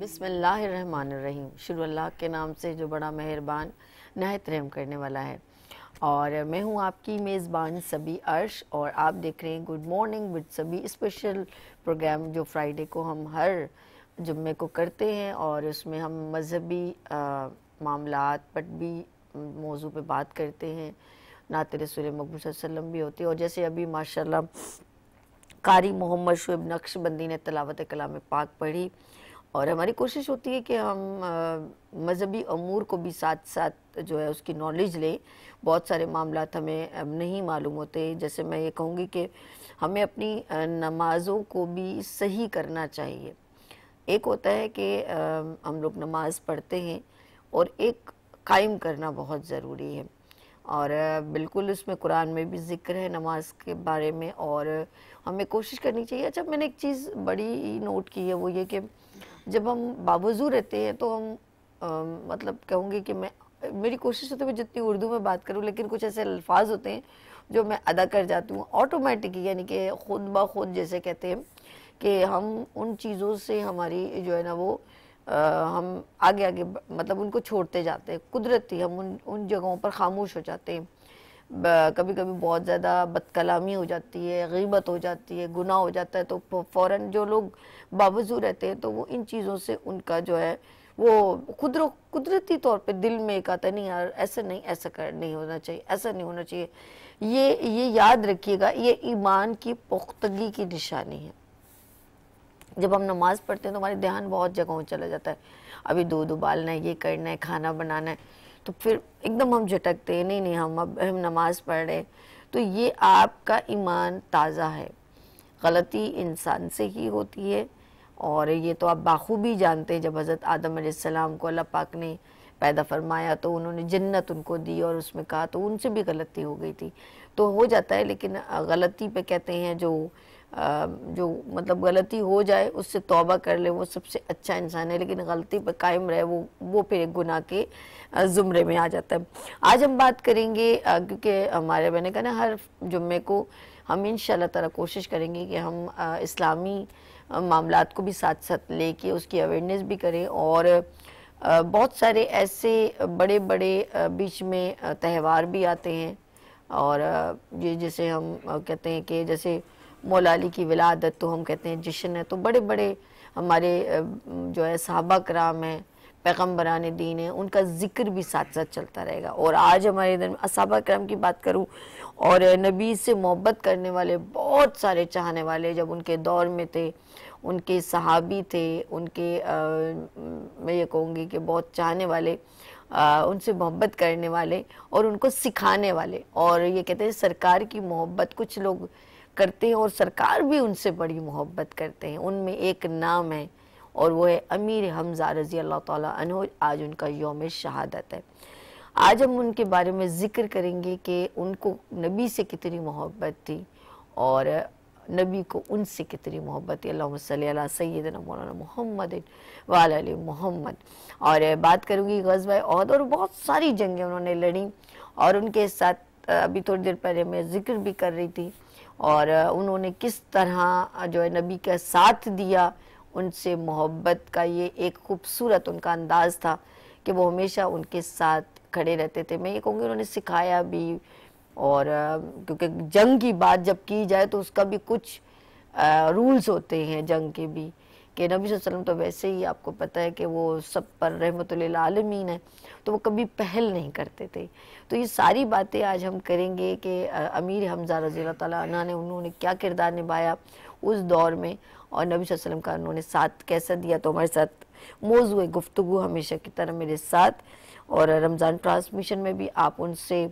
बिस्मिल्लाहिर्रहमानिर्रहीम। शुरू अल्लाह के नाम से जो बड़ा मेहरबान नहायत रहम करने वाला है। और मैं हूँ आपकी मेज़बान सभी अर्श और आप देख रहे हैं गुड मॉर्निंग विद सभी, स्पेशल प्रोग्राम जो फ्राइडे को हम हर जुम्मे को करते हैं और उसमें हम मजहबी मामलात पर भी मौजू पे बात करते हैं। नात रसूल मकबूल सल्लल्लाहु अलैहि वसल्लम भी होती है। और जैसे अभी माशाल्लाह कारी मोहम्मद शुएब नक्शबंदी ने तिलावत कलाम पाक पढ़ी और हमारी कोशिश होती है कि हम मजहबी अमूर को भी साथ साथ जो है उसकी नॉलेज लें। बहुत सारे मामलात हमें नहीं मालूम होते। जैसे मैं ये कहूँगी कि हमें अपनी नमाज़ों को भी सही करना चाहिए। एक होता है कि हम लोग नमाज़ पढ़ते हैं और एक कायम करना बहुत ज़रूरी है और बिल्कुल उसमें कुरान में भी ज़िक्र है नमाज के बारे में और हमें कोशिश करनी चाहिए। अच्छा, मैंने एक चीज़ बड़ी नोट की है, वो ये कि जब हम बावजू रहते हैं तो हम मतलब कहूँगी कि मेरी कोशिश होती है मैं जितनी उर्दू में बात करूँ, लेकिन कुछ ऐसे अल्फाज होते हैं जो मैं अदा कर जाती हूँ ऑटोमेटिक, यानी कि खुद ब खुद, जैसे कहते हैं कि हम उन चीज़ों से हमारी जो है ना वो हम आगे आगे मतलब उनको छोड़ते जाते हैं कुदरती। हम उन जगहों पर खामोश हो जाते हैं। कभी कभी बहुत ज़्यादा बदकलामी हो जाती है, गीबत हो जाती है, गुनाह हो जाता है, तो फ़ौरन जो लोग बावजू रहते हैं तो वो इन चीज़ों से उनका जो है वो कुदरती तौर पे दिल में एक आता नहीं यार ऐसा नहीं, ऐसा कर नहीं होना चाहिए, ऐसा नहीं होना चाहिए। ये याद रखिएगा, ये ईमान की पुख्तगी की निशानी है। जब हम नमाज़ पढ़ते हैं तो हमारे ध्यान बहुत जगहों चला जाता है। अभी दूध उबालना है, ये करना है, खाना बनाना है, तो फिर एकदम हम झटकते हैं, नहीं हम नमाज़ पढ़ रहे हैं। तो ये आपका ईमान ताज़ा है। गलती इंसान से ही होती है और ये तो आप बाखूबी जानते हैं। जब हज़रत आदम अलैहिस्सलाम को अल्लाह पाक ने पैदा फरमाया तो उन्होंने जन्नत उनको दी और उसमें कहा तो उनसे भी गलती हो गई थी, तो हो जाता है। लेकिन गलती पे कहते हैं जो मतलब गलती हो जाए उससे तौबा कर ले वो सबसे अच्छा इंसान है, लेकिन गलती पर कायम रहे वो फिर एक गुनाह के ज़ुमरे में आ जाता है। आज हम बात करेंगे क्योंकि हमारे मैंने कहा ना हर जुम्मे को हम इंशाअल्लाह ताला कोशिश करेंगे कि हम इस्लामी मामलात को भी साथ साथ लेके उसकी अवेयरनेस भी करें। और बहुत सारे ऐसे बड़े बड़े बीच में त्यौहार भी आते हैं और ये जैसे हम कहते हैं कि जैसे मौला अली की विलादत तो हम कहते हैं जश्न है, तो बड़े बड़े हमारे जो है सहाबा कराम हैं, पैगम्बरान दीन है, उनका जिक्र भी साथ साथ चलता रहेगा। और आज हमारे इधर सहाबा कराम की बात करूं और नबी से मोहब्बत करने वाले बहुत सारे चाहने वाले जब उनके दौर में थे, उनके सहाबी थे, उनके मैं ये कहूँगी कि बहुत चाहने वाले, उनसे मोहब्बत करने वाले और उनको सिखाने वाले। और ये कहते हैं सरकार की मोहब्बत कुछ लोग करते हैं और सरकार भी उनसे बड़ी मोहब्बत करते हैं। उनमें एक नाम है और वो है अमीर हमज़ा रज़ी अल्लाह ताला अन्हु। आज उनका यौम शहादत है। आज हम उनके बारे में ज़िक्र करेंगे कि उनको नबी से कितनी मोहब्बत थी और नबी को उनसे कितनी मोहब्बत थी। अल्लाहुम्मा सल्ली अला सय्यिदना मौलाना मुहम्मद व अला आलि मुहम्मद। और बात करूँगी ग़ज़वा उहद और बहुत सारी जंगें उन्होंने लड़ी और उनके साथ अभी थोड़ी देर पहले मैं ज़िक्र भी कर रही थी और उन्होंने किस तरह जो है नबी का साथ दिया, उनसे मोहब्बत का ये एक खूबसूरत उनका अंदाज़ था कि वो हमेशा उनके साथ खड़े रहते थे। मैं ये कहूँगी उन्होंने सिखाया भी। और क्योंकि जंग की बात जब की जाए तो उसका भी कुछ रूल्स होते हैं जंग के भी, कि नबी सल्लल्लाहु अलैहि वसल्लम तो वैसे ही आपको पता है कि वो सब पर रहमतुल आलमीन है, तो वो कभी पहल नहीं करते थे। तो ये सारी बातें आज हम करेंगे कि अमीर हमज़ा रज़ी अल्लाह ताला अन्हु ने उन्होंने क्या किरदार निभाया उस दौर में और नबी सल्लल्लाहु अलैहि वसल्लम का उन्होंने साथ कैसा दिया, तो हमारे साथ मौजूद गुफ्तगू हमेशा की तरह मेरे साथ, और रमज़ान ट्रांसमिशन में भी आप उनसे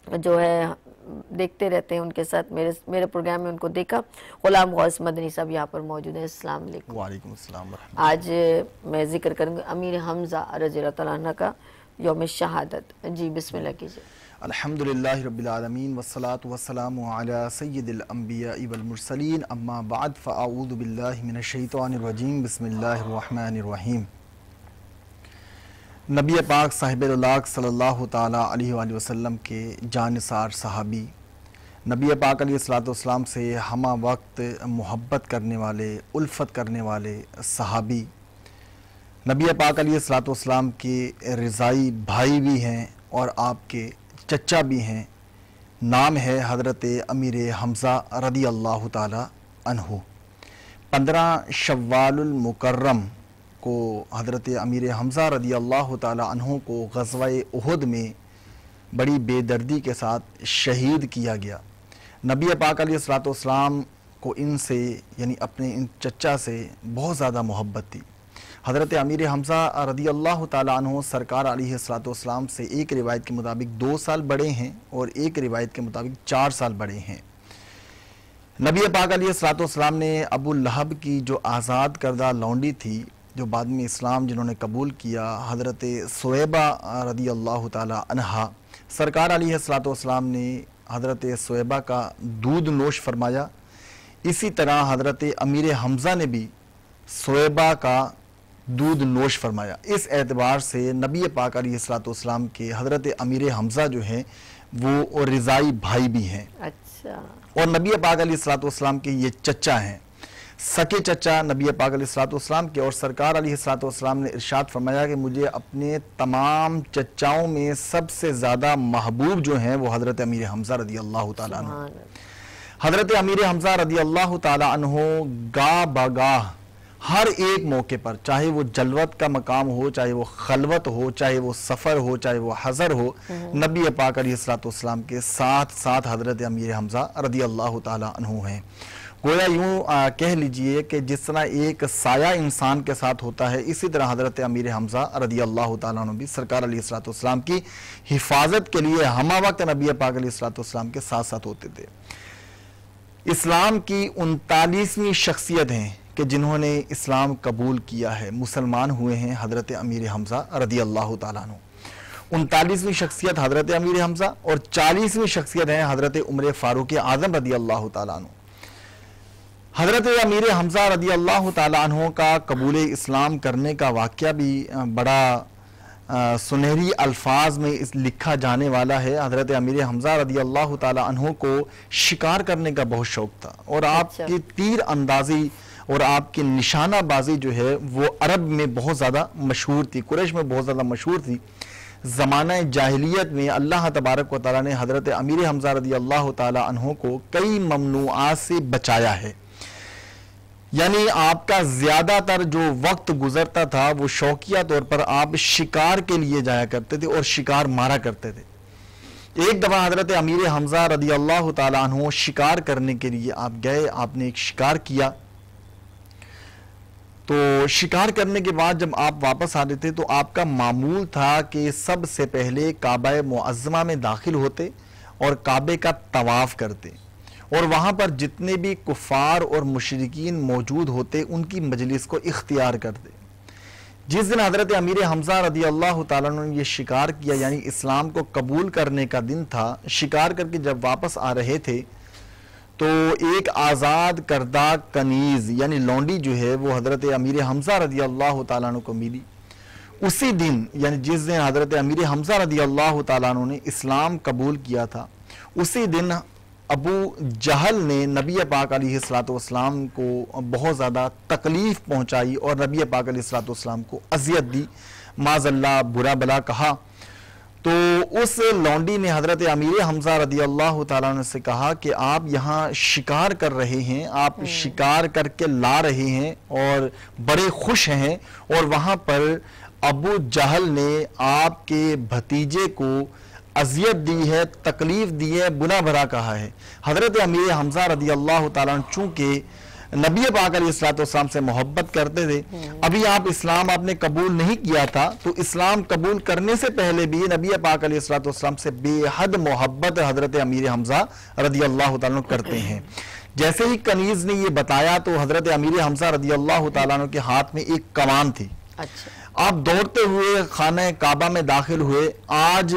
जो है देखते रहते हैं, उनके साथ मेरे प्रोग्राम में उनको देखा। गुलाम गौस मदनी साहब यहाँ पर मौजूद हैं। अस्सलाम वालेकुम। वालेकुम अस्सलाम। आज मैं जिक्र करूँगी अमीर हमज़ा रज़ी अल्लाह तआला अन्हु का यौम शहादत। जी बिस्मिल्लाह कीजिए। अल्हम्दुलिल्लाहि रब्बिल आलमीन वस्सलातु वस्सलामु अला सय्यिदिल अंबियाइ वल मुरसलीन अम्मा बाद फ़अऊज़ु बिल्लाहि मिनश शैतानिर रजीम बिस्मिल्लाहिर रहमानिर रहीम। नबी पाक साहिब-ए-लाक़ सल्लल्लाहु ताला अलैहि वसल्लम के जानिसार सहाबी, नबी पाक अलैहिस्सलातु वस्सलाम से हमा वक्त मोहब्बत करने वाले, उल्फत करने वाले सहाबी, नबी पाक अलैहिस्सलातु वस्सलाम के रिज़ाई भाई भी हैं और आपके चचा भी हैं। नाम है हज़रत अमीर हमज़ा रदी अल्लाह ताला अन्हु। 15 शव्वालुल मुकर्रम को हज़रत अमीर हमज़ा रदी अल्लाह ताला अन्हु को ग़ज़वा-ए उहुद में बड़ी बेदर्दी के साथ शहीद किया गया। नबी पाक अलैहिस्सलातु वस्सलाम को इनसे यानी अपने इन चचा से बहुत ज़्यादा मोहब्बत थी। हज़रत अमीर हमज़ा रदी अल्लाह ताला अन्हु सरकार अलैहिस्सलातु वस्सलाम से एक रिवायत के मुताबिक 2 साल बड़े हैं और एक रिवायत के मुताबिक 4 साल बड़े हैं। नबी पाक अलैहिस्सलातु वस्सलाम ने अबू लहब की जो आज़ाद करदा लौंडी थी, जो बाद में इस्लाम जिन्होंने कबूल किया, हज़रत सुवैबा रदी अल्लाह ताला अन्हा, सरकार अलैहिस्सलातु वस्सलाम ने हज़रत सुवैबा का दूध नोश फरमाया। इसी तरह हज़रत अमीर हमज़ा ने भी सुवैबा का दूध नोश फरमाया। इस एतबार से नबी पाक अलैहिस्सलातु वस्सलाम के हज़रत अमीर हमज़ा जो हैं वो रिज़ाई भाई भी हैं। अच्छा। और नबी पाक अलैहिस्सलातु वस्सलाम के ये चचा हैं, सके चचा नबी पाक अलैहिस्सलातु वस्सलाम के। और सरकार अलैहिस्सलातु वस्सलाम ने इरशाद फरमाया कि मुझे अपने तमाम चचाओं में सबसे ज़्यादा महबूब जो हैं वो हज़रत अमीर हमज़ा रदी अल्लाह ताला अन्हु। हज़रत अमीर हमज़ा रदी अल्लाह ताला अन्हु गा बगाह हर एक मौके पर, चाहे वो जलवत का मकाम हो, चाहे वो खलवत हो, चाहे वो सफ़र हो, चाहे वो हज़र हो, नबी पाक अलैहिस्सलातु वस्सलाम के साथ साथ हज़रत अमीर हमज़ा रदी अल्लाह ताला अन्हु हैं। गोया यूँ कह लीजिए कि जिस तरह एक साया इंसान के साथ होता है, इसी तरह हज़रत अमीर हमज़ा रदी अल्लाह ताला अन्हु भी सरकार अलैहिस्सलातु वस्सलाम की हिफाजत के लिए हमा वक्त नबी पाक अलैहिस्सलातु वस्सलाम के साथ साथ होते थे। इस्लाम की 39वीं शख्सियत हैं कि जिन्होंने इस्लाम कबूल किया है, मुसलमान हुए हैं, हज़रत अमीर हमज़ा रदी अल्लाह ताला अन्हु। 39वीं शख्सियत हज़रत अमीर हमज़ा और 40वीं शख्सियत है हज़रत उमर फ़ारूक आज़म रदी अल्लाह ताला अन्हु। हज़रत अमीर हमज़ा रदी अल्लाह ताला अन्हु का कबूल इस्लाम करने का वाक़या भी बड़ा सुनहरी अल्फाज में इस लिखा जाने वाला है। हज़रत अमीर हमज़ा रदी अल्लाह ताला अन्हु को शिकार करने का बहुत शौक़ था और आपकी तीर अंदाज़ी और आपकी निशानाबाजी जो है वो अरब में बहुत ज़्यादा मशहूर थी, कुरैश में बहुत ज़्यादा मशहूर थी। ज़माना जाहिलियत में अल्लाह तबारक व तआला ने हज़रत अमीर हमज़ा रदी अल्लाह ताला अन्हु को कई ममनुआत से बचाया है। यानी आपका ज़्यादातर जो वक्त गुजरता था वो शौकिया तौर पर आप शिकार के लिए जाया करते थे और शिकार मारा करते थे। एक दफ़ा हज़रत अमीर हमज़ा रदी अल्लाह ताला अन्हु शिकार करने के लिए आप गए, आपने एक शिकार किया। तो शिकार करने के बाद जब आप वापस आ रहे थे तो आपका मामूल था कि सबसे पहले काबा मुअज़्ज़मा में दाखिल होते और काबे का तवाफ़ करते और वहाँ पर जितने भी कुफ़ार और मुशरिकीन मौजूद होते उनकी मजलिस को इख्तियार करते। जिस दिन हज़रत अमीर हमज़ा रदी अल्लाह ताला ने ये शिकार किया, यानी इस्लाम को कबूल करने का दिन था, शिकार करके जब वापस आ रहे थे तो एक आज़ाद करदा कनीज़ यानी लौंडी जो है वो हज़रत अमीर हमज़ा रदी अल्लाह ताला अन्हु को मिली। उसी दिन यानी जिस दिन हज़रत अमीर हमज़ा रदी अल्लाह ताला अन्हु ने इस्लाम कबूल किया था, उसी दिन अबू जहल ने नबी पाक अलैहिस्सलातु वस्सलाम को बहुत ज़्यादा तकलीफ़ पहुँचाई और नबी पाक अलैहिस्सलातु वस्सलाम को अज़ियत दी, माज़अल्लाह बुरा भला कहा। तो उस लौंडी ने हज़रत अमीर हमज़ा रदी अल्लाह ताला अन्हु से कहा कि आप यहाँ शिकार कर रहे हैं, आप शिकार करके ला रहे हैं और बड़े खुश हैं, और वहाँ पर अबू जहल ने आपके भतीजे को अज़ियत दी है, तकलीफ़ दी है, बुरा भला कहा है। हज़रत अमीर हमज़ा रदी अल्लाह ताला अन्हु चूँकि नबी पाक अलैहिस्सलाम से मोहब्बत करते थे। अभी आप इस्लाम आपने कबूल नहीं किया था, तो इस्लाम कबूल करने से पहले भी नबी पाक अलैहिस्सलाम से बेहद मोहब्बत हजरत अमीर हमजा रदी अल्लाह तआला अन्हु करते हैं। जैसे ही कनीज ने ये बताया तो हजरत अमीर हमजा रदी अल्लाह तआला अन्हु के हाथ में एक कमान थी। अच्छा। आप दौड़ते हुए खाना काबा में दाखिल हुए। आज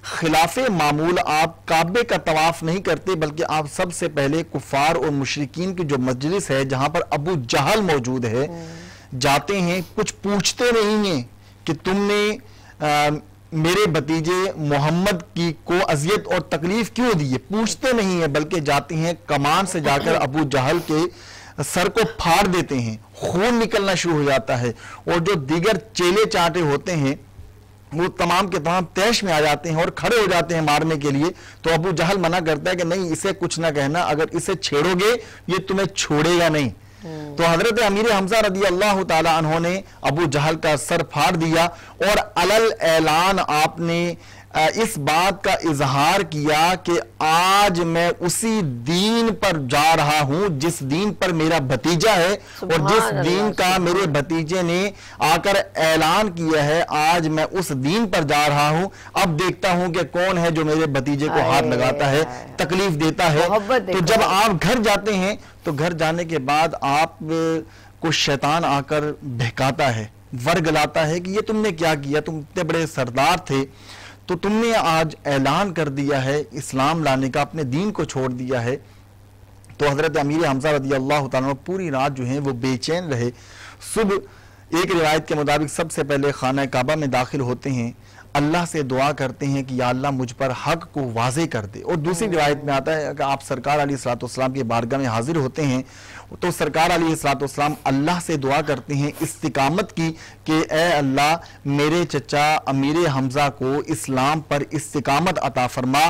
खिलाफे मामूल आप काबे का तवाफ नहीं करते, बल्कि आप सबसे पहले कुफार और मुशरिकीन की जो मजलिस है जहां पर अबू जहल मौजूद है जाते हैं। कुछ पूछते नहीं हैं कि तुमने मेरे भतीजे मोहम्मद की को अजियत और तकलीफ क्यों दी है, पूछते नहीं है, बल्कि जाते हैं कमान से जाकर अबू जहल के सर को फाड़ देते हैं, खून निकलना शुरू हो जाता है और जो दीगर चेले चाटे होते हैं वो तमाम के तमाम तैश में आ जाते हैं और खड़े हो जाते हैं मारने के लिए। तो अबू जहल मना करता है कि नहीं, इसे कुछ ना कहना, अगर इसे छेड़ोगे ये तुम्हें छोड़ेगा नहीं। तो हजरत अमीर हमजा रदी अल्लाह तआला अन्हु ने अबू जहल का सर फाड़ दिया और अलल ऐलान आपने इस बात का इजहार किया कि आज मैं उसी दीन पर जा रहा हूं जिस दीन पर मेरा भतीजा है और जिस दीन का मेरे भतीजे ने आकर ऐलान किया है, आज मैं उस दीन पर जा रहा हूं। अब देखता हूं कि कौन है जो मेरे भतीजे को हाथ लगाता है, तकलीफ देता है। तो जब आप घर जाते हैं तो घर जाने के बाद आप को शैतान आकर बहकाता है, वर्गलाता है कि ये तुमने क्या किया, तुम इतने बड़े सरदार थे तो तुमने आज ऐलान कर दिया है इस्लाम लाने का, अपने दीन को छोड़ दिया है। तो हजरत अमीर हमजा रदी अल्लाह तआला पूरी रात जो है वो बेचैन रहे। सुबह एक रिवायत के मुताबिक सबसे पहले खाना काबा में दाखिल होते हैं, अल्लाह से दुआ करते हैं कि या अल्लाह मुझ पर हक को वाज़े कर दे। और दूसरी रिवायत में आता है कि आप सरकार अलैहिस्सलाम की बारगाह में हाजिर होते हैं तो सरकार अलैहिस्सलाम अल्लाह से दुआ करते हैं इस्तिकामत की कि ए अल्लाह मेरे चचा अमीर हमजा को इस्लाम पर इस्तिकामत अता फरमा।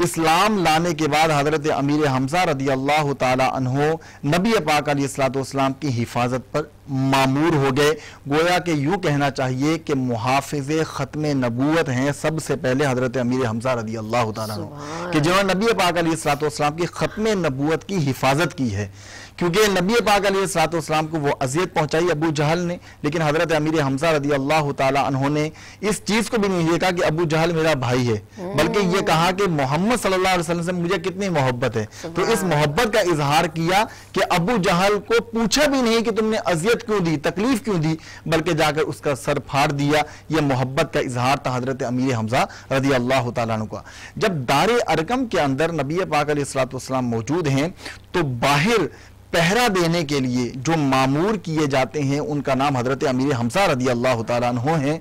इस्लाम लाने के बाद हजरत अमीर हमजा रदी अल्लाह तआला अन्हु नबी पाक अलैहिस्सलाम की हिफाजत पर मामूर हो गए। गोया कि यूं कहना चाहिए कि मुहाफिज़े ख़त्म नबूवत हैं सबसे पहले हजरत अमीर हमजा रदी अल्लाह तआला अन्हु, कि जिन्होंने नबी पाक अलैहिस्सलाम की ख़त्म नबूवत की हिफाजत की है। क्योंकि नबी पाक अलैहिस्सलाम को वो अजियत पहुंचाई अबू जहल ने, लेकिन हजरत अमीर हमजा रदी अल्लाह तआला अन्हु ने इस चीज को भी नहीं देखा कि अबू जहल मेरा भाई है, बल्कि ये कहा कि मोहम्मद सल्लल्लाहु अलैहि वसल्लम से मुझे कितनी मोहब्बत है। तो इस मोहब्बत का इजहार किया कि अबू जहल को पूछा भी नहीं कि तुमने अजियत क्यों दी, तकलीफ क्यों दी, बल्कि जाकर उसका सर फाड़ दिया। यह मोहब्बत का इजहार था हजरत अमीर हमजा रदी अल्लाह तआला अन्हु का। जब दारे अरकम के अंदर नबी पाक अलैहिस्सलाम मौजूद हैं तो बाहर पहरा देने के लिए जो मामूर किए जाते हैं उनका नाम हजरत अमीर हमजा रदी अल्लाह तआला अन्हु है।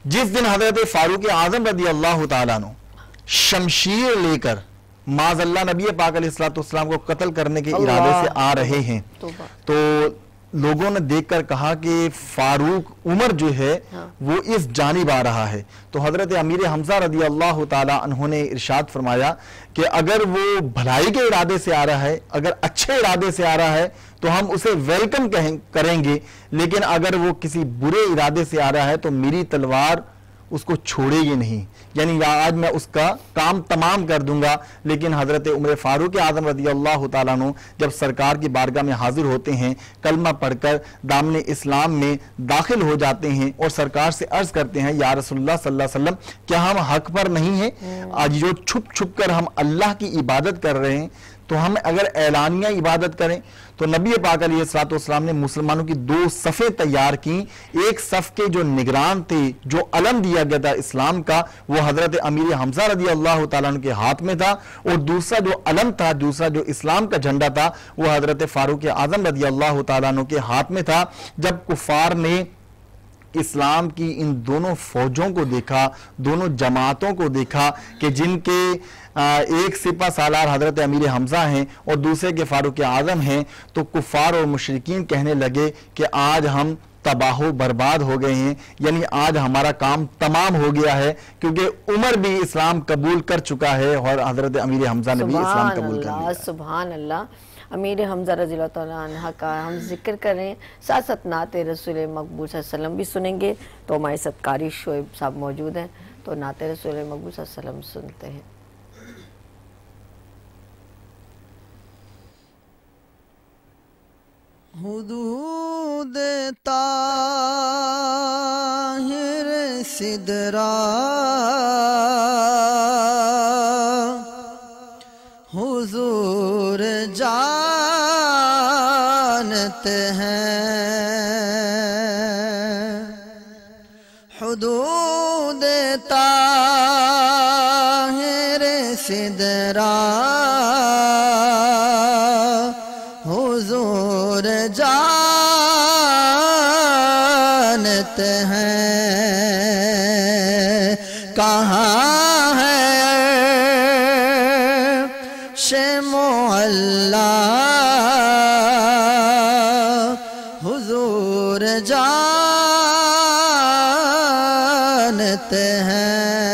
जिस दिन हजरत फारूक आजम रदी अल्लाह तआला अन्हु शमशीर लेकर माज़अल्लाह नबी पाक अलैहिस्सलाम को कत्ल करने के इरादे से आ रहे हैं तो लोगों ने देखकर कहा कि फारूक उमर जो है वो इस जानिब आ रहा है। तो हजरत अमीर हमजा रदी अल्लाह तआला अन्हु ने इरशाद फरमाया कि अगर वो भलाई के इरादे से आ रहा है, अगर अच्छे इरादे से आ रहा है तो हम उसे वेलकम करेंगे, लेकिन अगर वो किसी बुरे इरादे से आ रहा है तो मेरी तलवार उसको छोड़ेगी नहीं, यानी आज मैं उसका काम तमाम कर दूंगा। लेकिन हजरत उमर फारूक आजम रदी अल्लाह तआला अन्हु जब सरकार की बारगाह में हाजिर होते हैं, कलमा पढ़कर दामने इस्लाम में दाखिल हो जाते हैं और सरकार से अर्ज करते हैं या रसूलुल्लाह सल्लल्लाहु अलैहि वसल्लम क्या हम हक पर नहीं हैं? आज जो छुप छुप कर हम अल्लाह की इबादत कर रहे हैं तो हम अगर ऐलानिया इबादत करें। तो नबी पाक अलैहिस्सलाम ने मुसलमानों की दो सफ़े तैयार की। एक सफ़ के जो निगरान थे, जो अलम दिया गया था इस्लाम का, वो हजरत अमीर हमजा रदी अल्लाह तआला अन्हु के हाथ में था, और दूसरा जो अलम था, दूसरा जो इस्लाम का झंडा था, वो हजरत फारूक आजम रदी अल्लाह तआला अन्हु के हाथ में था। जब कुफार ने इस्लाम की इन दोनों फौजों को देखा, दोनों जमातों को देखा कि जिनके एक सिपा सालार हजरत अमीर हमजा हैं और दूसरे के फारूक आजम हैं, तो कुफार और मुशरिकीन कहने लगे कि आज हम तबाहो बर्बाद हो गए हैं, यानी आज हमारा काम तमाम हो गया है, क्योंकि उमर भी इस्लाम कबूल कर चुका है और हजरत अमीर हमजा ने भी इस्लाम कबूल कर लिया। सुभान अल्लाह। अमीर हमजा रज़ियल्लाहु तआला अन्हा का हम जिक्र करें, साथ साथ नाते रसूल मकबूल सल्लल्लाहु अलैहि वसल्लम भी सुनेंगे। तो हमारे सत्कारी शोएब साहब मौजूद हैं, तो नाते रसूल मकबूल सल्लल्लाहु अलैहि वसल्लम सुनते हैं। हुदूद ताहिर सिदरा हुजूर जानते हैं। हुदूद ताहिर सिदरा हुजूर जानते हैं। कहाँ है मुअल्ला हुजूर जानते हैं।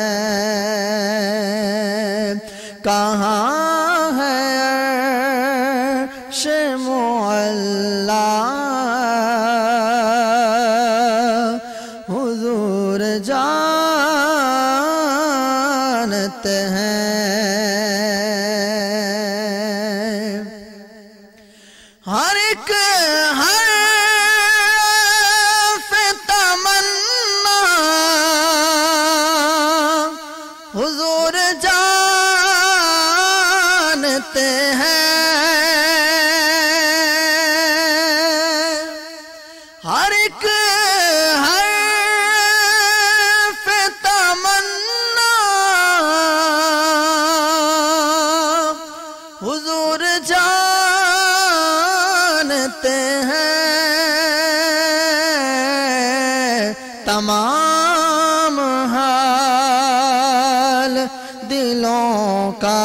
कहाँ है मुअल्ला हुजूर जानते हैं। हर एक हर्फ तमन्ना हुजूर जानते हैं। हर एक हर्फ तमन्ना हुजूर जानते हैं। तमाम हाल दिलों का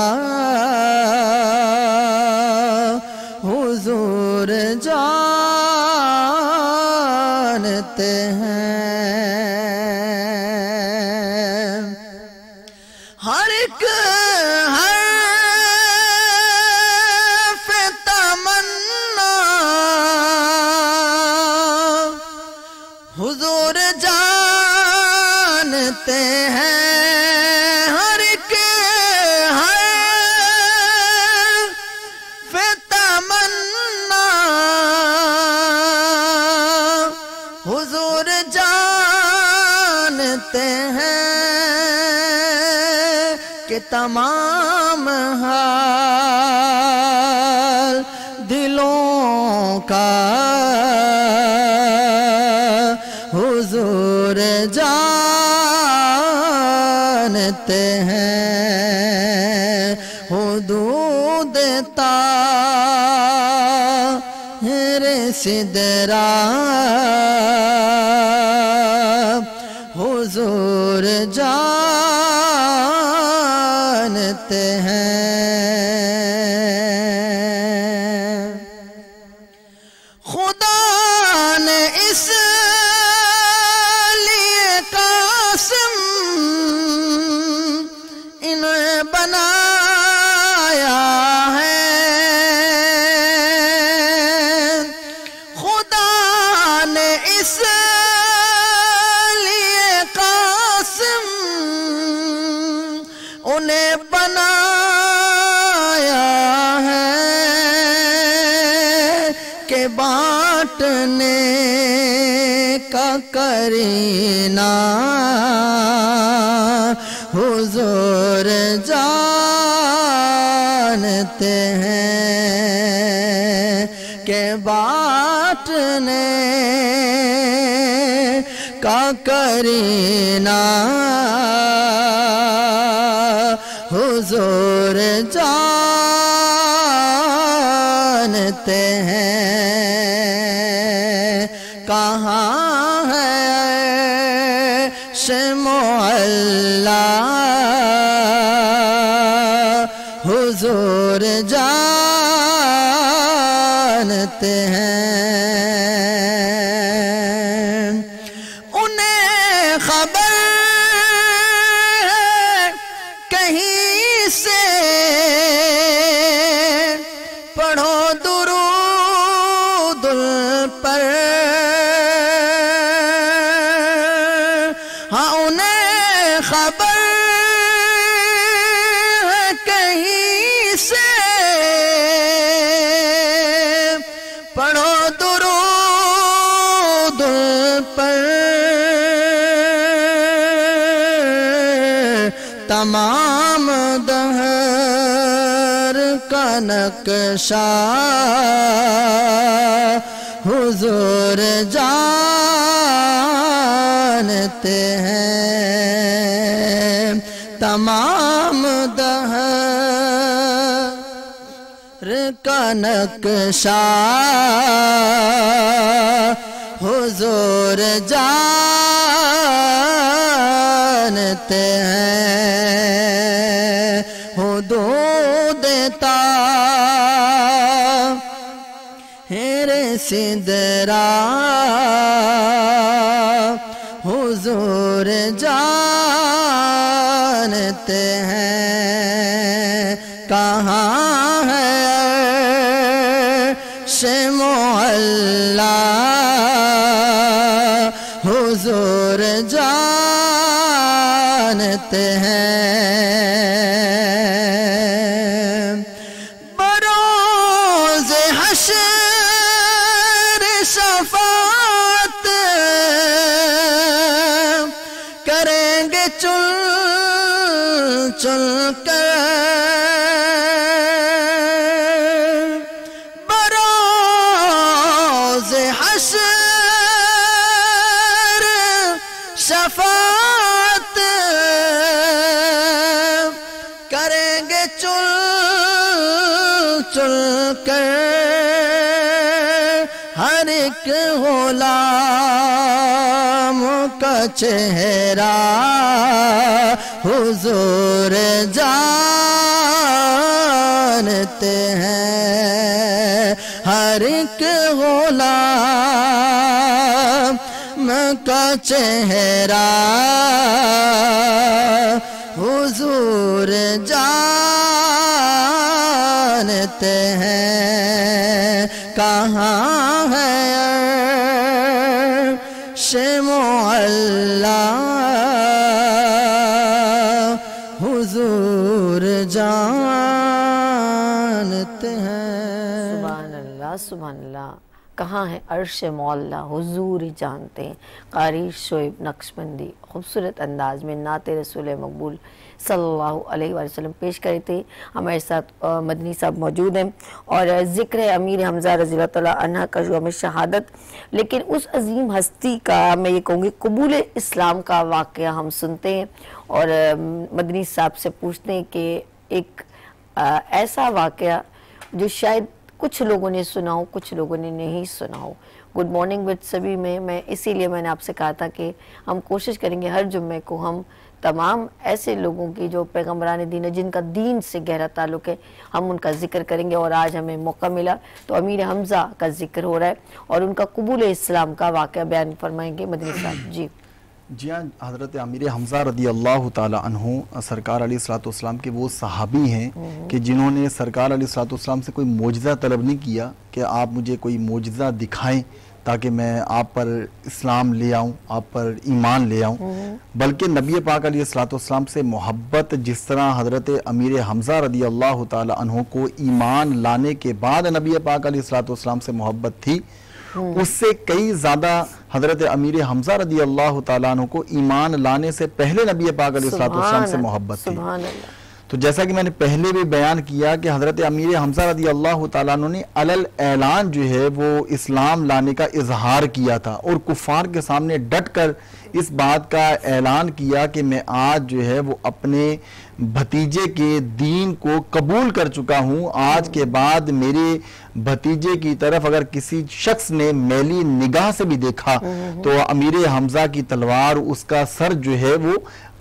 हुजूर जानते हैं। हर एक हर्फ तमन्ना हुजूर जानते हैं। हर एक हर्फ तमन्ना हुजूर जानते हैं कि तमाम हाल दिलों का हुजूर जानते हैं। हुदूद ताहिर सिदरा हुजूर जानते हैं। खुदा ने इस लिए कासिम इन्हें बनाया है। खुदा ने इस लिए कासिम उन्हें बनाया है कि बांटने का करीना हुजूर जानते हैं। कि बांटने का करीना हुजूर जानते हैं। कहाँ है मुअल्ला हुजूर जानते हैं। उन्हें खबर है कहीं से पढ़ो दुरूद पर। हाँ उन्हें खबर है कहीं से पढ़ो दुरूद पर तमाम दहर का नक्शा हुजूर जानते हैं। तमाम दहर का नक्शा हुजूर जानते हैं। हुदूद ताहिर सिदरा हुजूर जानते हैं। कहाँ है अर्श मुअल्ला हुजूर जानते हैं। बरोज़ हश्र शफ़ाअत करेंगे चुन चुन कर। बरोज़ हश्र शफ़ाअत करेंगे चुन चुन कर। हर एक गुलाम का चेहरा हुजूर जानते हैं। हर एक गुलाम का चेहरा हुजूर जानते हैं। कहाँ है अर्श मुअल्ला हुजूर जानते हैं। सुभान अल्लाह सुभान अल्लाह। कहाँ है अर्श मौला हुजूर जानते हैं। कारी शोएब नक्शबंदी खूबसूरत अंदाज में नाते रसूल मकबूल सल्लल्लाहु अलैहि वसल्लम पेश करे थे। हमारे साथ मदनी साहब मौजूद हैं और ज़िक्र है अमीर हमज़ा रज़ियल्लाहु तआला अन्हा का जो हमें शहादत, लेकिन उस अजीम हस्ती का मैं ये कहूँगी कबूल इस्लाम का वाक़या हम सुनते हैं और मदनी साहब से पूछते हैं कि एक ऐसा वाक़या जो शायद कुछ लोगों ने सुना हो, कुछ लोगों ने नहीं सुना हो। गुड मॉर्निंग विद सभी में मैं इसीलिए मैंने आपसे कहा था कि हम कोशिश करेंगे हर जुम्मे को हम तमाम ऐसे लोगों की जो पैगम्बरान दीन है, जिनका दीन से गहरा ताल्लुक़ है, हम उनका जिक्र करेंगे। और आज हमें मौका मिला तो अमीर हमज़ा का जिक्र हो रहा है और उनका कबूल इस्लाम का वाक़या बयान फरमाएंगे मदनी साहब। जी जी हाँ, हज़रत अमीर हमज़ा रदी अल्लाह ताला अन्हु सरकार अलैहिस्सलाम के वो सहाबी हैं कि जिन्होंने सरकार अलैहिस्सलाम से कोई मोजज़ा तलब नहीं किया कि आप मुझे कोई मोजज़ा दिखाएं ताकि मैं आप पर इस्लाम ले आऊँ, आप पर ईमान ले आऊँ, बल्कि नबी पाक अलैहिस्सलाम से मोहब्बत जिस तरह हज़रत अमीर हमज़ा रदी अल्लाह ताला अन्हु को ईमान लाने के बाद नबी पाक अलैहिस्सलाम से मोहब्बत थी, उससे कई ज़्यादा हज़रत अमीर हमज़ा रदी अल्लाह ताला अन्हु को ईमान लाने से पहले नबी पाक अलैहिस्सलाम से मोहब्बत थी। तो जैसा कि मैंने पहले भी बयान किया कि हज़रत अमीर हमज़ा रदी अल्लाह ताला अन्हु ने अलल ऐलान जो है वो इस्लाम लाने का इजहार किया था और कुफ़ार के सामने डट कर इस बात का ऐलान किया कि मैं आज जो है वो अपने भतीजे के दीन को कबूल कर चुका हूँ। आज के बाद मेरे भतीजे की तरफ अगर किसी शख्स ने मैली निगाह से भी देखा तो अमीर हमज़ा की तलवार उसका सर जो है वो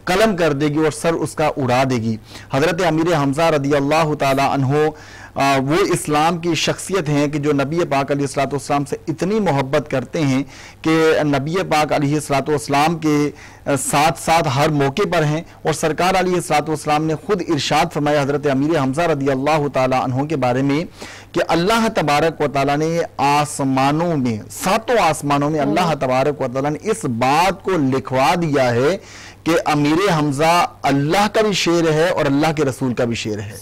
कलम कर देगी और सर उसका उड़ा देगी। हज़रत अमीर हमज़ा रदी अल्लाह ताला अन्हु वो इस्लाम की शख्सियत हैं कि जो नबी पाक अलैहिस्सलाम से इतनी मोहब्बत करते हैं कि नबी पाक अलैहिस्सलाम के साथ साथ हर मौके पर हैं और सरकार अलैहिस्सलाम ने खुद इरशाद फरमाया हज़रत अमीर हमज़ा रदी अल्लाह ताला अन्हु के बारे में कि अल्लाह तबारक व तआला ने आसमानों में, सातों आसमानों में अल्लाह तबारक व तआला ने इस बात को लिखवा दिया है कि अमीर हमज़ा अल्लाह का भी शेर है और अल्लाह के रसूल का भी शेर है।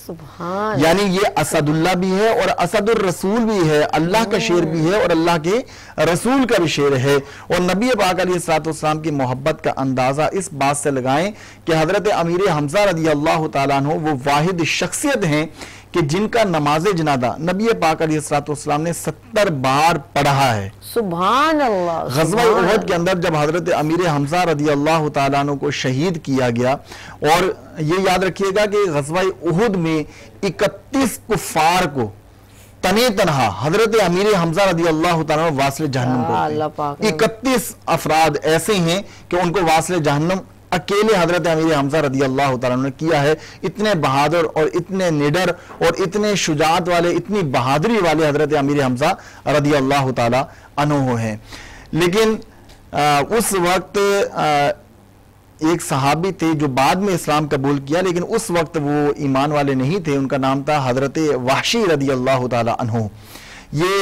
यानी ये असदुल्ला भी है और असदुर रसूल भी है, अल्लाह का शेर भी है और अल्लाह के रसूल का भी शेर है। और नबी पाक अलैहिस्सलाम की मोहब्बत का अंदाजा इस बात से लगाएं कि हजरत अमीर हमजा रज़ी अल्लाह ताला अन्हु वो वाहिद शख्सियत हैं कि जिनका नमाज जनादा नबी पाक अलैहिस्सलाम ने 70 बार पढ़ा है। सुभान अल्लाह। ग़ज़वा उहद के अंदर जब हजरत अमीर हमजा रज़ी अल्लाह ताला अन्हु को शहीद किया गया, और ये याद रखिएगा कि ग़ज़वा उहद में 31 कुफ़ार को तने तनहा हजरत अमीर हमजा रज़ी अल्लाह ताला अन्हु वासिल जहन्नम को 31 अफराद ऐसे हैं कि उनको वासिल जहन्नम अकेले हजरत अमीर हमजा रज़ी अल्लाह ताला ने किया है। इतने बहादुर और इतने निडर और इतने शुजात वाले, इतनी बहादुरी वाले हजरत अमीर हमजा रज़ी अल्लाह ताला अन्हु हैं। लेकिन उस वक्त एक सहाबी थे जो बाद में इस्लाम कबूल किया, लेकिन उस वक्त वो ईमान वाले नहीं थे। उनका नाम था हजरत वाशी रज़ी अल्लाह ताला अन्हु। ये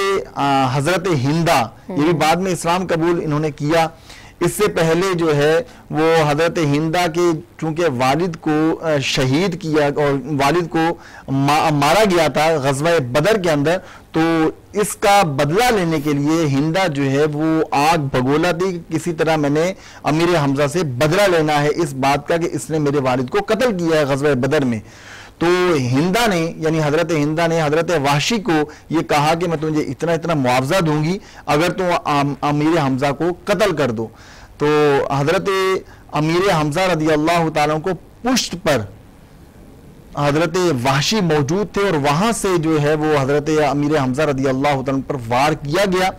हजरत हिंदा, ये भी बाद में इस्लाम कबूल इन्होंने किया। इससे पहले जो है वो हजरत हिंदा के चूंकि वालिद को शहीद किया और वालिद को मारा गया था ग़ज़वा बदर के अंदर, तो इसका बदला लेने के लिए हिंदा जो है वो आग भगोला थी। किसी तरह मैंने अमीर हमजा से बदला लेना है इस बात का कि इसने मेरे वालिद को कत्ल किया है ग़ज़वा बदर में। तो हिंदा ने, यानी हजरत हिंदा ने हजरत वाशी को ये कहा कि मैं तुझे इतना इतना मुआवजा दूंगी अगर तुम अमीर हमजा को कत्ल कर दो। तो हजरत अमीर हमजा रज़ी अल्लाह ताला को पुष्ट पर हजरत वाशी मौजूद थे और वहां से जो है वो हजरत अमीर हमजा रज़ी अल्लाह ताला पर वार किया गया।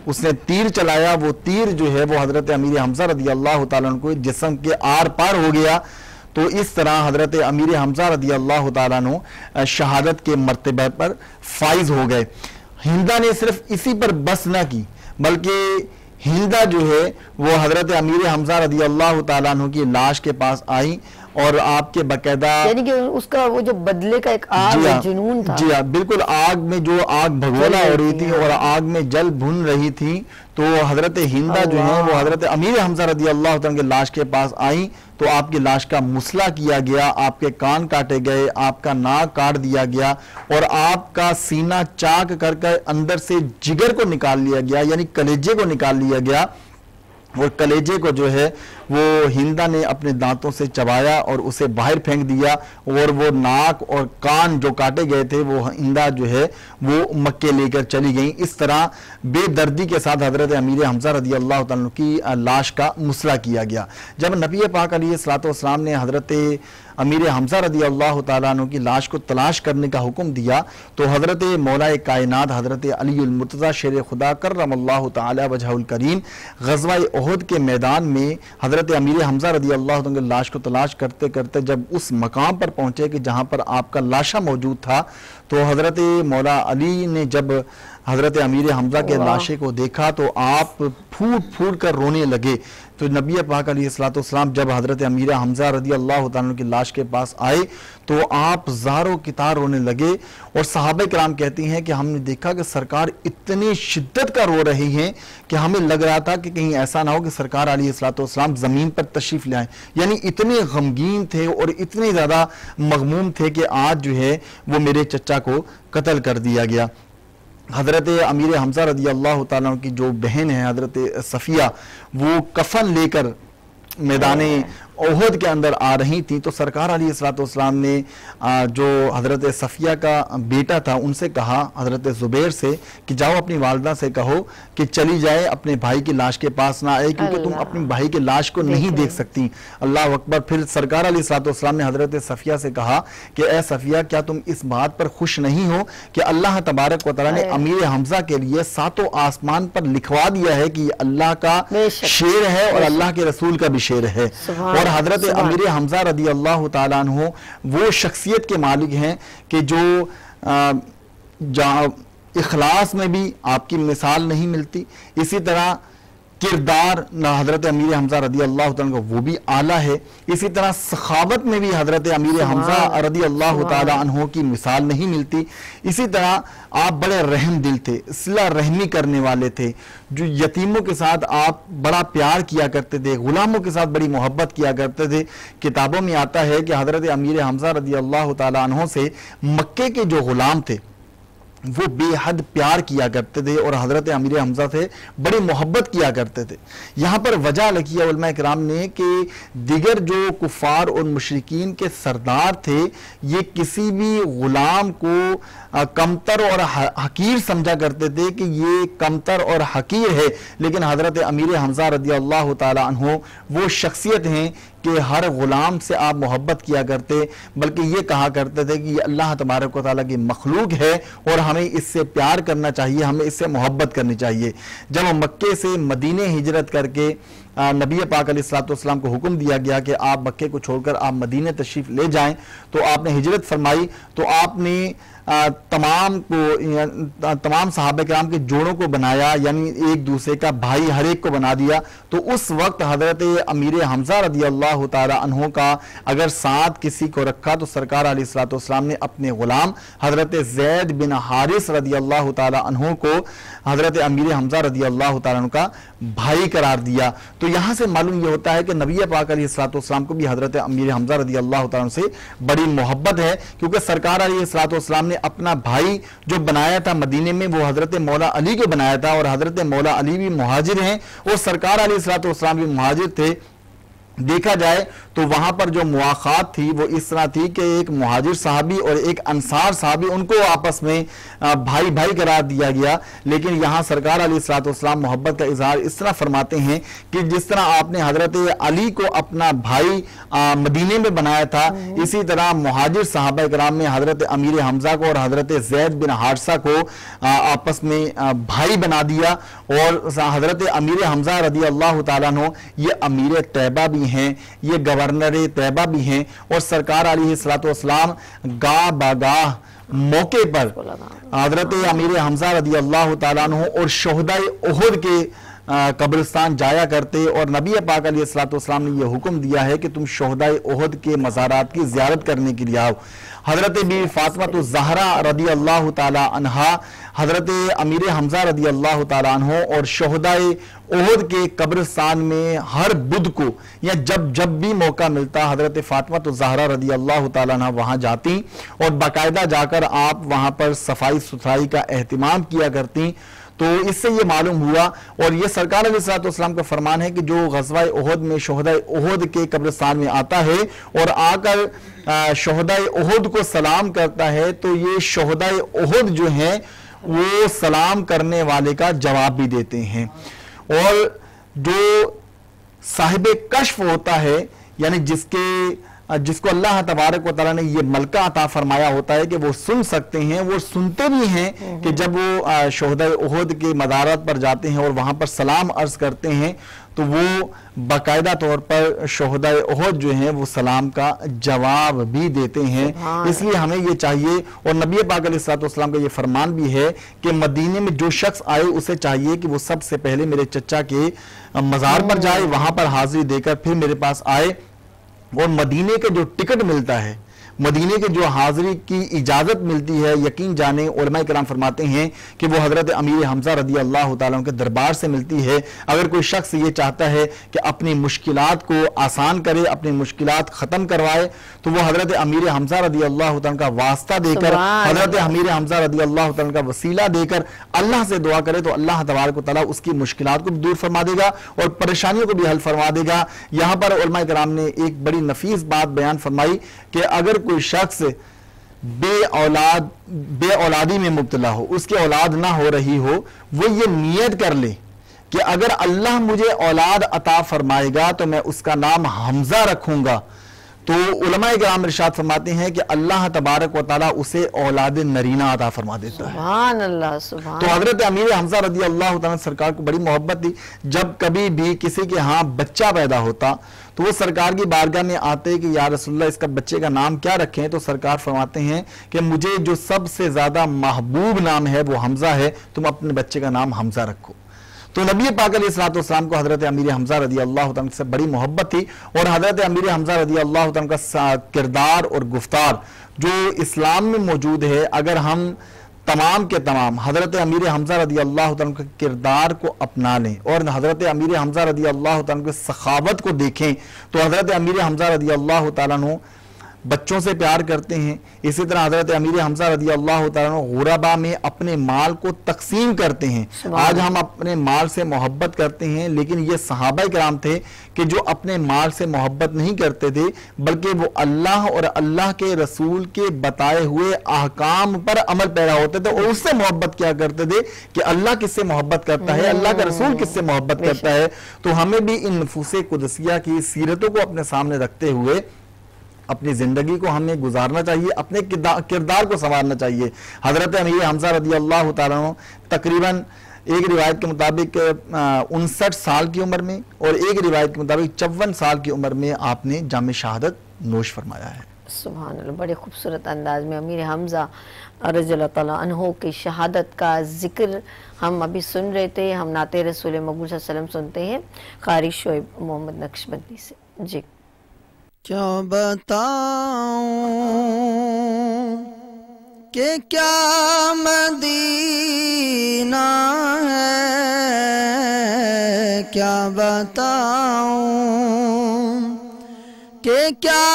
उसने तीर चलाया, वो तीर जो है वो हजरत अमीर हमजा रज़ी अल्लाह ताला को जिस्म के आर पार हो गया। तो इस तरह हजरत अमीर हमजा रज़ी अल्लाह ताला अन्हु शहादत के मर्तबे पर फाइज हो गए। हिंदा ने सिर्फ इसी पर बस न की, बल्कि हिंदा जो है वो हजरत अमीर हमजा रज़ी अल्लाह ताला अन्हु की लाश के पास आई और आपके बकायदा, यानी कि उसका वो जो बदले का एक आग जुनून था। जी हाँ, बिल्कुल आग में जो आग भगोला हो रही थी और आग में जल भुन रही थी, तो हजरत हिंदा जो है वो हजरत अमीर हमजा रज़ी अल्लाह ताला के लाश के पास आई। तो आपकी लाश का मुसला किया गया, आपके कान काटे गए, आपका नाक काट दिया गया और आपका सीना चाक करके अंदर से जिगर को निकाल लिया गया, यानी कलेजे को निकाल लिया गया। और कलेजे को जो है वो हिंदा ने अपने दांतों से चबाया और उसे बाहर फेंक दिया, और वो नाक और कान जो काटे गए थे वो हिंदा जो है वो मक्के लेकर चली गई। इस तरह बेदर्दी के साथ हजरत अमीर हमजा रज़ी अल्लाह ताला की लाश का मुसला किया गया। जब नबी पाक अलैहिस्सलाम ने हजरत अमीर हमजा रज़ी अल्लाह ताला अन्हु की लाश को तलाश करने का हुक्म दिया, तो हजरत मौलाए कायनात हजरत अली उल मुर्तज़ा शेर खुदा करमल्लाहु तआला वजहुल करीम ग़ज़वा उहद के मैदान में हजरत अमीर हमजा रज़ी अल्लाह ताला की लाश को तलाश करते करते जब उस मकाम पर पहुंचे कि जहां पर आपका लाशा मौजूद था, तो हजरत मौला अली ने जब हजरत अमीर हमजा के लाशे को देखा तो आप फूट फूट कर रोने लगे। तो नबी पाक अलैहिस्सलाम जब हजरत अमीर हमजा रज़ी अल्लाह ताला की लाश के पास आए तो आप ज़ारो कितार रोने लगे। और सहाबा किराम कहती हैं कि हमने देखा कि सरकार इतनी शिद्दत का रो रही हैं कि हमें लग रहा था कि कहीं ऐसा ना हो कि सरकार अलैहिस्सलाम ज़मीन पर तशरीफ़ ले आए। यानी इतने गमगीन थे और इतने ज़्यादा मगमूम थे कि आज जो है वो मेरे चचा को कत्ल कर दिया गया। हजरत अमीर हमजा रज़ी अल्लाह ताला की जो बहन है हजरत सफ़िया, वो कफन लेकर मैदाने उहद के अंदर आ रही थी, तो सरकार अलैहिस्सलाम ने जो हजरत सफ़िया का बेटा था उनसे कहा, हजरत ज़ुबैर से, कि जाओ अपनी वालदा से कहो कि चली जाए, अपने भाई की लाश के पास ना आए, क्योंकि तुम अपने भाई की लाश को नहीं देख सकती। अल्लाह अकबर। फिर सरकार अलैहिस्सलाम ने हजरत सफ़िया से कहा कि ए सफ़िया, क्या तुम इस बात पर खुश नहीं हो कि अल्लाह तबारक व तआला ने अमीर हमजा के लिए सातों आसमान पर लिखवा दिया है कि अल्लाह का शेर है और अल्लाह के रसूल का भी शेर है। और हजरत अमीर हमजा रज़ी अल्लाह ताला अन्हु वो शख्सियत के मालिक हैं कि जो इखलास में भी आपकी मिसाल नहीं मिलती, इसी तरह किरदार ना हजरत अमीर हमजा रज़ी अल्लाह ताला का वो भी आला है, इसी तरह सखावत में भी हजरत अमीर हमजा रज़ी अल्लाह ताला अन्हु की मिसाल नहीं मिलती। इसी तरह आप बड़े रहम दिल थे, सिला रहमी करने वाले थे, जो यतीमों के साथ आप बड़ा प्यार किया करते थे, गुलामों के साथ बड़ी मोहब्बत किया करते थे। किताबों में आता है कि हजरत अमीर हमजा रज़ी अल्लाह ताला अन्हु से मक्के के जो गुलाम थे वो बेहद प्यार किया करते थे और हज़रत अमीर हमज़ा से बड़ी मोहब्बत किया करते थे। यहाँ पर वजह लिखी है उलमा किराम ने कि दिगर जो कुफ़ार और मुशरिकीन के सरदार थे, ये किसी भी ग़ुलाम को कमतर और हकीर समझा करते थे कि ये कमतर और हकीर है, लेकिन हज़रत अमीर हमज़ा रज़ियल्लाहु ताला अन्हु वो शख्सियत हैं कि हर ग़ुलाम से आप मोहब्बत किया करते, बल्कि ये कहा करते थे कि ये अल्लाह तबारक व तआला की मखलूक है और हमें इससे प्यार करना चाहिए, हमें इससे मोहब्बत करनी चाहिए। जब मक्के से मदीने हिजरत करके नबी पाक अलैहिस्सलाम को हुक्म दिया गया कि आप मक्के को छोड़कर आप मदीने तशरीफ़ ले जाएं, तो आपने हिजरत फरमाई, तो आपने तमाम सहाबा किराम के जोड़ों को बनाया, यानी एक दूसरे का भाई हर एक को बना दिया। तो उस वक्त हज़रत अमीर हमज़ा रज़ियल्लाहु ताला अन्हु का अगर साथ किसी को रखा तो सरकार अलैहिस्सलाम ने अपने ग़ुलाम हज़रत ज़ैद बिन हारिस रज़ियल्लाहु ताला अन्हु को हज़रत अमीर हमज़ा रज़ियल्लाहु ताला अन्हु का भाई करार दिया। तो यहाँ से मालूम यह होता है कि नबी पाक अलैहिस्सलाम को भी हज़रत अमीर हमज़ा रज़ियल्लाहु ताला अन्हु से बड़ी मोहब्बत है, क्योंकि सरकार अलैहिस्सलाम ने अपना भाई जो बनाया था मदीने में वो हज़रत मौला अली को बनाया था, और हज़रत मौला अली भी मुहाजिर हैं और सरकार अलैहिस्सलाम भी मुहाजिर थे। देखा जाए तो वहां पर जो मुआखात थी वो इस तरह थी कि एक मुहाजिर साहबी और एक अंसार साहबी, उनको आपस में भाई भाई करार दिया गया। लेकिन यहाँ सरकार अलैहिस्सलाम मोहब्बत का इजहार इस तरह फरमाते हैं कि जिस तरह आपने हजरत अली को अपना भाई मदीने में बनाया था, इसी तरह मुहाजिर सहाबा इकराम में हजरत अमीर हमजा को और हजरत जैद बिन हारिसा को आपस में भाई बना दिया। और हजरत अमीर हमजा रज़ियल्लाहु ताला अन्हु ये अमीर तैयबा भी हैं, ये गवर्नर तैयबा भी हैं, और सरकार अलैहिस्सलाम गा बागाह मौके पर हजरत अमीर हमजा रज़ियल्लाहु ताला अन्हु और शोहदाए उहुद के कब्रिस्तान जाया करते। और नबी पाक अलैहिस्सलाम ने यह हुक्म दिया है कि तुम शोहदाए उहुद के मज़ारात की ज़ियारत करने के लिए आओ। हजरत बीवी फातिमा तो ज़हरा रज़ियल्लाहु ताला अन्हा, हजरत अमीर हमजा रज़ियल्लाहु ताला अन्हु और शोहदाए उहुद के कब्रिस्तान में हर बुध को या जब जब भी मौका मिलता हजरत फातिमा तो ज़हरा रज़ियल्लाहु ताला अन्हा वहां जाती और बाकायदा जाकर आप वहां पर सफाई सुथराई का एहतिमाम किया करती। तो इससे ये मालूम हुआ, और ये सरकार अलैहिस्सलाम का फरमान है कि जो ग़ज़वा उहुद में शोहदाए उहुद के कब्रिस्तान में आता है और आकर शोहदाए उहुद को सलाम करता है, तो ये शोहदाए उहुद जो हैं वो सलाम करने वाले का जवाब भी देते हैं। और जो साहिब कश्फ होता है, यानी जिसको अल्लाह तबारक व तआला ने ये मलका अता फरमाया होता है कि वो सुन सकते हैं, वो सुनते भी हैं कि जब वो शोहदाए उहुद के मज़ारात पर जाते हैं और वहां पर सलाम अर्ज करते हैं, तो वो बाकायदा तौर पर शोहदाए उहुद जो हैं वो सलाम का जवाब भी देते हैं। इसलिए हमें ये चाहिए, और नबी पाक अलैहिस्सलाम का ये फरमान भी है कि मदीने में जो शख्स आए उसे चाहिए कि वो सबसे पहले मेरे चचा के मज़ार पर जाए, वहां पर हाजिरी देकर फिर मेरे पास आए। और मदीने के जो टिकट मिलता है, मदीने के जो हाजिरी की इजाज़त मिलती है, यकीन जाने उलमा किराम फरमाते हैं कि वो हज़रत अमीर हमज़ा रज़ियल्लाहु ताला अन्हु के दरबार से मिलती है। अगर कोई शख्स ये चाहता है कि अपनी मुश्किलात को आसान करे, अपनी मुश्किलात ख़त्म करवाए, तो वो हज़रत अमीर हमज़ा रज़ियल्लाहु ताला का वास्ता देकर, हज़रत अमीर हमज़ा रज़ियल्लाहु ताला का वसीला देकर अल्लाह से दुआ करे तो अल्लाह तबारक व तआला उसकी मुश्किलात को भी दूर फरमा देगा और परेशानियों को भी हल फरमा देगा। यहाँ पर उलमा किराम ने एक बड़ी नफीस बात बयान फरमाई कि अगर कोई शख्स बेऔलादी में मुब्तला हो, उसकी औलाद ना हो रही हो, वो ये नियत कर ले कि अगर अल्लाह मुझे औलाद अता फरमाएगा तो मैं उसका नाम हमजा रखूंगा। तो उलमा किराम इरशाद फरमाते हैं कि अल्लाह तबारक व तआला उसे औलाद नरीना अता फरमा देता है। सुभान अल्लाह, सुभान। तो हजरत अमीर हमजा रज़ियल्लाहु ताला सरकार को बड़ी मोहब्बत थी। जब कभी भी किसी के यहाँ बच्चा पैदा होता तो वो सरकार की बारगाह में आते कि या रसूलल्लाह इसका बच्चे का नाम क्या रखें, तो सरकार फरमाते हैं कि मुझे जो सबसे ज्यादा महबूब नाम है वो हमजा है, तुम अपने बच्चे का नाम हमजा रखो। तो नबी पाक अलैहिस्सलाम को हजरत अमीर हमजा रज़ियल्लाहु ताला से बड़ी मोहब्बत थी, और हजरत अमीर हमजा रज़ियल्लाहु ताला का किरदार और गुफ्तार जो इस्लाम में मौजूद है, अगर हम तमाम के तमाम हजरत अमीर हमजा रज़ियल्लाहु ताला के किरदार को अपना लें और हजरत अमीर हमजा रज़ियल्लाहु ताला की सखावत को देखें, तो हजरत अमीर हमजा रज़ियल्लाहु ताला बच्चों से प्यार करते हैं। इसी तरह हजरत अमीर हमजा रदी अल्लाह तआला अन्हु गुरबा में अपने माल को तकसीम करते हैं। आज हम अपने माल से मोहब्बत करते हैं, लेकिन ये सहाबा किराम थे कि जो अपने माल से मोहब्बत नहीं करते थे, बल्कि वो अल्लाह और अल्लाह के रसूल के बताए हुए अहकाम पर अमल पैरा होते थे और उससे मोहब्बत क्या करते थे कि अल्लाह किससे मोहब्बत करता है, अल्लाह का रसूल किससे मोहब्बत करता है। तो हमें भी इन नफूसे कुदसिया की सीरतों को अपने सामने रखते हुए अपनी जिंदगी को हमें गुजारना चाहिए, अपने किरदार को संवारना चाहिए। हजरत अमीर हमजा रदी अल्लाह तआला अन्हु तकरीबन एक रिवायत के मुताबिक 59 साल की उम्र में और एक रिवायत के मुताबिक 54 साल की उम्र में आपने जाम शहादत नोश फरमाया है। सुभान अल्लाह, बड़े खूबसूरत अंदाज में अमीर हमजा रज़ियल्लाहु तआला अन्हु की शहादत का जिक्र हम अभी सुन रहे थे। हम नाते रसूल मकबूल सल्लल्लाहु अलैहि वसल्लम सुनते हैं कारी शोएब मोहम्मद नक्शबंदी से। जी, क्या बताऊं कि क्या मदीना है, क्या बताऊं कि क्या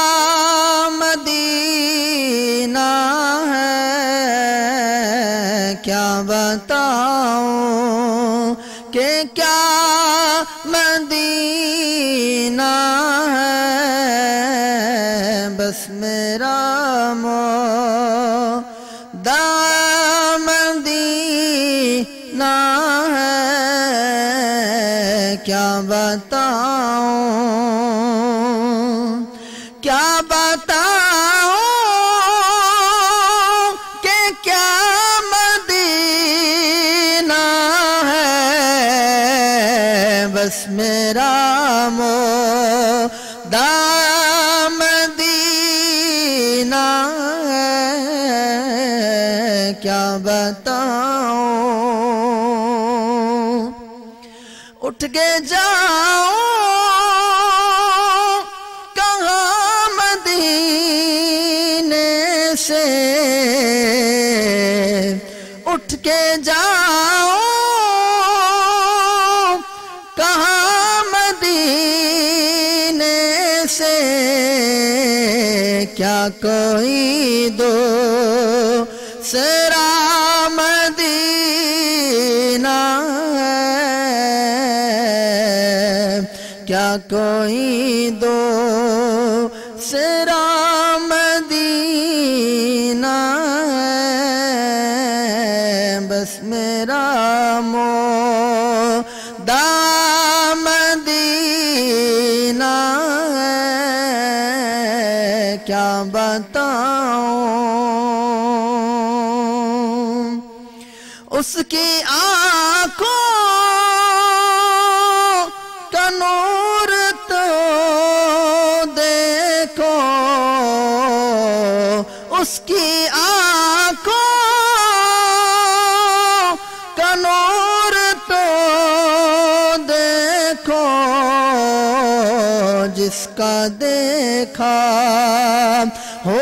मदीना है, क्या बताऊं कि क्या मदीना है। बस मेरा मौदा मदीना है, क्या बताऊं, क्या बताऊं कि क्या मदीना है। बस मेरा मौदा मदीना है, क्या बताऊं। उठ के जाऊं कहाँ मदीने से, उठ के जाऊं कहाँ मदीने से। क्या कोई दो सरा मदीना है, क्या कोई दो सरा मदीना है। बस मेरा मौदा मदीना है, क्या बताऊं। उसकी आँखों का नूर तो देखो, उसकी आँखों का नूर तो देखो। जिसका देखा हो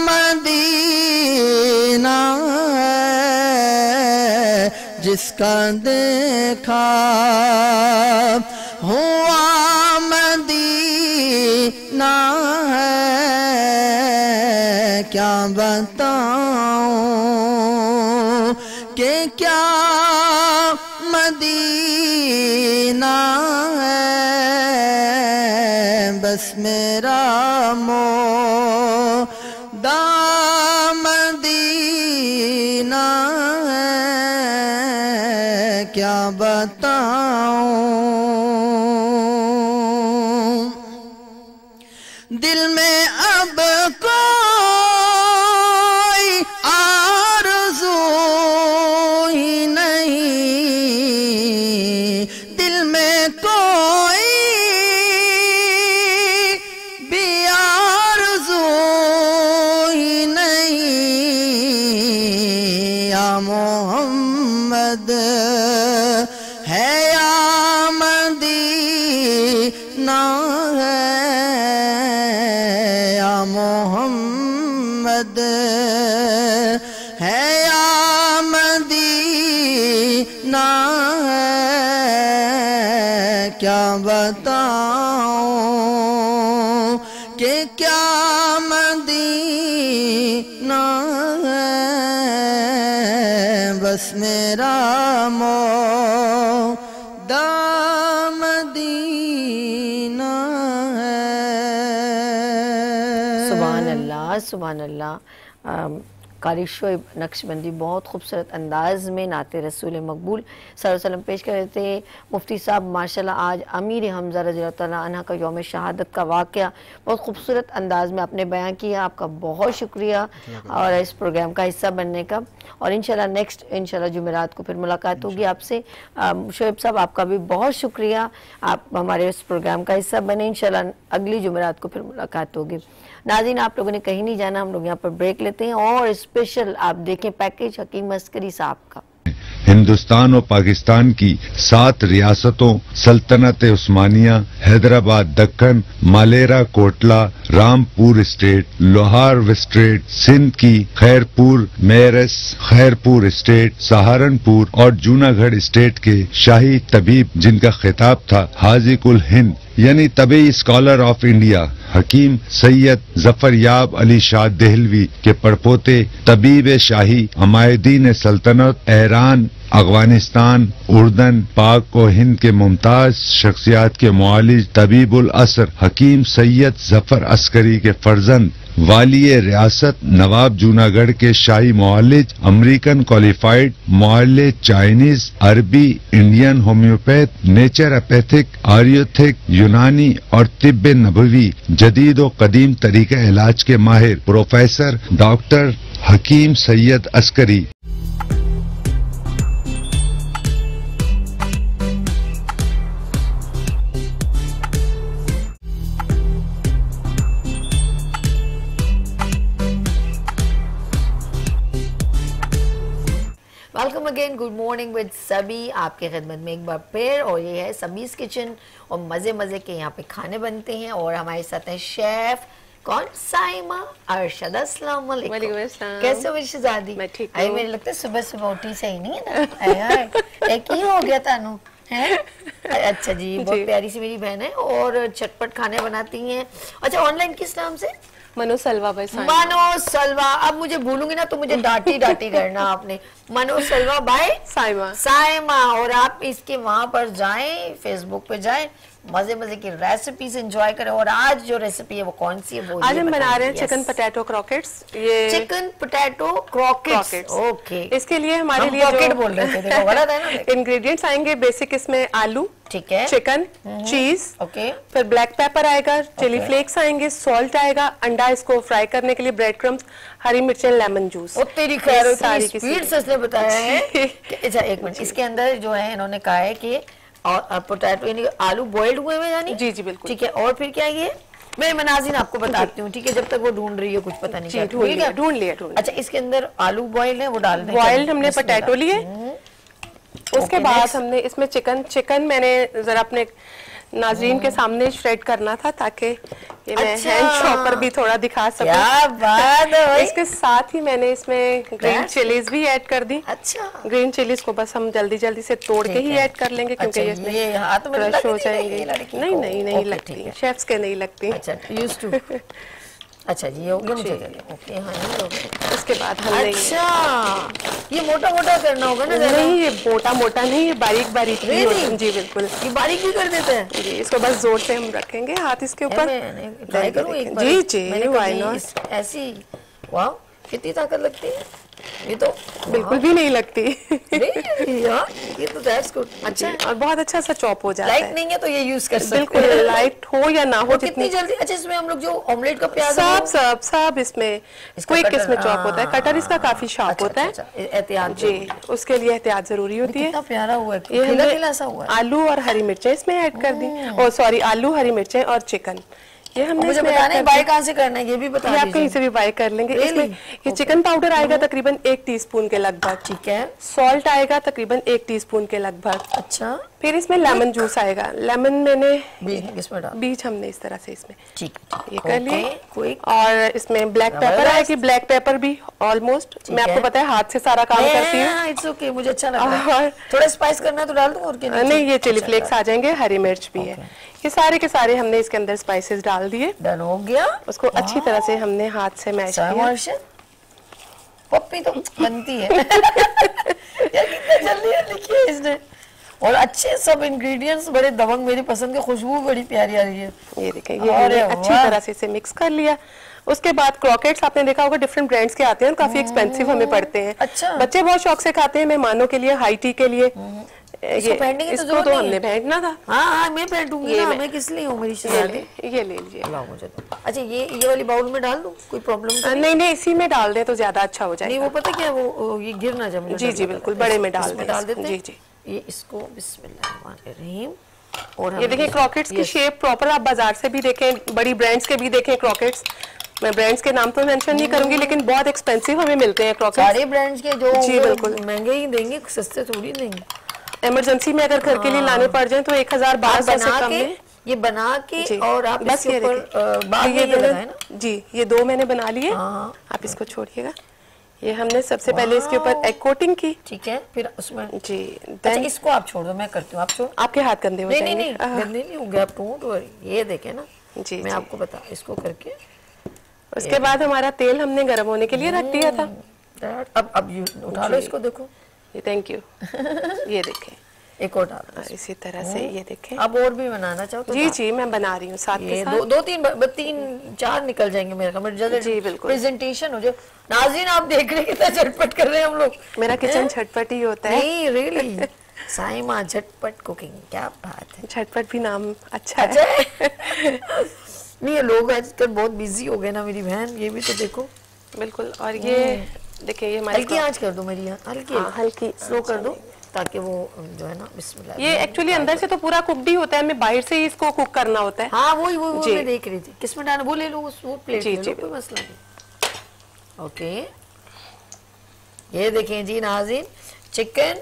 मदीना है, जिसका देखा हुआ मदीना है, क्या बताऊं कि क्या मदीना है। बस मेरा मौदा मदीना है, क्या बताऊं। दिल में अब कोई आरज़ू ही नहीं, दिल में कोई भी आरज़ू ही नहीं। या मोहम्मद है या मदीना है, या मोहम्मद है या मदीना है, क्या बताऊं कि क्या मदीना है, बस मेरा मौदा मदीना है। सुभान अल्लाह, सुभान अल्लाह। कारी शोएब नक्शबंदी बहुत खूबसूरत अंदाज में नाते रसूल मकबूल सल्लल्लाहु अलैहि वसल्लम पेश कर रहे थे। मुफ्ती साहब माशाल्लाह आज अमीर हमज़ा रज़ियल्लाहु तआला अन्हा का यौम शहादत का वाक़या बहुत खूबसूरत अंदाज में आपने बयां किया। आपका बहुत शुक्रिया और इस प्रोग्राम का हिस्सा बनने का। और इंशाल्लाह नेक्स्ट इंशाल्लाह जुमेरात को फिर मुलाकात होगी आपसे। शोएब साहब आपका भी बहुत शुक्रिया, आप हमारे इस प्रोग्राम का हिस्सा बने। इंशाल्लाह अगली जुमेरात को फिर मुलाकात होगी। नाज़रीन आप लोगों ने कहीं नहीं जाना, हम लोग यहाँ पर ब्रेक लेते हैं और स्पेशल आप देखें पैकेज हकीम अस्करी साहब का। हिंदुस्तान और पाकिस्तान की 7 रियासतों सल्तनत उस्मानिया, हैदराबाद दक्कन, मालेरा कोटला, रामपुर स्टेट, लोहार स्टेट, सिंध की खैरपुर, मेरस, खैरपुर स्टेट, सहारनपुर और जूनागढ़ स्टेट के शाही तबीब जिनका खिताब था हाजी कुल हिंद यानी तबी स्कॉलर ऑफ इंडिया हकीम सैयद जफरयाब अली शाह देहलवी के पड़पोते तबीब शाही हमायदीन सल्तनत ईरान, अफगानिस्तान, उर्दन, पाक और हिंद के मुमताज शख्सियात के मुआलिज तबीबुल असर हकीम सैयद जफर अस्करी के फर्जंद वालिय रियासत नवाब जूनागढ़ के शाही मुआलिज अमेरिकन क्वालिफाइड मुआलिज चाइनीज, अरबी, इंडियन होम्योपैथ, नेचुरोपैथिक, आयुर्वेदिक, यूनानी और तिब्ब नबवी जदीद और कदीम तरीका इलाज के माहिर professor doctor Hakim Syed Askari. Welcome again, good morning with सभी, आपके खिदमत में एक बार फिर। और ये है सबीज किचन और मज़े मज़े के यहाँ पे खाने बनते हैं। और हमारे साथ हैं शेफ कौन, साइमा अरशद। अस्सलाम वालेकुम। कैसे हो शहजादी? मैं ठीक हूँ। मुझे लगता है सुबह सुबह उठी सही नहीं है ना यार, एक ही हो गया तानू है। अच्छा जी, बहुत प्यारी सी मेरी बहन है और चटपट खाने बनाती हैं। अच्छा, ऑनलाइन किस नाम से? मनोसलवा भाई। मनोसलवा। अब मुझे भूलूंगी ना तो मुझे डांटी डांटी करना आपने। मनोसलवा बाय साइमा। और आप इसके वहां पर जाएं, फेसबुक पे जाएं, मजे मजे की रेसिपीज एंजॉय करें। और आज जो रेसिपी है वो कौन सी है? वो आज हम बना रहे हैं चिकन पोटैटो क्रॉकेट्स। ये चिकन पोटैटो क्रॉकेट्स। ओके, इसके लिए हमारे लिए क्रॉकेट बोल रहे थे, देखो गलत है ना। इंग्रेडिएंट्स आएंगे बेसिक, इसमें आलू, ठीक है, चिकन, चीज, ओके, फिर ब्लैक पेपर आएगा, चिली फ्लेक्स आएंगे, सॉल्ट आएगा, अंडा इसको फ्राई करने के लिए, ब्रेड क्रम्स, हरी मिर्चें, लेमन जूस। ओ तेरी खैर, सारी स्पीड से इसने बताया है। अच्छा एक मिनट, इसके अंदर जो है इन्होंने कहा है कि और पोटैटो यानी आलू बॉइल्ड हुए हैं यानी। जी जी बिल्कुल, ठीक है। और फिर क्या ये मैं मनाजिन आपको बताती हूँ, ठीक है, जब तक वो ढूंढ रही है कुछ पता नहीं क्या ढूंढ लिया। अच्छा, इसके अंदर आलू बॉइल्ड है वो डाल दें। बॉइल्ड हमने पोटैटो लिए, उसके बाद हमने इसमें चिकन मैंने जरा अपने नाजरीन के सामने श्रेड करना था ताकि ये मैं हैंड चॉपर भी थोड़ा दिखा सकूं। क्या बात है। इसके साथ ही मैंने इसमें ग्रीन चिलीज भी ऐड कर दी। अच्छा, ग्रीन चिलीज को बस हम जल्दी जल्दी से तोड़ के ही ऐड कर लेंगे क्योंकि ये हाथ में क्रश हो जाएंगे। नहीं लगती, शेफ्स के नहीं लगती। अच्छा, यूज्ड टू। अच्छा जी, ये हो गया मुझे। ओके, हाँ ये हो गया। उसके बाद हमने अच्छा ये मोटा मोटा करना होगा ना? नहीं, ये मोटा मोटा नहीं, ये बारीक बारीक। जी बिल्कुल, ये बारीक भी कर देते हैं जी। इसको बस जोर से हम रखेंगे हाथ इसके ऊपर। ट्राई करूं एक बार? जी जी, व्हाई नॉट। ऐसी वाह, कितनी ताकत लगती है। ये तो बिल्कुल भी नहीं लगती यार, ये तो दैट्स गुड। अच्छा, और बहुत अच्छा सा चॉप हो जाता है। लाइट नहीं है तो ये यूज कर सकते हैं। बिल्कुल, लाइट हो या ना हो, कितनी जल्दी। अच्छा, इसमें हम लोग जो ऑमलेट का प्याज सब इसमें क्विक इसमें चॉप होता है। कटर इसका काफी शार्प होता है। एहतियात जी, उसके लिए एहतियात जरूरी होती है। कितना प्यारा हुआ है, खिला हुआ है। आलू और हरी मिर्चें इसमें ऐड कर दी। और सॉरी, आलू, हरी मिर्चें और चिकन। ये हमने मुझे बताना है बाय कहाँ से करना है, ये भी बता दीजिए। आप कहीं से भी बाय कर लेंगे। इसमें ये चिकन पाउडर आएगा तकरीबन 1 टीस्पून के लगभग। ठीक है। सॉल्ट आएगा तकरीबन 1 टीस्पून के लगभग। अच्छा, फिर इसमें लेमन जूस आएगा। लेमन मैंने इसमें डाल, बीज हमने इस तरह से इसमें ठीक ये कर लिए। क्विक। और इसमें ब्लैक पेपर आएगी, ब्लैक पेपर भी ऑलमोस्ट मैं आपको पता है हाथ से सारा काम करती हूँ। इट्स ओके, मुझे अच्छा लग रहा है। थोड़ा स्पाइस करना है तो डाल दूं और क्या? नहीं, ये चिली फ्लेक्स आ जाएंगे, हरी मिर्च भी है। ये सारे के सारे हमने इसके अंदर स्पाइसेस डाल दिए। डन हो गया। उसको अच्छी तरह से हमने हाथ से मैश किया। पप्पी तो बनती है यार, कितना जल्दी लिखी है इसने। और अच्छे सब इंग्रेडिएंट्स बड़े दबंग, मेरी पसंद की खुशबू बड़ी प्यारी आ रही है। ये देखें, ये हमने अच्छी तरह से इसे मिक्स कर लिया। उसके बाद क्रॉकेट्स आपने देखा होगा डिफरेंट ब्रांड्स के आते हैं, काफी एक्सपेंसिव हमें पड़ते हैं। अच्छा। बच्चे बहुत शौक से खाते हैं, मेहमानों के लिए, हाई टी के लिए। इसको तो हमने भेजना था। हाँ, मैं फेंटूंगी ना, मैं किस लिए हूँ, मेरी शादी। ये ले लीजिए। लाओ मुझे तो। अच्छा, ये वाली बाउल में डाल दूं, कोई प्रॉब्लम? नहीं, इसी में डाल दें तो ज्यादा अच्छा हो जाएगा। नहीं, वो पता क्या, वो ये गिर ना जाए। जी बिल्कुल, बड़े में डाल देते हैं। जी। ये इसको बिस्मिल्लाहिर्रहमानिर्रहीम। और ये देखें क्रॉकेट्स की शेप प्रॉपर, आप बाजार से भी देखें, बड़ी ब्रांड्स के भी देखें क्रॉकेट्स। मैं ब्रांड्स के नाम तो मेंशन नहीं करूंगी, लेकिन बहुत एक्सपेंसिव हमें मिलते हैं क्रॉकेट्स। सारे ब्रांड्स के जो जी बिल्कुल महंगे ही देंगे, सस्ते थोड़ी देंगे। इमरजेंसी में अगर घर के लिए लाने पड़ जाए तो 1000-1200 से कम में। ये बना के और आप बस इसके ऊपर बाद में ये लगाए ना। जी, ये 2 मैंने बना लिए। आप इसको छोड़िएगा। ये हमने सबसे पहले इसके ऊपर एग कोटिंग की। ठीक है, फिर उसमें जी। अच्छा, इसको आप छोड़ दो, मैं करती हूँ, आप छोड़। आपके हाथ गंदे हो जाएंगे। नहीं, गंदे नहीं होंगे, आप डोंट वरी। ये देखें ना जी, मैं आपको बता, इसको करके उसके बाद हमारा तेल हमने गर्म होने के लिए रख दिया था। अब उठा लो इसको, देखो। Thank you. ये देखें, एक और डाल इसी तरह से। ये देखें, अब और भी बनाना चाहो तो? जी मैं बना रही हूँ साथ के साथ। दो तीन चार निकल जाएंगे मेरे कमरे जल्दी। जी बिल्कुल, प्रेजेंटेशन हो जाए। नाज़रीन, आप देख रहे हैं कितना झटपट कर रहे हैं हम लोग। मेरा किचन झटपट ही होता है। नहीं, रियली साइमा झटपट कुकिंग, क्या बात है। झटपट भी नाम अच्छा है। नहीं, ये लोग आजकल बहुत बिजी हो गए ना, मेरी बहन। ये भी तो देखो। बिल्कुल। और ये देखिए, ये हमारी हल्की आंच कर दो मेरी, हल्की स्लो कर दो, ताकि वो जो है ना, बिस्मिल्लाह। ये एक्चुअली अंदर से तो पूरा कुकड ही होता है, हमें बाहर से ही इसको कुक करना होता है। हाँ, वो मैं देख रही थी। किसमें डालना, वो ले लो, वो प्लेट ले लो, कोई मसला नहीं। ओके, ये देखें जी नाज़रीन, चिकन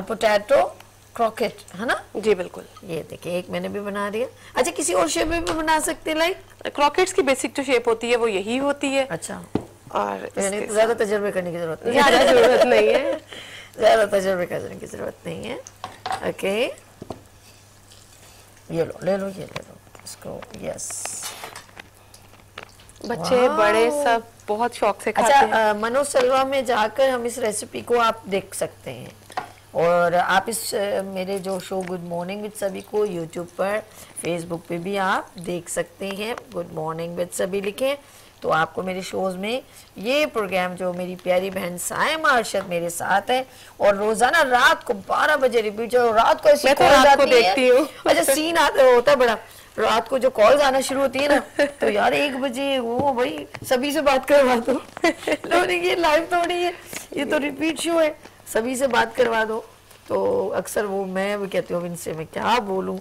पोटैटो क्रॉकेट है ना। जी बिल्कुल। ये देखिए, एक मैंने भी बना दिया। अच्छा, किसी और शेप में भी बना सकते हैं? लाइक क्रॉकेट्स की बेसिक जो शेप होती है वो यही होती है। अच्छा, और ज्यादा तजर्बे करने की जरूरत नहीं, ज्यादा जरूरत नहीं है। ज्यादा तजर्बे करने की जरूरत नहीं है। ओके, ये लो, ले लो, ये ले लो इसको। यस, बच्चे बड़े सब बहुत शौक से खाते हैं। अच्छा, मनोसलवा में जाकर हम इस रेसिपी को आप देख सकते हैं, और आप इस मेरे जो शो गुड मॉर्निंग विद सभी को यूट्यूब पर, फेसबुक पे भी आप देख सकते हैं। गुड मॉर्निंग विद सभी लिखें तो आपको मेरे शोज में ये प्रोग्राम, जो मेरी प्यारी बहन साइमा अरशद मेरे साथ है, और रोजाना रात को 12 बजे रिपीट, जो रात को ऐसी कॉल्स आती है। अच्छा, सीन होता है बड़ा, रात को जो कॉल्स आना शुरू होती है ना, तो यार 1 बजे वो भाई सभी से बात करवा दो। ये लाइव थोड़ी है, ये तो रिपीट शो है, सभी से बात करवा दो। तो अक्सर वो मैं भी कहती हूँ, इनसे मैं क्या बोलूँ,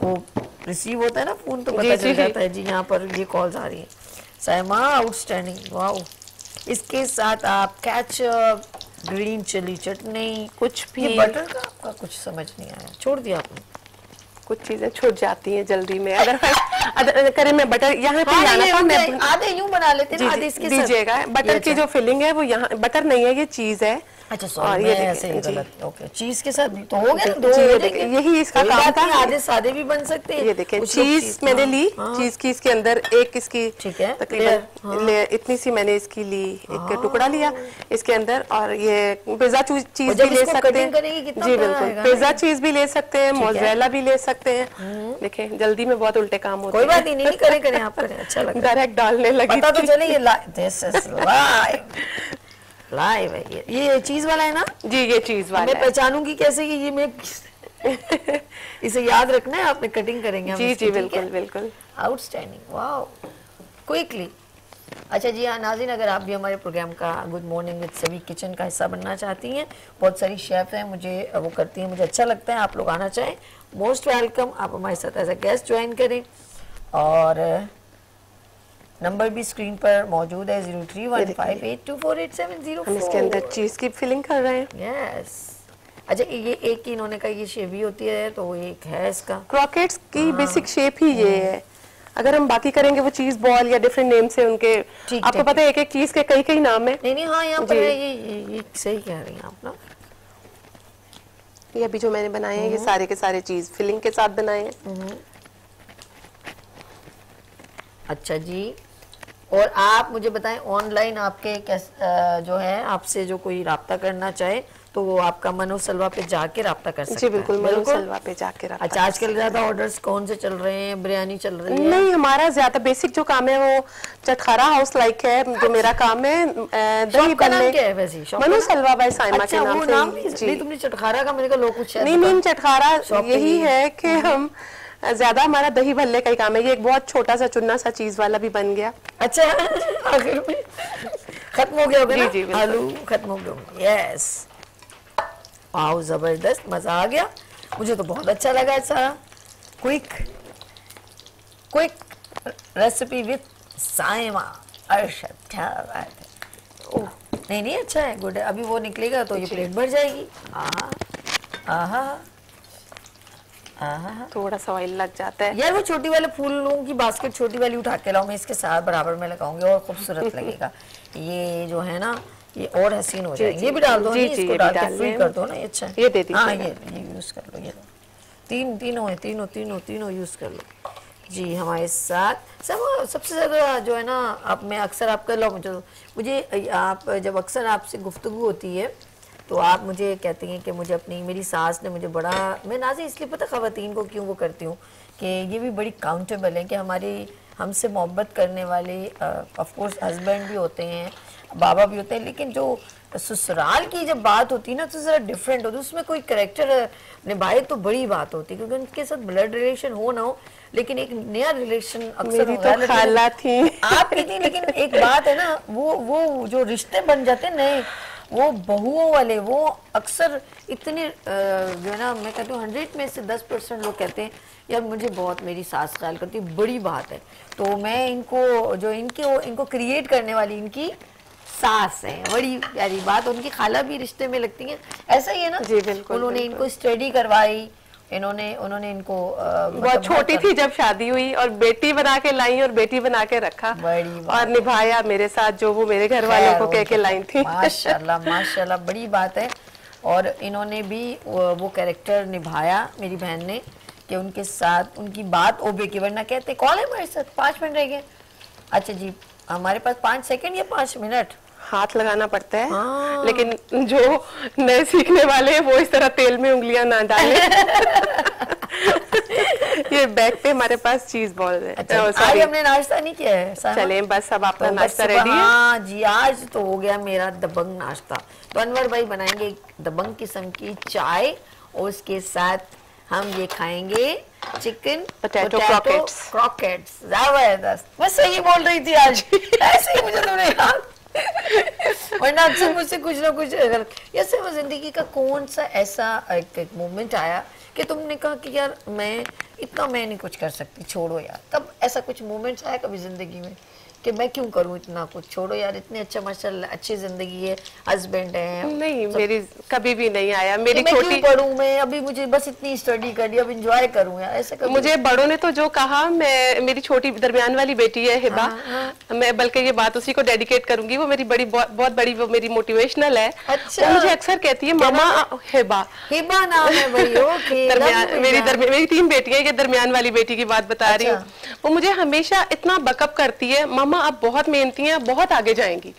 वो रिसीव होता है ना फोन, तो पता चल जाता है जी यहाँ पर ये कॉल्स आ रही है। Saima outstanding, wow. इसके साथ आप केचप, ग्रीन चिली चटनी, कुछ भी। बटर का आपका कुछ समझ नहीं आया, छोड़ दिया आपने? कुछ चीजें छूट जाती हैं जल्दी में। अगर करें मैं बटर यहाँ पे लाना था, मैं आधे यूं बना लेते हैं, आधे इसके साथ दीजिएगा। बटर की जो फिलिंग है वो यहाँ, बटर नहीं है, ये चीज है। अच्छा, सॉरी, मैं ऐसे ही गलत। ओके, चीज के साथ तो हो गया, 2 हो जाएंगे। यही इसका काम था। आधे सादे भी बन सकते हैं। ये देखें, चीज मैंने ली, चीज की इसके अंदर एक इसकी, ठीक है, तकरीबन इतनी सी मैंने इसकी ली, एक टुकड़ा लिया इसके अंदर। और ये पिज्जा चीज भी ले सकते हैं। जी बिल्कुल, पिज्जा चीज भी ले सकते हैं, मोज़रेला भी ले सकते हैं। देखें, जल्दी में बहुत उल्टे काम होते हैं। कोई बात नहीं, करें आप करें, अच्छा लगता है। डायरेक्ट डालने लगी, पता तो चले। ये लाइव है, ये चीज वाला है ना? जी, ये चीज वाला मैं पहचानूंगी कैसे कि ये मैं इसे याद रखना है, आपने कटिंग करेंगे हम। जी बिल्कुल बिल्कुल। Outstanding, wow, quickly. अच्छा जी हाँ नाज़रीन, अगर आप भी हमारे प्रोग्राम का गुड मॉर्निंग विद सभी किचन का हिस्सा बनना चाहती हैं, बहुत सारी शेफ हैं, मुझे वो करती हैं, मुझे अच्छा लगता है, आप लोग आना चाहें, मोस्ट वेलकम। आप हमारे साथ एज अ गेस्ट ज्वाइन करें, और नंबर भी स्क्रीन पर मौजूद है, 0315824870। हम इसके अंदर चीज की फिलिंग कर रहे हैं। यस, अच्छा, ये एक इन्होंने कहा ये शेप भी होती है, तो एक है इसका क्रॉकेट्स की बेसिक शेप ही ये है। अगर हम बाकी करेंगे वो चीज बॉल या डिफरेंट नेम से उनके, आपको पता है एक एक चीज के कई कई नाम है। नहीं हाँ यहाँ पर है, ये सही कह रही हैं आप ना। ये अभी जो मैंने बनाए हैं ये सारे के सारे चीज फिलिंग के साथ बनाए हैं। अच्छा जी, और आप मुझे बताएं ऑनलाइन आपके जो है आपसे जो कोई राब्ता करना चाहे तो वो आपका मनो सलवा पे जाके राब्ता कर सकते हैं। जी बिल्कुल, मनो सलवा पे जाके राब्ता। अच्छा, आजकल ज्यादा ऑर्डर्स कौन से चल रहे हैं? बिरयानी चल रही है? नहीं, हमारा ज्यादा बेसिक जो काम है वो चटखारा हाउस लाइक है। जो मेरा काम है दही बल्ले, क्या है वैसे मनो सलवा बाय साइमा के नाम से। नहीं, तुमने चटखारा का मेरे को लोग कुछ नहीं, चटखारा यही है कि हम ज्यादा हमारा दही भल्ले का ही काम है। ये एक बहुत छोटा सा चुन्ना सा चीज वाला भी बन गया। अच्छा, आखिर में खत्म हो गया होगा ना? जी, आलू खत्म हो गया। यस, वाह जबरदस्त, मजा आ गया। मुझे तो बहुत अच्छा लगा सारा। Quick recipe with Saima Arshad, क्या बात है। ओह नहीं अच्छा है, गुड है। अभी वो निकलेगा तो ये प्लेट भर जाएगी। थोड़ा सा ऑयल लग जाता है यार। वो छोटी वाले फूलों की बास्केट छोटी वाली उठा के लाओ, मैं इसके साथ बराबर में लगाऊंगी और खूबसूरत लगेगा। ये जो है ना ये और हसीन हो जाएगी। ये भी डाल दो, इसको डाल के फ्री कर दो ना। ये अच्छा, ये दे दीजिए। हाँ, ये यूज कर लो। ये तीनों यूज कर लो जी। हमारे साथ सबसे ज्यादा जो है ना, आप मैं अक्सर आपका मुझे आप जब अक्सर आपसे गुफ्तगू होती है तो आप मुझे कहती हैं कि मुझे मेरी सास ने मुझे बड़ा, मैं नाज़ी इसलिए पता ख़वातीन को क्यों वो करती हूँ कि ये भी बड़ी काउंटेबल है कि हमसे मोहब्बत करने वाले ऑफ कोर्स हस्बैंड भी होते हैं, बाबा भी होते हैं, लेकिन जो ससुराल की जब बात होती है ना तो ज़रा डिफरेंट होती है। उसमें कोई करैक्टर निभाए तो बड़ी बात होती है, क्योंकि उनके साथ ब्लड रिलेशन हो ना हो, लेकिन एक नया रिलेशन अक्सर मेरी तो खाला थी, आपकी थी, लेकिन एक बात है ना, वो जो रिश्ते बन जाते हैं नए, वो बहुओं वाले, वो अक्सर इतने जो है ना, मैं कहती हूँ 100 में से 10% लोग कहते हैं यार मुझे बहुत मेरी सास ख्याल करती है, बड़ी बात है। तो मैं इनको क्रिएट करने वाली इनकी सास है, बड़ी प्यारी बात। उनकी खाला भी रिश्ते में लगती हैं, ऐसा ही है ना। जी बिल्कुल। उन्होंने इनको स्टडी करवाई, उन्होंने इनको बहुत छोटी थी जब शादी हुई और बेटी बना के लाई और बेटी बना के रखा और निभाया मेरे साथ जो वो मेरे घर वालों को कह के लाई थी। माशाल्लाह माशाल्लाह, बड़ी बात है। और इन्होंने भी वो कैरेक्टर निभाया मेरी बहन ने कि उनके साथ उनकी बात ओबे की, वरना कहते कॉल है हमारे साथ 5 मिनट रह गए। अच्छा जी, हमारे पास 5 सेकंड या 5 मिनट हाथ लगाना पड़ता है। लेकिन जो नए सीखने वाले हैं वो इस तरह तेल में उंगलियां ना डालें। ये बैग पे हमारे पास चीज बॉल है। अच्छा, आज हमने नाश्ता नहीं किया है। चले बस अब आपका नाश्ता रेडी है। हाँ जी, आज तो हो गया मेरा दबंग नाश्ता। तो अनवर भाई बनाएंगे दबंग किस्म की चाय और उसके साथ हम ये खाएंगे चिकन पोटैटो क्रॉकेट्स। जबरदस्त, मैं सही बोल रही थी आज। ऐसे ही मुझे तुमने याद, वरना अक्सर मुझसे कुछ ना कुछ ऐसे वो जिंदगी का कौन सा ऐसा एक मोमेंट आया कि तुमने कहा कि यार मैं नहीं कुछ कर सकती, छोड़ो यार। कब ऐसा कुछ मोमेंट्स आया कभी जिंदगी में कि मैं क्यों करूं इतना कुछ, छोड़ो यार, इतनी अच्छा माशाल्लाह अच्छी जिंदगी है, हस्बैंड है? नहीं, मेरी कभी भी नहीं आया। मेरी मैं छोटी क्यों पढ़ूं, मैं अभी मुझे बस इतनी स्टडी कर ली, अब एंजॉय करूं यार, ऐसा कभी? मुझे बड़ों ने तो जो कहा, मैं मेरी छोटी दरमियान वाली बेटी है हिबा, मैं बल्कि ये बात उसी को डेडिकेट करूंगी। वो मेरी बहुत बड़ी वो मेरी मोटिवेशनल है। अच्छा। वो मुझे अक्सर कहती है मामा, हिबा नाम है भाई। ओके, मेरी 3 बेटियां, ये दरमियान वाली बेटी की बात बता रही हूँ। वो मुझे हमेशा इतना बकअप करती है, मामा आप बहुत मेहनती हैं, बहुत आगे जाएंगी।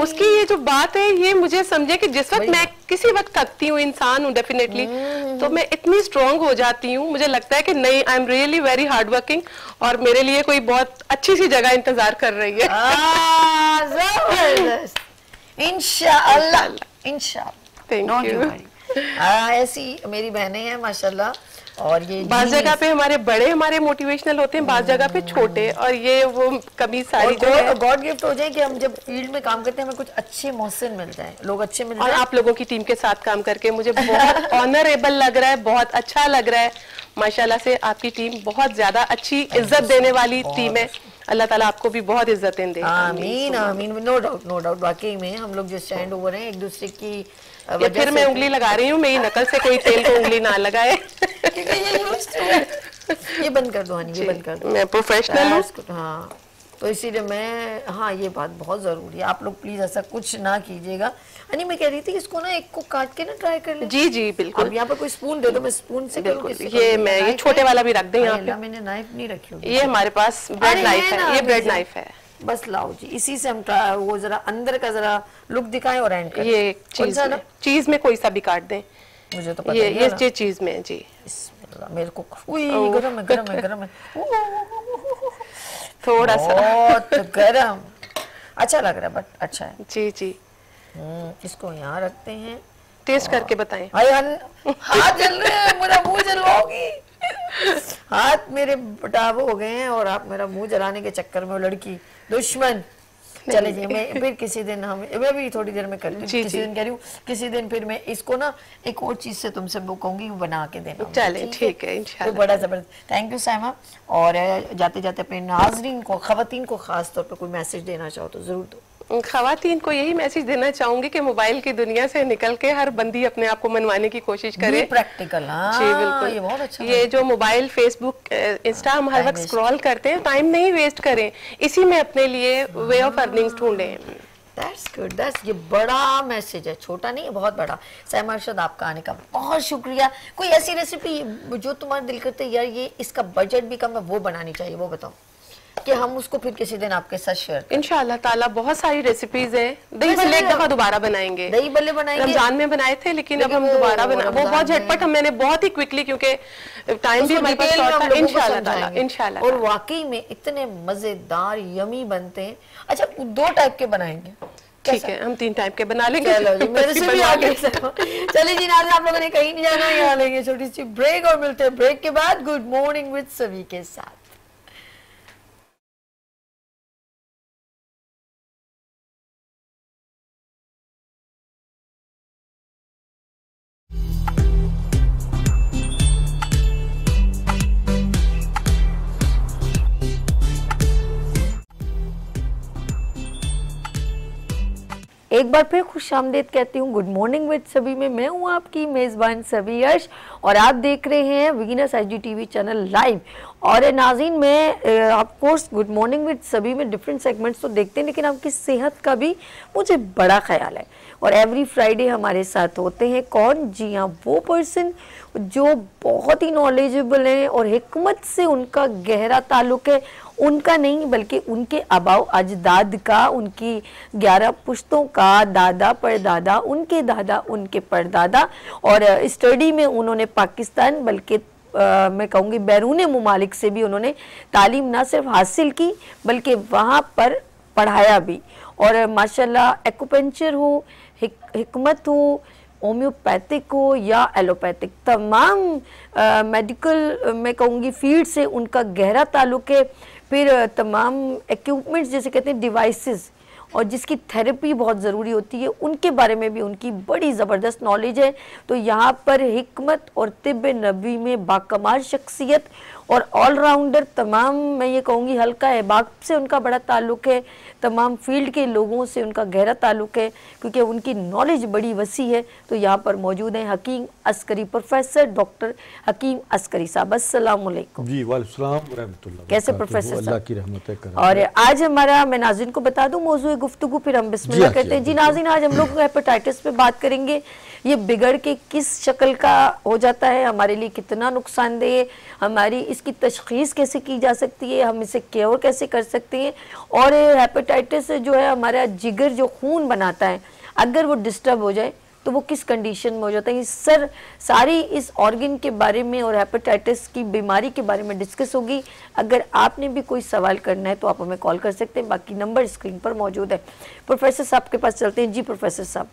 उसकी ये जो बात है, ये मुझे समझे कि जिस वक्त मैं किसी वक्त थकती हूँ, इंसान हूँ डेफिनेटली, तो मैं इतनी स्ट्रॉन्ग हो जाती हूँ। मुझे लगता है कि नहीं, I am really very hard working और मेरे लिए कोई बहुत अच्छी सी जगह इंतजार कर रही है। इंशाअल्लाह इंशाअल्लाह। Thank you. ऐसी मेरी बहनें हैं माशाल्लाह। और ये बाज जगह पे हमारे मोटिवेशनल होते हैं, बाज जगह पे छोटे, और ये वो कभी सारी गॉड गिफ्ट हो जाए कि हम जब फील्ड में काम करते हैं हमें कुछ अच्छे मोहसिन मिल जाए, लोग अच्छे मिल जाए। और आप लोगों की टीम के साथ काम करके मुझे बहुत ऑनरेबल लग रहा है, बहुत अच्छा लग रहा है। माशाल्लाह से आपकी टीम बहुत ज्यादा अच्छी, इज्जत देने वाली टीम है। अल्लाह ताला आपको भी बहुत इज्जतें दे। आमीन आमीन। नो डाउट वाकई में हम लोग जो स्टैंड ओवर हैं, एक दूसरे की या फिर मैं उंगली लगा रही हूँ, मेरी नकल से कोई तेल को उंगली ना लगाए। ये बंद कर दो हनी, ये बंद कर दो, मैं प्रोफेशनल हूँ। हाँ तो इसीलिए मैं, हाँ ये बात बहुत ज़रूरी है, आप लोग प्लीज़ ऐसा कुछ ना कीजिएगा। हनी मैं कह रही थी इसको ना एक को काट के ना ट्राई कर ले। जी जी बिल्कुल। अब यहाँ पर कोई स्पून दे दो, मैं स्पून से बिल्कुल। ये मैं ये छोटे वाला भी रख दें यहाँ पे। मैंने नाइफ नहीं रखी होगी। ये हमारे पास ब्रेड नाइफ है, ये ब्रेड नाइफ है। बस लाओ जी, इसी से हम वो जरा अंदर का जरा लुक दिखाएं और एंड करें। ये चीज में कोई सा भी काट दें, मुझे तो पता ये चीज में जी। मेरे को गरम है, गरम है, गरम है थोड़ा सा, बहुत गरम। अच्छा लग रहा है बट अच्छा है। जी जी। इसको यहाँ रखते हैं, टेस्ट करके बताएं। हाथ जल रहे हैं, मेरा मुंह जलवाओगी। हाथ मेरे बटाव हो गए हैं और आप मेरा मुंह जलाने के चक्कर में, वो लड़की दुश्मन। चले जी, मैं फिर किसी दिन मैं भी थोड़ी देर में कर लूँ, किसी दिन कह रही हूँ, किसी दिन फिर मैं इसको ना एक और चीज से तुमसे वो कहूंगी बना के देना। चले ठीक है इंशाल्लाह। तो बड़ा जबरदस्त, थैंक यू साइमा। और जाते जाते अपने नाजरीन को, खवातीन को खास तौर पर कोई मैसेज देना चाहो तो जरूर दो। खवातीन को यही मैसेज देना चाहूंगी कि मोबाइल की दुनिया से निकल के हर बंदी अपने आप को मनवाने की कोशिश करे। प्रैक्टिकल, जी बिल्कुल, ये बहुत अच्छा। ये जो मोबाइल, फेसबुक, इंस्टा हम हर वक्त स्क्रॉल करते हैं, टाइम नहीं वेस्ट करें, इसी में अपने लिए वे ऑफ अर्निंग्स ढूंढें। That's good, that's, ये बड़ा मैसेज है, छोटा नहीं है, बहुत बड़ा। साइमा अरशद आपका आने का बहुत शुक्रिया। कोई ऐसी रेसिपी जो तुम्हारा दिल करते यार ये इसका बजट भी कम है, वो बनानी चाहिए, वो बताओ कि हम उसको फिर किसी दिन आपके साथ शेयर करें। इंशाल्लाह ताला। बहुत सारी रेसिपीज हैं। दही भल्ले एक दफा दोबारा बनाएंगे, दही भल्ले बनाएंगे, रमजान में बनाए थे, लेकिन अब हम दोबारा बना, वो बहुत झटपट, मैंने बहुत ही क्विकली, क्योंकि टाइम भी हमारे पास शॉर्ट था। इंशाल्लाह ताला, इंशाल्लाह। और वाकई में इतने मजेदार यमी बनते हैं। अच्छा 2 टाइप के बनाएंगे, ठीक है, हम 3 टाइप के बना लेंगे। चलो जी, मेरे से भी आगे चलिए जी नाज़रीन, आप लोगों ने कहीं नहीं जाना, यहाँ लेंगे छोटी सी ब्रेक और मिलते हैं ब्रेक के बाद गुड मॉर्निंग विद सभी के साथ। एक बार फिर खुशामदीद कहती हूँ गुड मॉर्निंग विद सभी में। मैं हूँ आपकी मेज़बान सभी अर्श और आप देख रहे हैं वीनस IGTV चैनल लाइव। और नाज़रीन मैं of course good morning with सभी में डिफरेंट सेगमेंट्स तो देखते हैं, लेकिन आपकी सेहत का भी मुझे बड़ा ख्याल है। और एवरी फ्राइडे हमारे साथ होते हैं कौन? जी हाँ, वो पर्सन जो बहुत ही नॉलेजेबल हैं और हिकमत से उनका गहरा ताल्लुक है, उनका नहीं बल्कि उनके आबाओ अजदाद का, उनकी 11 पुश्तों का, दादा परदादा, उनके दादा, उनके परदादा। और स्टडी में उन्होंने पाकिस्तान बल्कि मैं कहूँगी बैरून मुमालिक से भी उन्होंने तालीम ना सिर्फ हासिल की बल्कि वहाँ पर पढ़ाया भी। और माशाल्लाह एक्यूपंक्चर हो, हिकमत हो, होम्योपैथिक हो या एलोपैथिक, तमाम मेडिकल मैं कहूँगी फील्ड से उनका गहरा ताल्लुक है। फिर तमाम इक्विपमेंट्स जैसे कहते हैं डिवाइसेस, और जिसकी थेरेपी बहुत ज़रूरी होती है, उनके बारे में भी उनकी बड़ी ज़बरदस्त नॉलेज है। तो यहाँ पर हिकमत और तिब नबी में बाकमाल शख्सियत और ऑलराउंडर, तमाम मैं ये कहूँगी हल्का अहबाब से उनका बड़ा ताल्लुक़ है, तमाम फील्ड के लोगों से उनका गहरा ताल्लुक़ है क्योंकि उनकी नॉलेज बड़ी वसी है। तो यहाँ पर मौजूद हैं हकीम अस्करी, प्रोफेसर डॉक्टर हकीम अस्करी साहब। अस्सलाम वालेकुम। जी वालेकुम रहमतुल्लाह। कैसे प्रोफेसर साहब? अल्लाह की रहमत है। और आज हमारा, मैं नाज़रीन को बता दूं मौजूद गुफ्तगू, फिर हम बिस्मिल्लाह करते हैं। जी नाज़रीन, आज हम लोग हेपेटाइटिस पे बात करेंगे। ये बिगड़ के किस शक्ल का हो जाता है, हमारे लिए कितना नुकसानदेह है, हमारी इसकी तशख़ीस कैसे की जा सकती है, हम इसे क्योर कैसे कर सकते हैं। और हेपेटाइटिस जो है हमारा जिगर जो खून बनाता है, अगर वो डिस्टर्ब हो जाए तो वो किस कंडीशन में हो जाता है। सर सारी इस ऑर्गन के बारे में और हेपेटाइटिस की बीमारी के बारे में डिस्कस होगी। अगर आपने भी कोई सवाल करना है तो आप हमें कॉल कर सकते हैं, बाकी नंबर स्क्रीन पर मौजूद है। प्रोफेसर साहब के पास चलते हैं। जी प्रोफेसर साहब।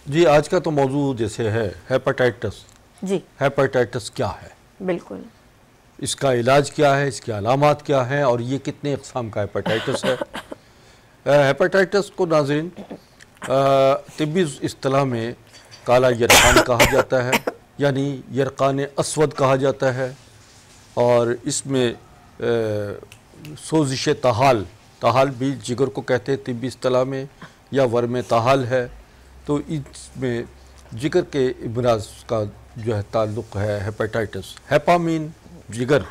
जी, आज का तो मौजू जैसे है हेपेटाइटिस। जी, हेपेटाइटिस क्या है, बिल्कुल, इसका इलाज क्या है, इसके अलामात क्या हैं और ये कितने इक़साम का हेपेटाइटिस है। हेपेटाइटिस को नाज़रीन तिब्बी इस्तिलाह में काला यरकान कहा जाता है, यानी यरकान अस्वद कहा जाता है। और इसमें सोजिश तहाल, तहाल भी जिगर को कहते हैं तिब्बी इस्तिलाह में, या वर्म तहाल है। तो इसमें जिगर के इमराज का जो है ताल्लुक़ है हेपेटाइटिस। हेपा मीन जिगर,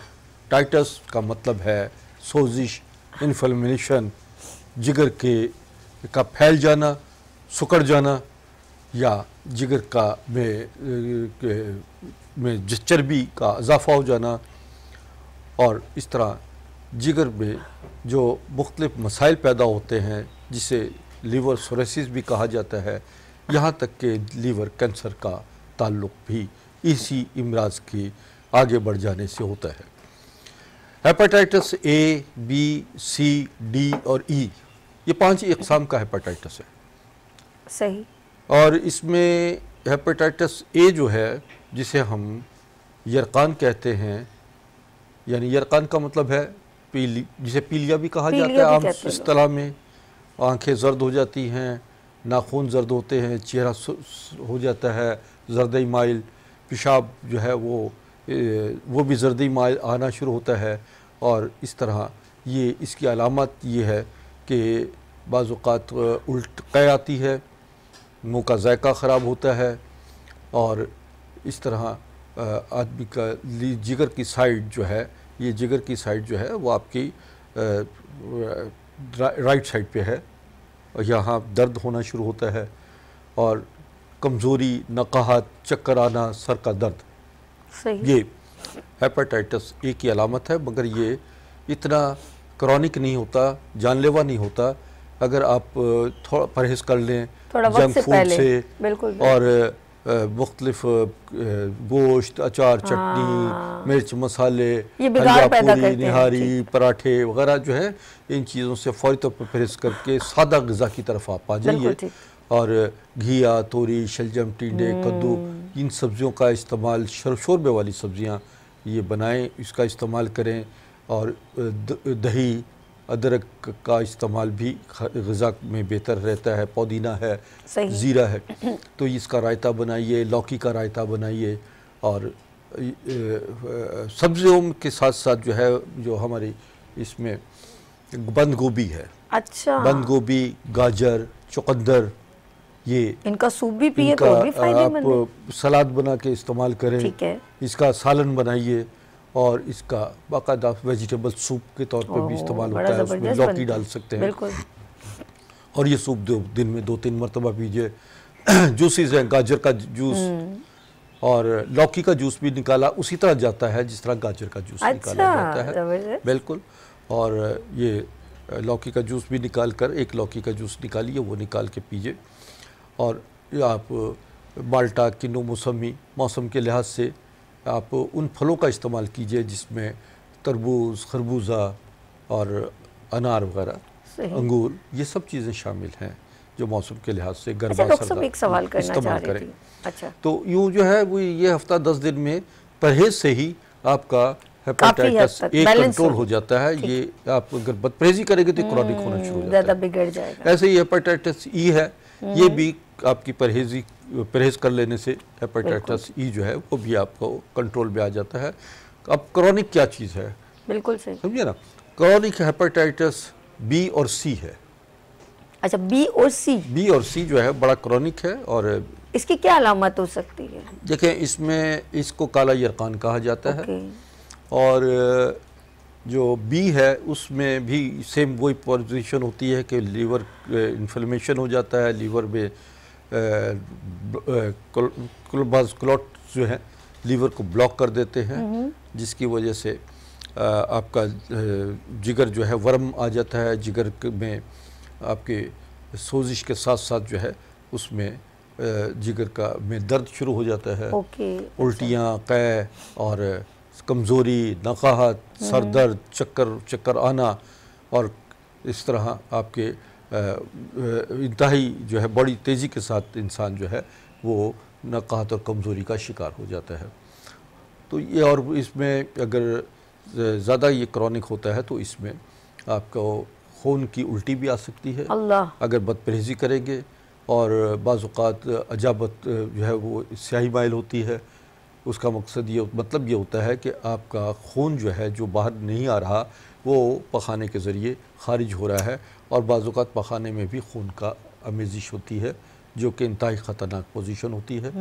टाइटस का मतलब है सोजिश, इन्फ्लेमेशन, जिगर का फैल जाना, सुकड़ जाना, या जिगर का में चर्बी का इजाफ़ा हो जाना। और इस तरह जिगर में जो मुख्तलिफ मसाइल पैदा होते हैं जिसे लीवर सोरेसिस भी कहा जाता है, यहाँ तक कि लीवर कैंसर का ताल्लुक़ भी इसी इमराज के आगे बढ़ जाने से होता है। Hepatitis A, B, C, D और ई, ये 5 इक़साम का हेपेटाइटिस है। सही। और इसमें हेपेटाइटिस ए जो है, जिसे हम यरकान कहते हैं, यानी यरकान का मतलब है पीली, जिसे पीलिया भी कहा जाता है आम इस्तिलाह में। आंखें जर्द हो जाती हैं, नाखून जर्द होते हैं, चेहरा हो जाता है जर्दी माइल, पेशाब जो है वो भी जर्दी माइल आना शुरू होता है। और इस तरह ये इसकी अलामत ये है कि बाज़ औक़ात उल्ट क़ै आती है, मुँह का जायका ख़राब होता है, और इस तरह आदमी का जिगर की साइड जो है, ये जिगर की साइड जो है वो आपकी राइट साइड पे है, और यहाँ दर्द होना शुरू होता है, और कमज़ोरी, नकाहत, चक्कर आना, सर का दर्द, ये हेपेटाइटिस ए की अलामत है। मगर ये इतना क्रॉनिक नहीं होता, जानलेवा नहीं होता। अगर आप थोड़ा परहेज़ कर लें जंक फूड से, बिल्कुल। और मुख्तलिफ गोश्त, अचार, चटनी, मिर्च, मसाले, हलवा पूरी, निहारी, पराठे वगैरह जो है, इन चीज़ों से फ़ौरी तौर पर परहेज़ करके सादा ग़िज़ा की तरफ आप आ जाइए। और घिया, तोरी, शलजम, टिंडे, कद्दू, इन सब्ज़ियों का इस्तेमाल, शोरबे वाली सब्ज़ियाँ ये बनाएं, इसका इस्तेमाल करें। और दही, अदरक का इस्तेमाल भी ग़िज़ा में बेहतर रहता है। पुदीना है, ज़ीरा है, तो इसका रायता बनाइए, लौकी का रायता बनाइए। और सब्जियों के साथ साथ जो है, जो हमारी इसमें बंद गोभी है, अच्छा, बंद गोभी, गाजर, चुकंदर, ये इनका सूप भी पिए तो भी फायदेमंद है। आप सलाद बना के इस्तेमाल करें, ठीक है। इसका सालन बनाइए, और इसका बाकायदा वेजिटेबल सूप के तौर पर भी इस्तेमाल होता है, उसमें लौकी डाल सकते हैं, बिल्कुल। और ये सूप दिन में 2-3 मरतबा पीजिए। जूसेस हैं, गाजर का जूस और लौकी का जूस भी निकाला उसी तरह जाता है जिस तरह गाजर का जूस निकाला जाता है, बिल्कुल। और ये लौकी का जूस भी निकाल कर, एक लौकी का जूस निकालिए, वो निकाल के पीजिए। और आप माल्टा, किन्नू, मौसमी, मौसम के लिहाज से आप उन फलों का इस्तेमाल कीजिए जिसमें तरबूज, खरबूजा और अनार वगैरह, अंगूर, ये सब चीज़ें शामिल हैं जो मौसम के लिहाज से गर्मा सर्दा एक सवाल करना इस्तेमाल करें। अच्छा, तो यूँ जो है वो ये हफ्ता 10 दिन में परहेज से ही आपका हेपेटाइटिस ए कंट्रोल हो जाता है। ये आप अगर बदपरहेजी करेंगे तो क्रॉनिक होना शुरू हो जाता है, बिगड़ जाएगा। ऐसे ही हेपेटाइटिस ई है, ये भी आपकी परहेज कर लेने से हेपेटाइटिस ई जो है वो भी आपको कंट्रोल में आ जाता है। अब क्रॉनिक क्या चीज़ है, बिल्कुल सही समझिए ना। क्रॉनिक हेपेटाइटिस बी और सी है। अच्छा, बी और सी, बी और सी जो है बड़ा क्रॉनिक है। और इसकी क्या अलामत हो सकती है? देखें, इसमें इसको काला यरकान कहा जाता है। और जो बी है उसमें भी सेम वही पोजीशन होती है कि लीवर इन्फ्लेमेशन हो जाता है, लीवर में क्लॉट जो है लीवर को ब्लॉक कर देते हैं, जिसकी वजह से आपका जिगर जो है वर्म आ जाता है। जिगर में आपके सोजिश के साथ साथ जो है उसमें जिगर का में दर्द शुरू हो जाता है, उल्टियाँ, कै और कमज़ोरी, नकाहत, सर दर्द, चक्कर आना। और इस तरह आपके इंतहाई जो है बड़ी तेज़ी के साथ इंसान जो है वो नकाहत और कमज़ोरी का शिकार हो जाता है। तो ये, और इसमें अगर ज़्यादा ये क्रॉनिक होता है तो इसमें आपको खून की उल्टी भी आ सकती है अगर बदपरहेज़ी करेंगे। और बाज़ औक़ात अजाबत जो है वो स्याही माइल होती है। उसका मकसद ये मतलब ये होता है कि आपका खून जो है जो बाहर नहीं आ रहा वो पखाने के ज़रिए ख़ारिज हो रहा है। और बाज़ औक़ात पखाने में भी खून का आमेज़िश होती है जो कि इंतहाई ख़तरनाक पोजीशन होती है।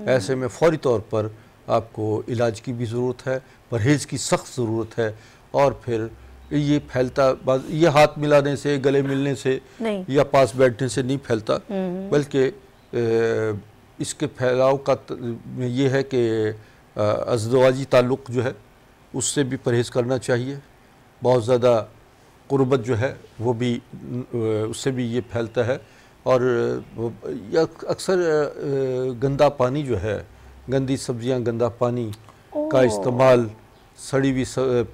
ऐसे में फ़ौरी तौर पर आपको इलाज की भी ज़रूरत है, परहेज़ की सख्त ज़रूरत है। और फिर ये फैलता ये हाथ मिलाने से, गले मिलने से या पास बैठने से नहीं फैलता, बल्कि इसके फैलाव का ये है कि अज़दवाजी ताल्लुक़ जो है उससे भी परहेज़ करना चाहिए। बहुत ज़्यादा क़ुर्बत जो है वो भी उससे भी ये फैलता है। और अक्सर गंदा पानी जो है, गंदी सब्जियां, गंदा पानी का इस्तेमाल, सड़ी हुई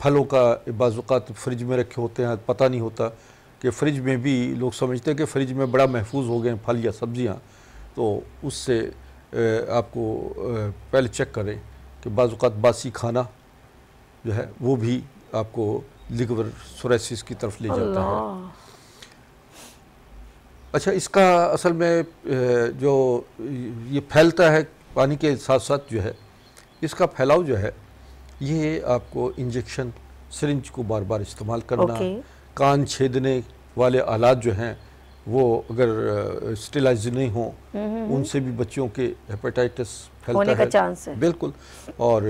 फलों का बाज़-औक़ात फ्रिज में रखे होते हैं, पता नहीं होता कि फ्रिज में भी लोग समझते हैं कि फ्रिज में बड़ा महफूज हो गए फल या सब्जियां, तो उससे आपको पहले चेक करें कि बाज़-औक़ात बासी खाना जो है वो भी आपको लिवर सोराइसिस की तरफ ले जाता है। अच्छा, इसका असल में जो ये फैलता है पानी के साथ साथ जो है, इसका फैलाव जो है ये आपको इंजेक्शन सिरिंज को बार बार इस्तेमाल करना, कान छेदने वाले आलात जो हैं वो अगर स्टेलाइज नहीं हो उनसे भी बच्चों के हेपेटाइटिस फैलता होने है का चांस है। बिल्कुल। और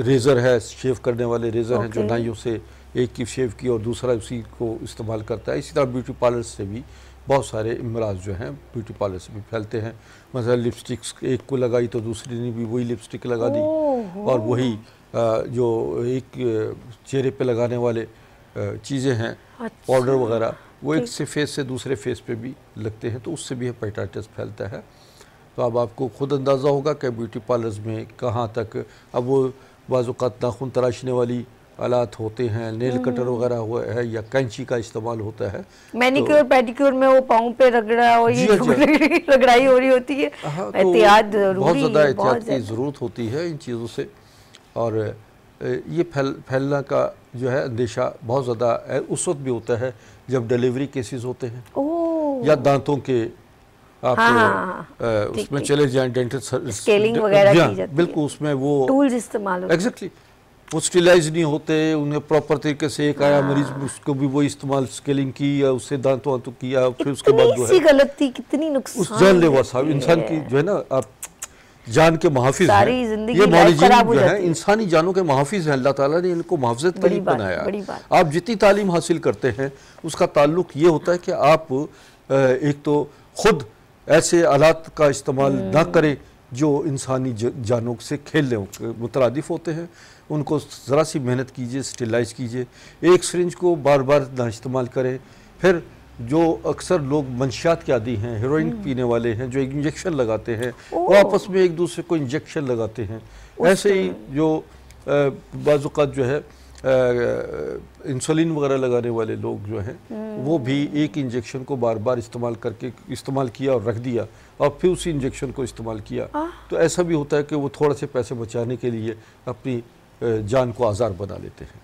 रेज़र है, शेव करने वाले रेज़र हैं जो नाइयों से एक की शेव की और दूसरा उसी को इस्तेमाल करता है। इसी तरह ब्यूटी पार्लर से भी बहुत सारे इमराज जो हैं ब्यूटी पार्लर से भी फैलते हैं। मतलब लिपस्टिक्स एक को लगाई तो दूसरी ने भी वही लिपस्टिक लगा दी, और वही जो एक चेहरे पे लगाने वाले चीज़ें हैं, पाउडर वगैरह, वो एक से फेस से दूसरे फेस पे भी लगते हैं, तो उससे भी हेपेटाइटिस फैलता है। तो अब आपको खुद अंदाज़ा होगा कि ब्यूटी पार्लर्स में कहाँ तक, अब वो बाज़-औक़ात नाखून तराशने वाली आलात होते हैं, नेल कटर वगैरह हुआ है या कैंची का इस्तेमाल होता है। मैनिक्योर पेडिक्योर में वो पाँव पे रगड़ा और ये रगड़ाई हो रही होती है। एहतियात जरूरी, बहुत ज़्यादा एहतियात की ज़रूरत होती है इन चीज़ों से। और ये फैलना का जो है अंदेशा बहुत ज़्यादा उस वक्त भी होता है जब डिलीवरी केसेस होते हैं या दांतों के आप उसमें चले जाएं, डेंटल स्केलिंग वगैरह की जाती है। बिल्कुल, उसमें वो टूल्स इस्तेमाल होते हैं। एग्जैक्टली, वो स्टेलाइज नहीं होते, उन्हें प्रॉपर तरीके से एक आया मरीज उसको भी वो इस्तेमाल स्केलिंग की या उससे दांतों वांतों किया, फिर उसके बाद जो है गलती, कितनी नुकसान, उस जानलेवा साहब इंसान की जो है ना, आप जान के मुहाफिज हैं, ये मौलिजीन जो है इंसानी जानों के मुहाफिज हैं। अल्लाह ताला ने इनको मुआवजत के लिए बनाया। आप जितनी तालीम हासिल करते हैं उसका ताल्लुक ये होता है कि आप एक तो खुद ऐसे आलात का इस्तेमाल ना करें जो इंसानी जानों से खेलने मुतरादिफ होते हैं, उनको ज़रा सी मेहनत कीजिए, स्टेलाइज कीजिए, एक सिरिंज को बार बार ना इस्तेमाल करें। फिर जो अक्सर लोग मंशियात के आदी हैं, हेरोइन पीने वाले हैं, जो इंजेक्शन लगाते हैं, वो आपस में एक दूसरे को इंजेक्शन लगाते हैं। ऐसे ही जो बाज़-औक़ात जो है इंसुलिन वगैरह लगाने वाले लोग जो हैं वो भी एक इंजेक्शन को बार बार इस्तेमाल किया और रख दिया और फिर उसी इंजेक्शन को इस्तेमाल किया। तो ऐसा भी होता है कि वो थोड़ा से पैसे बचाने के लिए अपनी जान को आज़ार बना लेते हैं।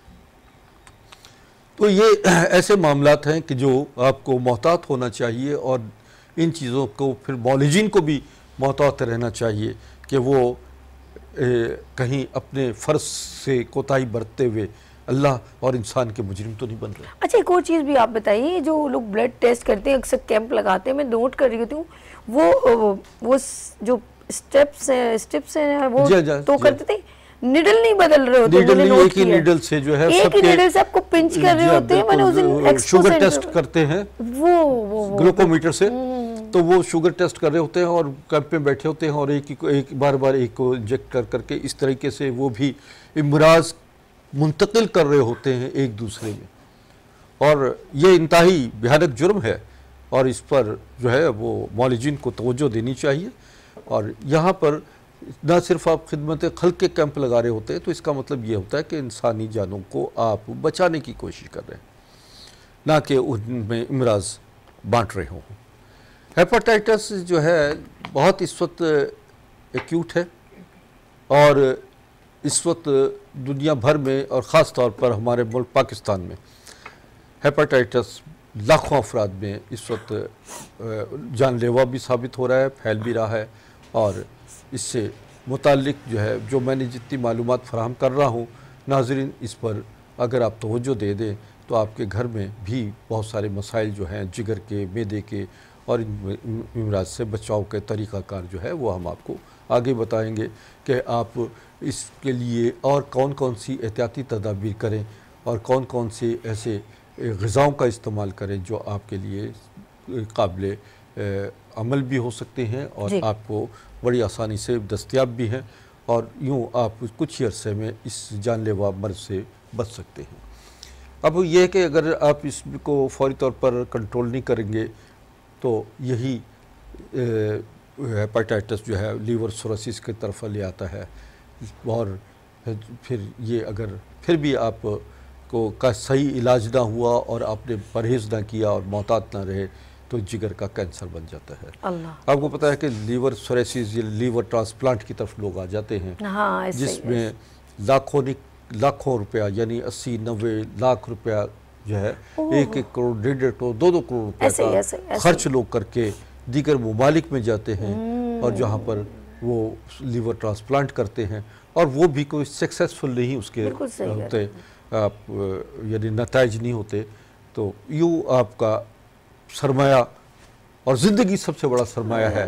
तो ये ऐसे मामलात हैं कि जो आपको मोहतात होना चाहिए और इन चीज़ों को फिर मौलिजीन को भी मोहतात रहना चाहिए कि वो कहीं अपने फ़र्ज से कोताही बरतते हुए अल्लाह और इंसान के मुजरिम तो नहीं बन रहे। अच्छा, एक और चीज़ भी आप बताइए, जो लोग ब्लड टेस्ट करते हैं, अक्सर कैंप लगाते हैं, मैं नोट कर रही होती हूँ, वो जो स्टेप्स हैं वो तो करते थे, निडल नहीं बदल रहे होते, निडल नहीं, एक ही निडल से जो है एक ही निडल से आपको पिंच कर रहे होते हैं। मैंने उस दिन शुगर टेस्ट करते हैं वो ग्लूकोमीटर से, तो वो शुगर टेस्ट कर रहे होते हैं और कैंप में बैठे होते हैं और एक बार एक को इंजेक्ट करके इस तरीके से वो भी इमराज मुंतकिल कर रहे होते हैं एक दूसरे में। और ये इंतहाई भयानक जुर्म है और इस पर जो है वो मौलिजीन को तवज्जो देनी चाहिए। और यहाँ पर ना सिर्फ आप खिदमत खल्क के कैंप लगा रहे होते हैं, तो इसका मतलब ये होता है कि इंसानी जानों को आप बचाने की कोशिश कर रहे हैं, ना कि उनमें इमराज बांट रहे हों। हेपेटाइटिस जो है बहुत इस वक्त एक्यूट है और इस वक्त दुनिया भर में और ख़ास तौर पर हमारे मुल्क पाकिस्तान में हेपेटाइटिस लाखों अफराद में इस वक्त जानलेवा भी साबित हो रहा है, फैल भी रहा है। और इससे मुताल्लिक जो है, जो मैंने जितनी मालूमात फराहम कर रहा हूँ, नाज़रीन इस पर अगर आप तवज्जो दे दें तो आपके घर में भी बहुत सारे मसाइल जो हैं जिगर के, मैदे के और इन अमराज से बचाव के तरीक़ाकार जो है वो हम आपको आगे बताएंगे कि आप इसके लिए और कौन कौन सी एहतियाती तदाबीर करें और कौन कौन से ऐसे ग़िज़ाओं का इस्तेमाल करें जो आपके लिए काबिल अमल भी हो सकते हैं और आपको बड़ी आसानी से दस्तयाब भी हैं और यूँ आप कुछ ही अरसे में इस जानलेवा मर्ज़ से बच सकते हैं। अब यह है कि अगर आप इसको फौरी तौर पर कंट्रोल नहीं करेंगे तो यही हेपेटाइटिस जो है लीवर सिरोसिस की तरफ ले आता है और फिर ये अगर फिर भी आपको का सही इलाज ना हुआ और आपने परहेज़ ना किया और मोहतात ना रहे तो जिगर का कैंसर बन जाता है। अल्लाह। आपको पता है कि लीवर सिरोसिस या लीवर ट्रांसप्लांट की तरफ लोग आ जाते हैं, हाँ, जिसमें लाखों रुपया यानी 80-90 लाख रुपया जो है 1-1 करोड़ 1.5 करोड़ 2-2 करोड़ रुपये का खर्च लोग करके दीगर ममालिक में जाते हैं और जहाँ पर वो लीवर ट्रांसप्लांट करते हैं और वो भी कोई सक्सेसफुल नहीं उसके होते, आप यानी नताइज नहीं होते। तो यूँ आपका सरमाया और ज़िंदगी सबसे बड़ा सरमाया है,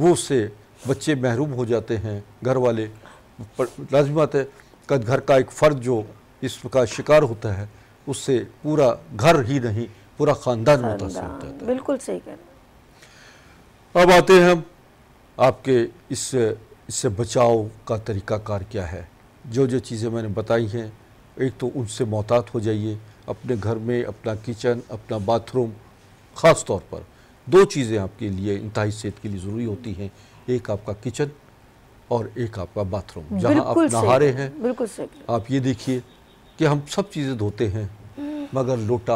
वो उससे बच्चे महरूम हो जाते हैं, घर वाले लाज़िमात है कि घर का एक फ़र्द जो इसका शिकार होता है उससे पूरा घर ही नहीं पूरा ख़ानदान मुतासिर हो जाता है। बिल्कुल सही कह रहे हैं। अब आते हैं हम आपके इससे बचाव का तरीक़ाकार क्या है। जो जो चीज़ें मैंने बताई हैं, एक तो उनसे मोहतात हो जाइए, अपने घर में अपना किचन, अपना बाथरूम, ख़ास तौर पर 2 चीज़ें आपके लिए इंतहाई सेहत के लिए ज़रूरी होती हैं, एक आपका किचन और एक आपका बाथरूम जहाँ आप नहा रहे हैं। बिल्कुल सही। आप ये देखिए कि हम सब चीज़ें धोते हैं मगर लोटा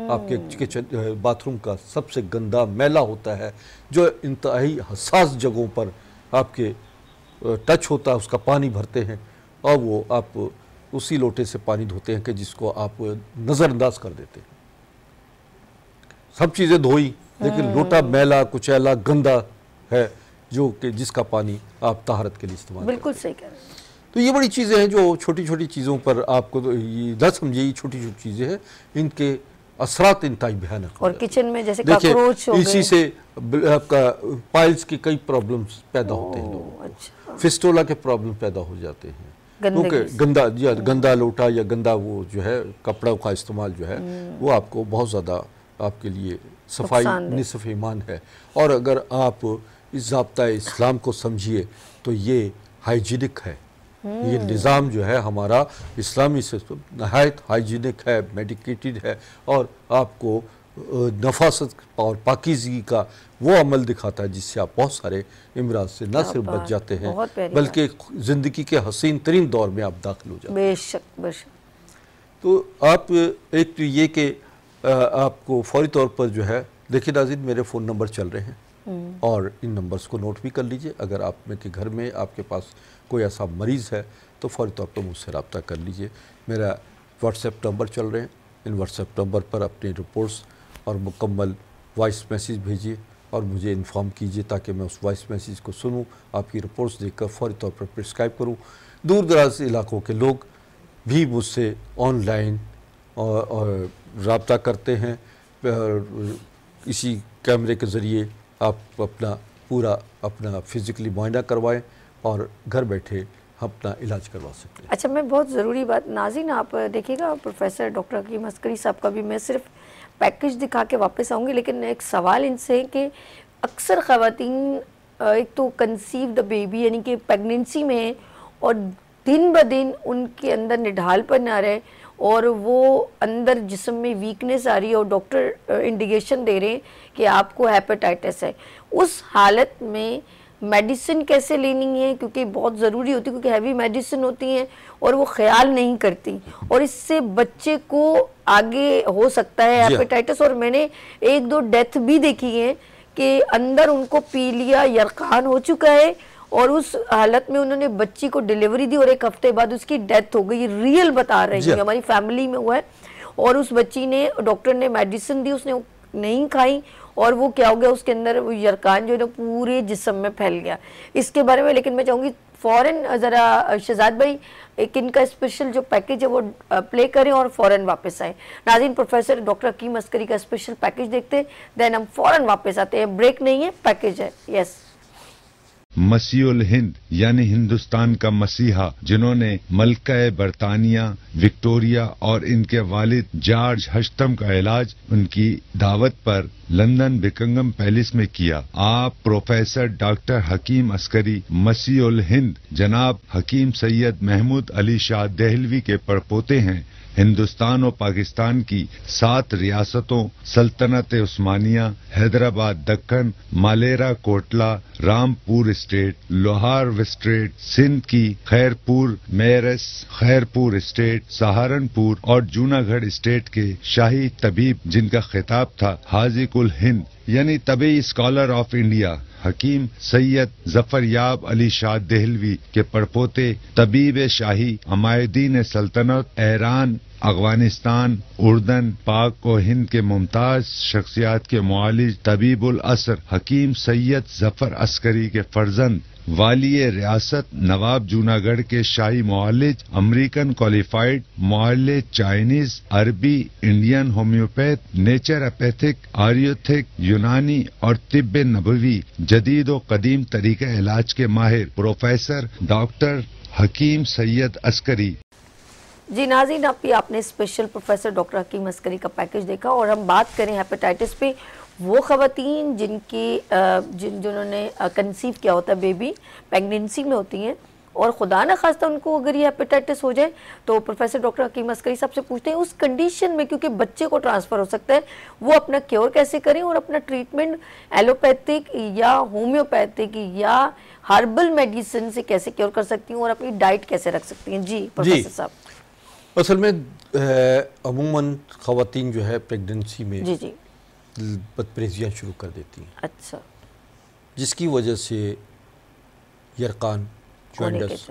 आपके किचन बाथरूम का सबसे गंदा मैला होता है जो इंतहाई हसास जगहों पर आपके टच होता है, उसका पानी भरते हैं और वो आप उसी लोटे से पानी धोते हैं कि जिसको आप नज़रअंदाज कर देते हैं। सब चीज़ें धोई लेकिन लोटा मैला कुचैला गंदा है जो कि जिसका पानी आप तहारत के लिए इस्तेमाल बिल्कुल सही कह रहे हैं। तो ये बड़ी चीज़ें हैं जो छोटी छोटी चीज़ों पर आपको तो ये न समझिए, छोटी छोटी चीज़ें हैं, इनके असरात इंतहाई भयानक। और किचन में जैसे काकरोच हो गए, इसी से आपका पाइल्स की कई प्रॉब्लम्स पैदा होते हैं लोगों को, अच्छा। फिस्टोला के प्रॉब्लम पैदा हो जाते हैं क्योंकि गंदा लोटा या गंदा वो जो है कपड़ों का इस्तेमाल जो है वो आपको बहुत ज़्यादा आपके लिए सफाई निसफ़ ईमान है। और अगर आप इस ज़ाब्ता इस्लाम को समझिए तो ये हाइजीनिक है, ये निज़ाम जो है हमारा इस्लामी सिस्टम नहायत हाइजीनिक है, मेडिकेटेड है और आपको नफासत और पाकीज़गी का वो अमल दिखाता है जिससे आप बहुत सारे इमराज से न सिर्फ बच जाते हैं बल्कि ज़िंदगी के हसीन तरीन दौर में आप दाखिल हो जाते हैं। बेशक बेशक। तो आप एक तो ये कि आपको फौरी तौर पर जो है, देखिए नाज़रीन मेरे फ़ोन नंबर चल रहे हैं और इन नंबर्स को नोट भी कर लीजिए। अगर आप में के घर में आपके पास कोई ऐसा मरीज़ है तो फौरी तौर पर मुझसे रब्ता कर लीजिए। मेरा व्हाट्सएप नंबर चल रहे हैं, इन व्हाट्सएप नंबर पर अपनी रिपोर्ट्स और मुकम्मल वॉइस मैसेज भेजिए और मुझे इन्फॉर्म कीजिए ताकि मैं उस वॉइस मैसेज को सुनूं, आपकी रिपोर्ट्स देखकर फौरी तौर पर प्रिस्क्राइब करूं। दूर दराज इलाकों के लोग भी मुझसे ऑनलाइन और रब्ता करते हैं, इसी कैमरे के ज़रिए आप अपना फ़िज़िकली मुआयना करवाएं और घर बैठे अपना इलाज करवा सकते हैं। अच्छा, मैं बहुत ज़रूरी बात नाज़रीन आप देखिएगा, प्रोफेसर डॉक्टर हकीम अस्करी साहब का भी मैं सिर्फ पैकेज दिखा के वापस आऊँगी, लेकिन एक सवाल इनसे है कि अक्सर ख़वातीन एक तो कंसीव द बेबी यानी कि प्रेगनेंसी में है और दिन ब दिन उनके अंदर निढालपन आ रहा है और वो अंदर जिस्म में वीकनेस आ रही है और डॉक्टर इंडिकेशन दे रहे हैं कि आपको हेपेटाइटिस है। उस हालत में मेडिसिन कैसे लेनी है, क्योंकि बहुत ज़रूरी होती है, क्योंकि हैवी मेडिसिन होती हैं और वो ख्याल नहीं करती और इससे बच्चे को आगे हो सकता है हेपेटाइटिस। और मैंने 1-2 डेथ भी देखी है कि अंदर उनको पीलिया यरकान हो चुका है और उस हालत में उन्होंने बच्ची को डिलीवरी दी और 1 हफ्ते बाद उसकी डेथ हो गई। रियल बता रही है, हमारी फैमिली में हुआ है। और उस बच्ची ने, डॉक्टर ने मेडिसिन दी, उसने नहीं खाई और वो क्या हो गया, उसके अंदर वो यरकान जो है ना पूरे जिस्म में फैल गया। इसके बारे में लेकिन मैं चाहूँगी फ़ौरन ज़रा शहजाद भाई एक इनका स्पेशल जो पैकेज है वो प्ले करें और फ़ौरन वापस आए। नाज़रीन, प्रोफेसर डॉक्टर हकीम अस्करी का स्पेशल पैकेज देखते हैं, देन हम फ़ौरन वापस आते हैं। ब्रेक नहीं है, पैकेज है। यस। मसीहुल हिंद यानी हिंदुस्तान का मसीहा, जिन्होंने मलका बरतानिया विक्टोरिया और इनके वालिद जॉर्ज हश्तम का इलाज उनकी दावत पर लंदन बिकिंगम पैलेस में किया। आप प्रोफेसर डॉक्टर हकीम अस्करी मसीहुल हिंद जनाब हकीम सैयद महमूद अली शाह देहलवी के परपोते हैं। हिंदुस्तान और पाकिस्तान की 7 रियासतों सल्तनत उस्मानिया, हैदराबाद दक्कन, मालेरा कोटला, रामपुर स्टेट, लोहार स्टेट, सिंध की खैरपुर मेरस, खैरपुर स्टेट, सहारनपुर और जूनागढ़ स्टेट के शाही तबीब, जिनका खिताब था हाजी कुल हिंद यानी तबी स्कॉलर ऑफ इंडिया, हकीम सैयद जफरयाब अली शाह देहलवी के परपोते तबीब शाही अमायदीन सल्तनत, ईरान, अफगानिस्तान, उर्दन, पाक और हिंद के मुमताज शख्सियात के मुआलिज तबीबुल असर हकीम सैयद जफर अस्करी के फर्जंद वालिय रियासत नवाब जूनागढ़ के शाही मुआलिज, अमेरिकन क्वालिफाइड मुआलिज, चाइनीज, अरबी, इंडियन होम्योपैथ, नेचुरोपैथिक, आयुर्वेदिक, यूनानी और तिब्ब नबवी जदीद और कदीम तरीका इलाज के माहिर प्रोफेसर डॉक्टर हकीम सैयद अस्करी। जी नाज़रीन, आपने स्पेशल प्रोफेसर डॉक्टर हकीम अस्करी का पैकेज देखा और हम बात करें हेपेटाइटिस पे। वो ख़वातीन जिन्होंने कंसीव किया होता है, बेबी प्रेगनेंसी में होती हैं और खुदा न खास्ता उनको अगर ये हेपेटाइटिस हो जाए तो प्रोफेसर डॉक्टर हकीम अस्करी साहब से पूछते हैं उस कंडीशन में, क्योंकि बच्चे को ट्रांसफ़र हो सकता है, वो अपना क्योर कैसे करें और अपना ट्रीटमेंट एलोपैथिक या होम्योपैथिक या हर्बल मेडिसिन से कैसे क्योर कर सकती हूँ और अपनी डाइट कैसे रख सकती हैं। जी प्रोफेसर साहब। असल में अमूमन ख़वातीन जो है प्रेगनेंसी में जी जी बदपरहेजियाँ शुरू कर देती हैं। अच्छा। जिसकी वजह से यरकान, जॉन्डिस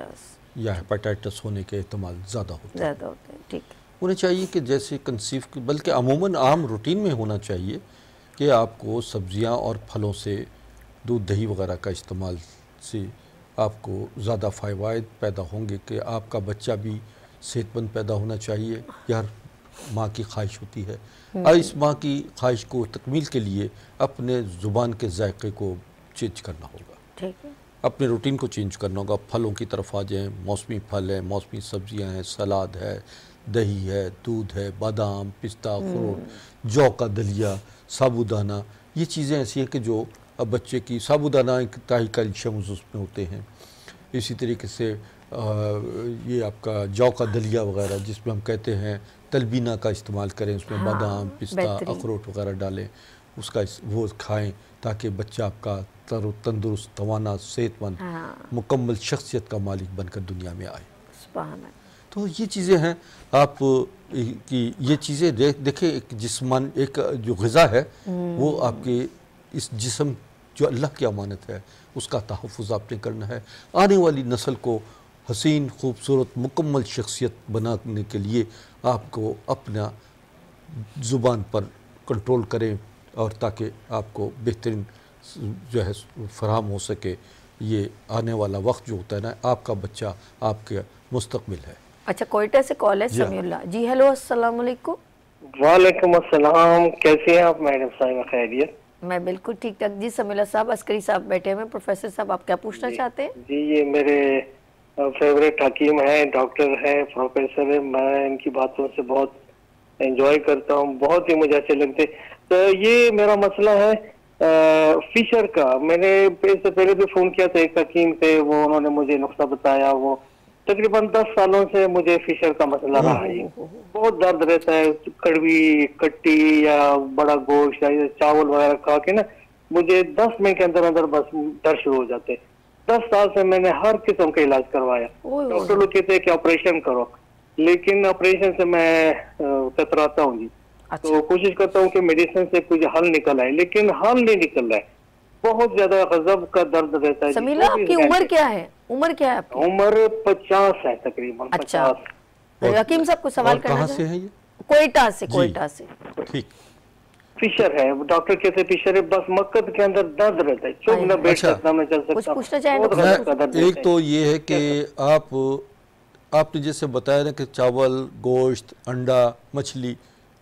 या हेपेटाइटिस होने के एहतमाल ज़्यादा होते हैं। ठीक। उन्हें चाहिए कि जैसे कंसीव, बल्कि अमूमन आम रूटीन में होना चाहिए कि आपको सब्जियां और फलों से, दूध दही वगैरह का इस्तेमाल से आपको ज़्यादा फ़वाइद पैदा होंगे कि आपका बच्चा भी सेहतमंद पैदा होना चाहिए। यार माँ की ख्वाहिश होती है और इस माँ की ख्वाहिश को तकमील के लिए अपने ज़ुबान के जायके को चेंज करना होगा। ठीक है। अपने रूटीन को चेंज करना होगा। फलों की तरफ आ जाएं, मौसमी फल है, मौसमी सब्जियां हैं, सलाद है, दही है, दूध है, बादाम, पिस्ता, अखरोट, जौ का दलिया, साबूदाना, ये चीज़ें ऐसी हैं कि जो अब बच्चे की, साबूदाना इंतहाई कैल्शियम उसमें होते हैं। इसी तरीके से ये आपका जौ का दलिया वगैरह, जिसमें हम कहते हैं तलबीना का इस्तेमाल करें, उसमें बादाम, पिस्ता, अखरोट वगैरह डालें, उसका वो खाएं ताकि बच्चा आपका तंदुरुस्त, तवाना, सेहतमंद, मुकम्मल शख्सियत का मालिक बनकर दुनिया में आए। तो ये चीज़ें हैं आप कि ये चीज़ें देखें, एक जिस्मान, एक जो ग़िज़ा है वो आपके इस जिस्म जो अल्लाह की अमानत है उसका तहफ़्फ़ुज़ आपने करना है। आने वाली नस्ल को हसीन, खूबसूरत, मुकम्मल शख्सियत बनाने के लिए आपको अपना ज़ुबान पर कंट्रोल करें और ताकि आपको बेहतरीन जो है फराहम हो सके। ये आने वाला वक्त जो होता है ना, आपका बच्चा आपके मुस्तकबिल है। अच्छा, कोयटा से कॉल है समीउल्लाह जी। हेलो, अस्सलाम वालेकुम। वालेकुम अस्सलाम, कैसे हैं आप मैडम साहिबा? खैरियत? मैं बिल्कुल ठीक ठाक जी। समीउल्लाह साहब, अस्करी साहब बैठे हैं। प्रोफेसर साहब, आप क्या पूछना चाहते हैं? जी, ये मेरे फेवरेट हकीम है, डॉक्टर है, प्रोफेसर है। मैं इनकी बातों से बहुत एंजॉय करता हूँ, बहुत ही मुझे अच्छे लगते। तो ये मेरा मसला है फिशर का। मैंने इससे पहले भी फोन किया था एक हकीम से, वो उन्होंने मुझे नुस्खा बताया। वो तकरीबन 10 सालों से मुझे फिशर का मसला रहा है। बहुत दर्द रहता है, कड़वी, कट्टी या बड़ा गोश्त या चावल वगैरह खा के ना, मुझे 10 मिनट के अंदर अंदर बस दर्द शुरू हो जाते। 10 साल से मैंने हर किस्म का इलाज करवाया। डॉक्टर लोग कहते हैं कि ऑपरेशन करो, लेकिन ऑपरेशन से मैं कतराता हूँ जी। अच्छा। तो कोशिश करता हूँ कि मेडिसिन से कुछ हल निकल आए, लेकिन हल नहीं निकल रहा है। बहुत ज्यादा गजब का दर्द रहता है। समीला, आपकी उम्र क्या है? उम्र क्या है आपकी? उम्र 50 है तकरीबन। अच्छा। 50। हकीम साहब को सवाल करना कहाँ से है ये? कोयटा से। कोयटा से। ठीक। फिशर है, डॉक्टर कहते फिशर है, बस मक्कद के अंदर दर्द रहता है, चुप न बैठ सकता, न चल कुछ सकता। पूछना चाहें बहुत डॉक्टर ज्यादा दर्द एक रहता है। तो ये है कि आपने जैसे बताया ना कि चावल, गोश्त, अंडा, मछली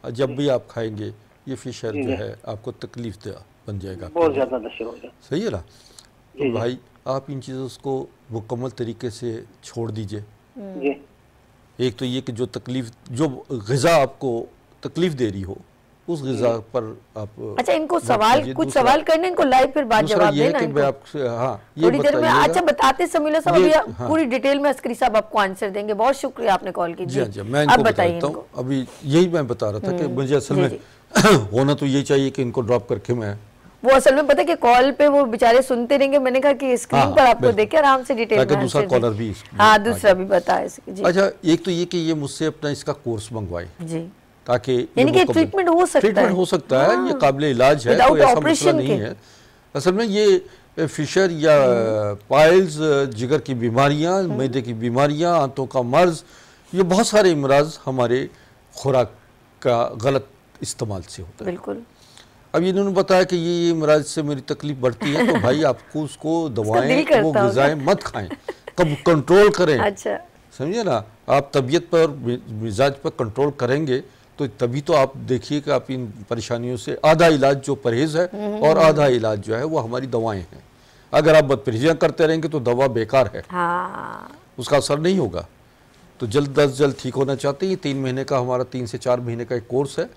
जब भी आप खाएंगे ये फिशर जो है आपको तकलीफ दे बन जाएगा, बहुत ज्यादा नशे हो जाए। सही है ना। तो भाई आप इन चीज़ों को मुकम्मल तरीके से छोड़ दीजिए। जी एक तो ये कि जो ग़िज़ा आपको तकलीफ दे रही हो उस ग़िज़ा पर आप अच्छा इनको सवाल कुछ सवाल करने इनको लाइव फिर बात जवाब देना कि मैं इनको। आपसे ये थोड़ी देर में बताइएगा। अच्छा बताते समीला साहब ये- अभी पूरी डिटेल में अस्करी साहब आपको आंसर देंगे। बहुत शुक्रिया आपने कॉल की। जी हाँ जी, मैं अब इनको बताइए बताता हूँ। इनको। अभी यही मैं बता रहा था कि मुझे असल जी, में होना तो यही चाहिए कि इनको ड्रॉप करके मैं वो असल में पता है कि कॉल पे वो बेचारे सुनते रहेंगे। मैंने कहा कि स्क्रीन हाँ, पर आपको बिल्कुल। देखे आराम से डिटेल ताकि में दूसरा आंसर दें। कॉलर भी हाँ दूसरा भी बताए जी। अच्छा, एक तो ये कि ये मुझसे अपना इसका कोर्स मंगवाए जी ताकि यानी कि ट्रीटमेंट हो सकता है। ट्रीटमेंट हो सकता है, ये काबिल इलाज है, Without कोई ऐसा मसला operation नहीं के। है। असल में ये फिशर या पाइल्स, जिगर की बीमारियां, मैदे की बीमारियां, आंतों का मर्ज, ये बहुत सारे इमराज हमारे खुराक का गलत इस्तेमाल से होता है। बिल्कुल। अब इन्होंने बताया कि ये इमराज से मेरी तकलीफ बढ़ती है, तो भाई आपको उसको दवाएं, दिल करता वो होगा। ग़िज़ाएं मत खाएं, कब कंट्रोल करें। अच्छा समझे ना, आप तबीयत पर, मिजाज पर कंट्रोल करेंगे तो तभी तो आप देखिए कि आप इन परेशानियों से, आधा इलाज जो परहेज़ है और आधा इलाज जो है वो हमारी दवाएं हैं। अगर आप बदपरहेजियाँ करते रहेंगे तो दवा बेकार है, हाँ उसका असर नहीं होगा। तो जल्द अज जल्द ठीक होना चाहते हैं, 3 महीने का हमारा 3 से 4 महीने का एक कोर्स है,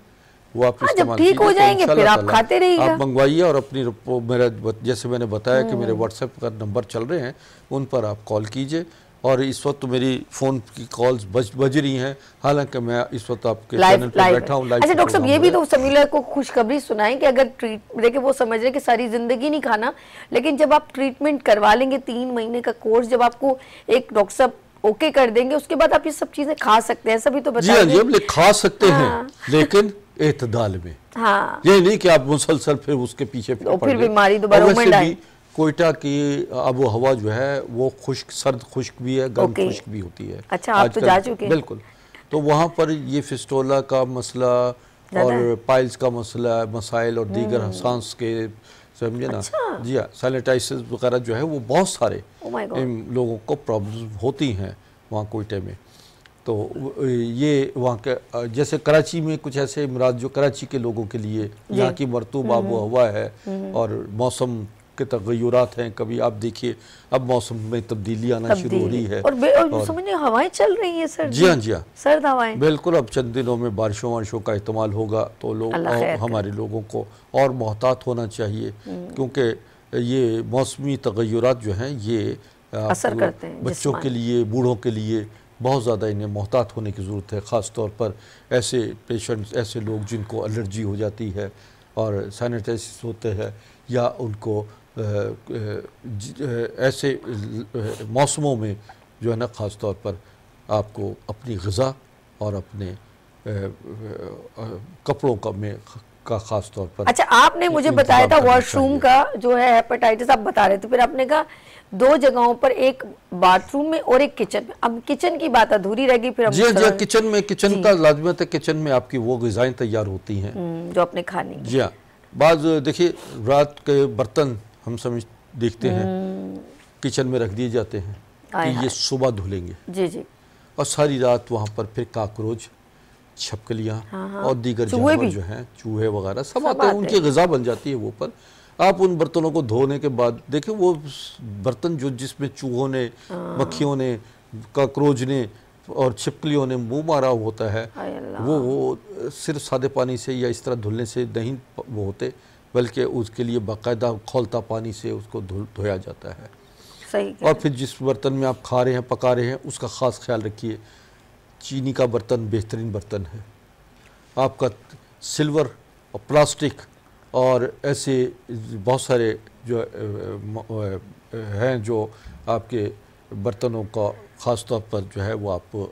वो आप हाँ, जब इस्तेमाल ठीक हो कीजिए तो जाएंगे फिर इंशाल्लाह आप खाते रहिएगा। आप मंगवाइए और अपनी मेरा जैसे मैंने बताया कि मेरे व्हाट्सएप का नंबर चल रहे हैं, उन पर आप कॉल कीजिए। और इस वक्त तो मेरी फ़ोन की कॉल्स बज रही हैं, हालांकि मैं इस वक्त आपके चैनल पर बैठा हूँ। अच्छा डॉक्टर साहब ये भी तो समीला को खुशखबरी सुनाएं कि अगर देखिए वो समझ रहे कि सारी जिंदगी नहीं खाना, लेकिन जब आप ट्रीटमेंट करवा लेंगे 3 महीने का कोर्स, जब आपको एक डॉक्टर साहब ओके कर देंगे उसके बाद आप ये सब चीजें खा सकते हैं, ऐसा भी तो जी हाँ जी, बताइए। हम खा सकते हाँ। हैं लेकिन एतदाल में। हाँ ये नहीं कि आप मुसलसल फिर उसके पीछे तो पड़ फिर गए। बीमारी दोबारा और वैसे उमड़ आए। भी कोयटा की आबो हवा जो है वो खुश्क, सर्द खुश्क भी है, गर्म ओके। खुश्क भी होती है। अच्छा, आप तो आजकल- जा चुके हैं। बिल्कुल। तो वहाँ पर ये फिस्टोला का मसला और पाइल्स का मसला, मसाइल और दीगर सांस के, समझे ना। अच्छा। जी हाँ, सैनिटाइजर्स वगैरह जो है वो बहुत सारे Oh my God। इन लोगों को प्रॉब्लम होती हैं वहाँ कोयटे में। तो ये वहाँ के जैसे कराची में कुछ ऐसे इमराज जो कराची के लोगों के लिए, यहाँ की मरतूब आबो हवा है और मौसम के तगय्युरात हैं। कभी आप देखिए अब मौसम में तब्दीली आना शुरू हो रही है और समझिए हवाएं चल रही है सर। जी हाँ जी हाँ, सर्द हवाएं। बिल्कुल। अब चंद दिनों में बारिशों वारिशों का इस्तेमाल होगा तो लोग अल्लाह खैर करे। हमारे लोगों को और मोहतात होना चाहिए, क्योंकि ये मौसमी तगय्युरात जो हैं ये असर करते हैं बच्चों के जिस्मानी। लिए, बूढ़ों के लिए बहुत ज़्यादा इन्हें मोहतात होने की ज़रूरत है। ख़ास तौर पर ऐसे पेशेंट्स, ऐसे लोग जिनको एलर्जी हो जाती है और सैनिटाइसिस होते हैं, या उनको ऐसे मौसमों में जो है ना, ख़ास तौर पर आपको अपनी ग़िज़ा और अपने कपड़ों का ख़ास तौर पर। अच्छा आपने मुझे बताया था वॉशरूम का जो है हेपेटाइटिस आप बता रहे थे, फिर आपने कहा 2 जगहों पर, एक बाथरूम में और एक किचन में। अब किचन की बात अधूरी रहेगी फिर हम जी हाँ, किचन का लाजमत है। किचन में आपकी वो ग़िज़ाएँ तैयार होती हैं जो आपने खानी। जी हाँ। बाज़ देखिए रात के बर्तन हम देखते हैं किचन में रख दिए जाते हैं कि ये सुबह धुलेंगे। जी जी। और सारी रात वहाँ पर फिर काकरोच, छिपकलियाँ और दीगर जानवर जो हैं, चूहे वगैरह सब आते हैं, उनकी ग़िज़ा बन जाती है वो पर। आप उन बर्तनों को धोने के बाद देखिए वो बर्तन जो जिसमें चूहों ने, मक्खियों ने, काकरोच ने और छिपकलियों ने मुंह मारा होता है, वो सिर्फ सादे पानी से या इस तरह धुलने से नहीं वो होते, बल्कि उसके लिए बाकायदा खौलता पानी से उसको धोया जाता है। सही। और फिर जिस बर्तन में आप खा रहे हैं, पका रहे हैं, उसका ख़ास ख्याल रखिए। चीनी का बर्तन बेहतरीन बर्तन है। आपका सिल्वर और प्लास्टिक और ऐसे बहुत सारे जो हैं जो आपके बर्तनों का ख़ास तौर पर जो है वो आप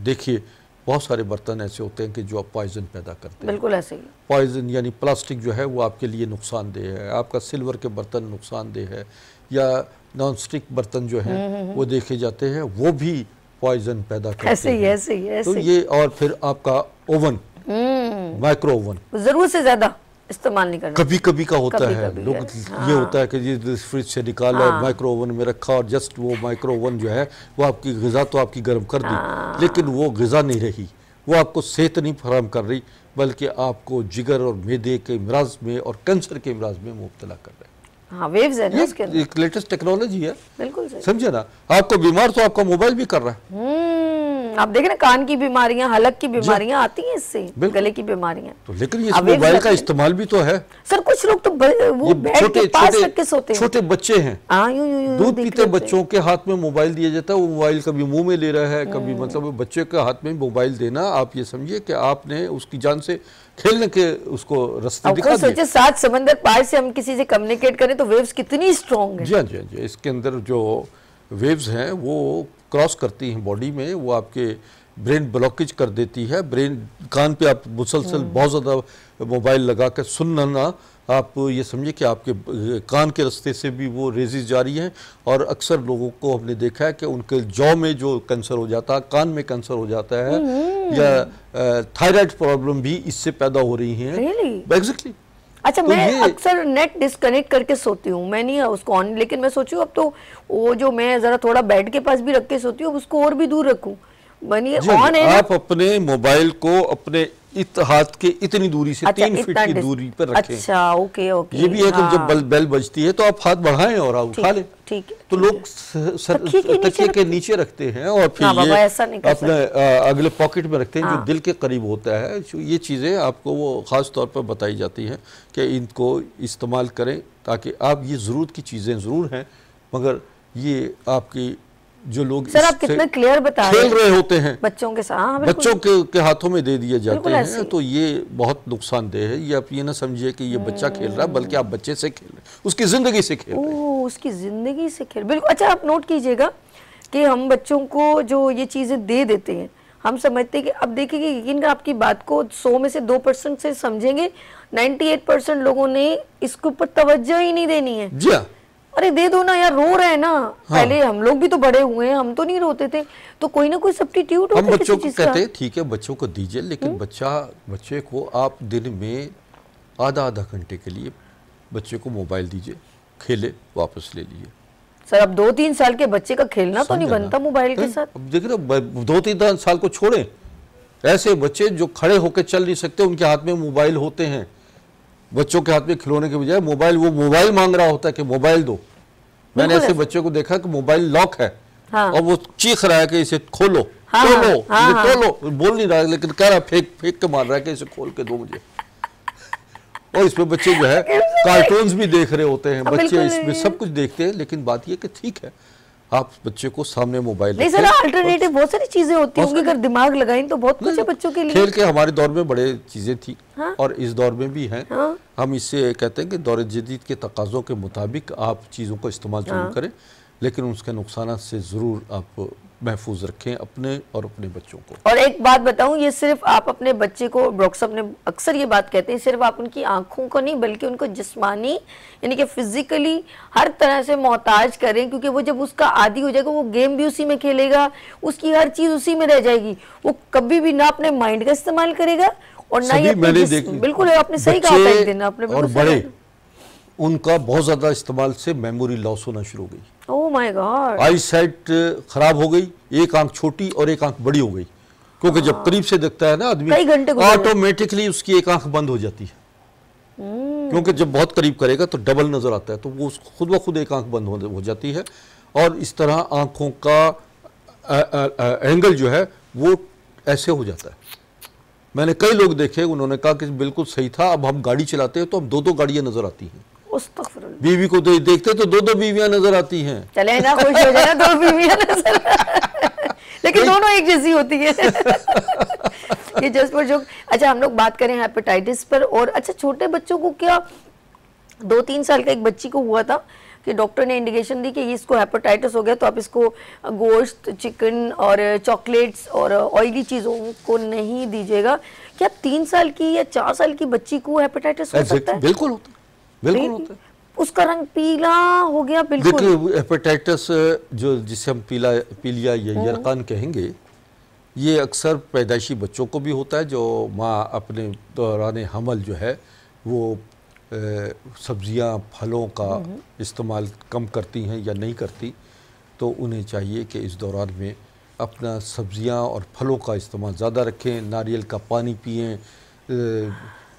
देखिए, बहुत सारे बर्तन ऐसे होते हैं कि जो आप पॉइज़न पैदा करते हैं। बिल्कुल ऐसे ही। पॉइज़न यानी प्लास्टिक जो है वो आपके लिए नुकसानदेह है। आपका सिल्वर के बर्तन नुकसानदेह है, या नॉन स्टिक बर्तन जो हैं वो देखे जाते हैं, वो भी पॉइज़न पैदा करते हैं। ऐसे ही। तो ये, और फिर आपका ओवन, माइक्रो ओवन जरूरत से ज्यादा इस्तेमाल नहीं करना। कभी कभी का होता है, कभी-कभी लोग हाँ। ये होता है कि ये फ्रिज से निकाला और माइक्रो ओवन में रखा और जस्ट वो माइक्रो ओवन जो है वो आपकी ग़िज़ा तो आपकी गर्म कर दी, लेकिन वो ग़िज़ा नहीं रही, वो आपको सेहत नहीं फराहम कर रही, बल्कि आपको जिगर और मैदे के इमराज में और कैंसर के इमराज में मुब्तला कर रहे हैं। हाँ, वेव्स है ना ये उसके अंदर। एक लेटेस्ट टेक्नोलॉजी है, बिल्कुल सही। समझे ना, आपको बीमार तो आपका मोबाइल भी कर रहा है। आप देखें ना, कान की बीमारियां, हलक की बीमारियां आती हैं इससे, गले की बीमारियां। तो लेकिन ये मोबाइल का इस्तेमाल भी तो है। सर कुछ लोग तो वो बेड के पास रख के सोते हैं। छोटे बच्चे हैं, दूध पीते बच्चों के हाथ में मोबाइल दिया जाता है, वो मोबाइल कभी मुंह में ले रहा है, कभी मतलब बच्चे के हाथ में मोबाइल देना, आप ये समझिए कि आपने उसकी जान से खेलने के उसको रास्ते दिखा दिए। सोचिए 7 समंदर पार से हम किसी से कम्युनिकेट करें तो वेव्स कितनी स्ट्रॉन्ग है। जी हाँ जी हाँ जी, इसके अंदर जो वेव्स हैं वो क्रॉस करती हैं बॉडी में, वो आपके ब्रेन ब्लॉकेज कर देती है। ब्रेन कान पे आप मुसलसल बहुत ज़्यादा मोबाइल लगा कर सुनना ना, आप ये समझिए कि आपके कान के रास्ते से भी वो रेजेस जा रही हैं, और अक्सर लोगों को हमने देखा है कि उनके जॉ में जो कैंसर हो जाता है, कान में कैंसर हो जाता है, या थायराइड प्रॉब्लम भी इससे पैदा हो रही हैं। एग्जैक्टली। अच्छा, तो मैं अक्सर नेट डिस्कनेक्ट करके सोती हूँ, मैं नहीं उसको ऑन, लेकिन मैं सोची हूँ अब तो वो जो मैं जरा थोड़ा बेड के पास भी रख के सोती हूँ, उसको और भी दूर रखूँ। बनिए ऑन है, आप अपने मोबाइल को अपने हाथ के इतनी दूरी से 3 फीट की दूरी पर रखें। अच्छा, ओके ओके। ये भी है कि जब बेल बजती है तो आप हाथ बढ़ाएं और आप उठा लें। ठीक है। तो लोग तकिए के नीचे रखते हैं और फिर ये अपने अगले पॉकेट में रखते हैं, जो दिल के करीब होता है। ये चीज़ें आपको वो ख़ास तौर पर बताई जाती हैं कि इनको इस्तेमाल करें, ताकि आप ये ज़रूरत की चीज़ें ज़रूर हैं, मगर ये आपकी जो लोग सर आप कितना क्लियर बता खेल रहे होते हैं बच्चों के साथ, बच्चों के हाथों में दे दिए जाते हैं, तो ये बहुत नुकसानदेह है। ये आप ये ना समझिए कि ये बच्चा खेल रहा है, बल्कि आप बच्चे से खेल रहे हैं, उसकी जिंदगी से खेल रहे हैं। उसकी जिंदगी से खेल, बिल्कुल। अच्छा, आप नोट कीजिएगा कि हम बच्चों को जो ये चीजें दे देते हैं, हम समझते हैं कि अब देखिए यकीन आपकी बात को 100 में से 2% से समझेंगे, 98% लोगों ने इसके ऊपर तवज्जो ही नहीं देनी है। जी हाँ, अरे दे दो ना यार, रो रहे हैं ना। हाँ। पहले हम लोग भी तो बड़े हुए हैं, हम तो नहीं रोते थे, तो कोई ना कोई सब्स्टिट्यूट होता है। हम बच्चों को कहते हैं ठीक है बच्चों को दीजिए, लेकिन बच्चे को आप दिन में आधा घंटे के लिए बच्चे को मोबाइल दीजिए, खेले, वापस ले लीजिए। सर अब 2-3 साल के बच्चे का खेलना तो नहीं बनता मोबाइल के साथ। अब देख रहे 2-3 साल को छोड़े, ऐसे बच्चे जो खड़े होकर चल नहीं सकते, उनके हाथ में मोबाइल होते हैं। बच्चों के हाथ में खिलौने के बजाय मोबाइल, वो मोबाइल मांग रहा होता है कि मोबाइल दो। मैंने ऐसे बच्चे को देखा कि मोबाइल लॉक है। हाँ। और वो चीख रहा है कि इसे खोलो, हाँ, खोलो, हाँ, खोलो, बोल नहीं रहा है, लेकिन कह रहा फेंक के मार रहा है कि इसे खोल के दो मुझे। और इसमें बच्चे जो है कार्टून्स भी देख रहे होते हैं, बच्चे इसमें सब कुछ देखते हैं, लेकिन बात यह कि ठीक है आप बच्चे को सामने मोबाइल नहीं सर, अल्टरनेटिव बहुत सारी चीजें होती होंगी, अगर दिमाग लगाएं तो बहुत कुछ है बच्चों के लिए। खेल के हमारे दौर में बड़े चीजें थी। हाँ? और इस दौर में भी हैं। हाँ? हम इससे कहते हैं कि दौर जदीद के तकाज़ों के मुताबिक आप चीज़ों को इस्तेमाल जरूर करें, लेकिन उसके नुकसान से ज़रूर आप महफूज रखें अपने और अपने बच्चों को। और एक बात बताऊं, ये सिर्फ आप अपने बच्चे को, डॉक्टर साहब ने अक्सर ये बात कहते हैं, सिर्फ आप उनकी आंखों को नहीं बल्कि उनको जिस्मानी यानी कि फिजिकली हर तरह से मोहताज करें, क्योंकि वो जब उसका आदी हो जाएगा वो गेम भी उसी में खेलेगा, उसकी हर चीज उसी में रह जाएगी, वो कभी भी ना अपने माइंड का इस्तेमाल करेगा और ना ही अपने बिल्कुल आपने सही कहा था एक दिन आपने, और बड़े उनका बहुत ज्यादा इस्तेमाल से मेमोरी लॉस होना शुरू हो गई। Oh my God, I site खराब हो गई, एक आंख छोटी और एक आंख बड़ी हो गई, क्योंकि जब करीब से देखता है ना आदमी ऑटोमेटिकली उसकी एक आंख बंद हो जाती है, क्योंकि जब बहुत करीब करेगा तो डबल नजर आता है, तो वो खुद ब खुद एक आंख बंद हो जाती है। और इस तरह आंखों का एंगल जो है वो ऐसे हो जाता है। मैंने कई लोग देखे, उन्होंने कहा कि बिल्कुल सही था, अब हम गाड़ी चलाते हैं तो हम 2-2 गाड़ियां नजर आती हैं, बीवी को देखते तो 2-2 बीवियां नजर आती हैं। चले ना, खुश हो जाए ना, 2 बीवियां नजर लेकिन दोनों एक जैसी होती है। ये जस्ट फॉर जोक। अच्छा, हम लोग बात करें हेपेटाइटिस पर, और अच्छा छोटे बच्चों को क्या 2-3 साल का एक बच्ची को हुआ था कि डॉक्टर ने इंडिकेशन दी कि इसको हेपेटाइटिस हो गया, तो आप इसको गोश्त, चिकन और चॉकलेट्स और ऑयली चीज़ों को नहीं दीजिएगा। क्या 3 साल की या 4 साल की बच्ची को हेपेटाइटिस हो सकता है? बिल्कुल होता है, बिल्कुल होता है। उसका रंग पीला हो गया बिल्कुल। देखिए हेपेटाइटिस जो जिसे हम पीलिया या यरकान कहेंगे, ये अक्सर पैदाइशी बच्चों को भी होता है, जो माँ अपने दौरान हमल जो है वो सब्जियां फलों का इस्तेमाल कम करती हैं या नहीं करती, तो उन्हें चाहिए कि इस दौरान में अपना सब्जियां और फलों का इस्तेमाल ज़्यादा रखें, नारियल का पानी पिएं,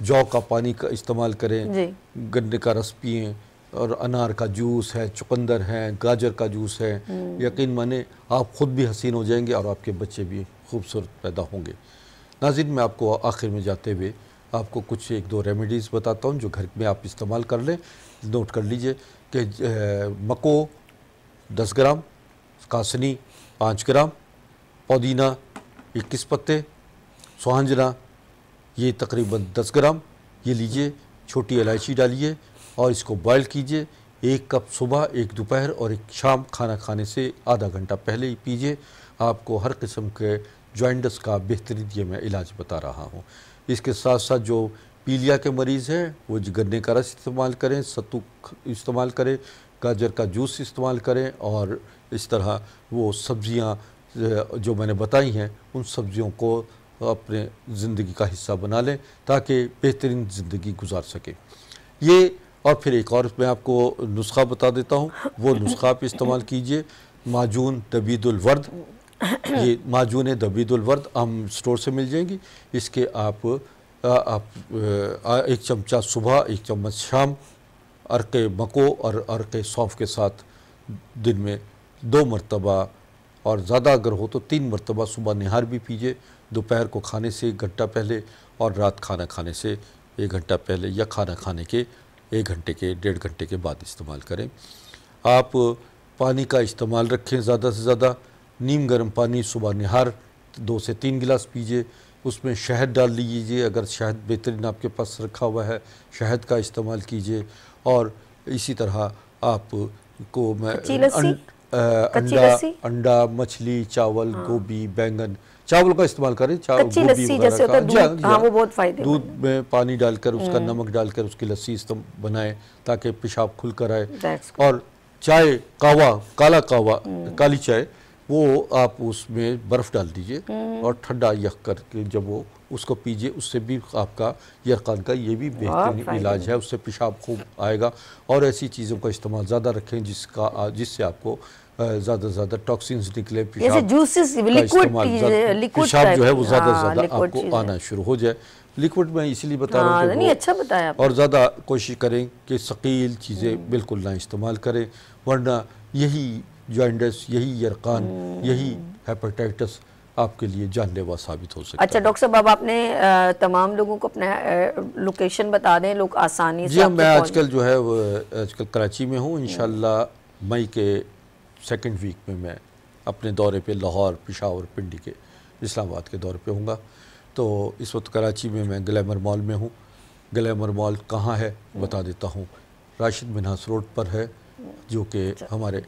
जौ का पानी का इस्तेमाल करें, गन्ने का रस पिएं, और अनार का जूस है, चुकंदर है, गाजर का जूस है। यकीन माने आप ख़ुद भी हसीन हो जाएंगे और आपके बच्चे भी खूबसूरत पैदा होंगे। नाज़रीन, मैं आपको आखिर में जाते हुए आपको कुछ एक दो रेमेडीज़ बताता हूँ जो घर में आप इस्तेमाल कर लें। नोट कर लीजिए कि मको 10 ग्राम, कासनी 5 ग्राम, पुदीना 21 पत्ते, सुहांजना ये तकरीबन 10 ग्राम ये लीजिए, छोटी इलायची डालिए और इसको बॉयल कीजिए। 1 कप सुबह, 1 दोपहर और 1 शाम खाना खाने से आधा घंटा पहले ही पीजिए। आपको हर किस्म के जॉइंटस का बेहतरीन ये मैं इलाज बता रहा हूँ। इसके साथ साथ जो पीलिया के मरीज़ हैं वो गन्ने का रस इस्तेमाल करें, सत्तू इस्तेमाल करें, गाजर का जूस इस्तेमाल करें और इस तरह वो सब्जियां जो मैंने बताई हैं उन सब्जियों को अपने ज़िंदगी का हिस्सा बना लें ताकि बेहतरीन ज़िंदगी गुजार सकें। ये और फिर एक और मैं आपको नुस्खा बता देता हूँ, वो नुस्खा आप इस्तेमाल कीजिए। माजून दबीदुल वर्द, ये माजून दबीदुल वर्द हम स्टोर से मिल जाएंगी। इसके आप 1 चमचा सुबह, 1 चम्मच शाम अर्के मको और अर्के सौंफ के साथ दिन में 2 मरतबा और ज़्यादा अगर हो तो 3 मरतबा सुबह निहार भी पीजिए, दोपहर को खाने से 1 घंटा पहले और रात खाना खाने से 1 घंटा पहले या खाना खाने के 1 घंटे के 1.5 घंटे के बाद इस्तेमाल करें। आप पानी का इस्तेमाल रखें ज़्यादा से ज़्यादा। नीम गर्म पानी सुबह निहार 2 से 3 गिलास पीजिए, उसमें शहद डाल लीजिए, अगर शहद बेहतरीन आपके पास रखा हुआ है शहद का इस्तेमाल कीजिए। और इसी तरह आपको मैं अंडा, मछली, चावल, गोभी, बैंगन, चावल का इस्तेमाल करें, कच्ची लस्सी जैसे होता है दूध, हाँ, वो बहुत फायदेमंद है। दूध में पानी डालकर उसका नमक डालकर उसकी लस्सी बनाएं ताकि पेशाब खुल कर आए। और चाय, कावा, काला कावा, काली चाय, वो आप उसमें बर्फ़ डाल दीजिए और ठंडा यख करके जब वो उसको पीजिए, उससे भी आपका यरकान का ये भी बेहतरीन इलाज है, उससे पेशाब खूब आएगा। और ऐसी चीज़ों का इस्तेमाल ज़्यादा रखें जिससे आपको ज़्यादा से ज़्यादा टॉक्सिन्स निकले, पेशाब जो है वो ज़्यादा से ज़्यादा आपको आना शुरू हो जाए। लिक्विड में इसीलिए बता रहा हूँ नहीं, अच्छा बताया। और ज़्यादा कोशिश करें कि सकील चीज़ें बिल्कुल ना इस्तेमाल करें, वरना यही जॉइंटस, यही यरकान, यही हेपेटाइटिस आपके लिए जानलेवा साबित हो सकता है। अच्छा डॉक्टर साहब, अब आपने तमाम लोगों को अपना लोकेशन बता दें, लोग आसानी से। जी, मैं आजकल जो है वो आजकल कराची में हूँ। इंशाल्लाह मई के 2nd वीक में मैं अपने दौरे पे लाहौर, पेशावर, पिंडी के, इस्लामाबाद के दौरे पे हूँगा। तो इस वक्त कराची में मैं ग्लैमर मॉल में हूँ। ग्लैमर मॉल कहाँ है बता देता हूँ, राशिद मिन्हास रोड पर है, जो कि हमारे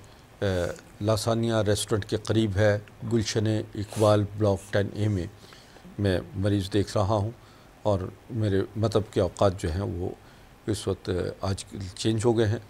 लासानिया रेस्टोरेंट के करीब है। गुलशन इकबाल ब्लॉक 10A में मैं मरीज़ देख रहा हूँ और मेरे मतलब के औकात जो हैं वो इस वक्त आज चेंज हो गए हैं।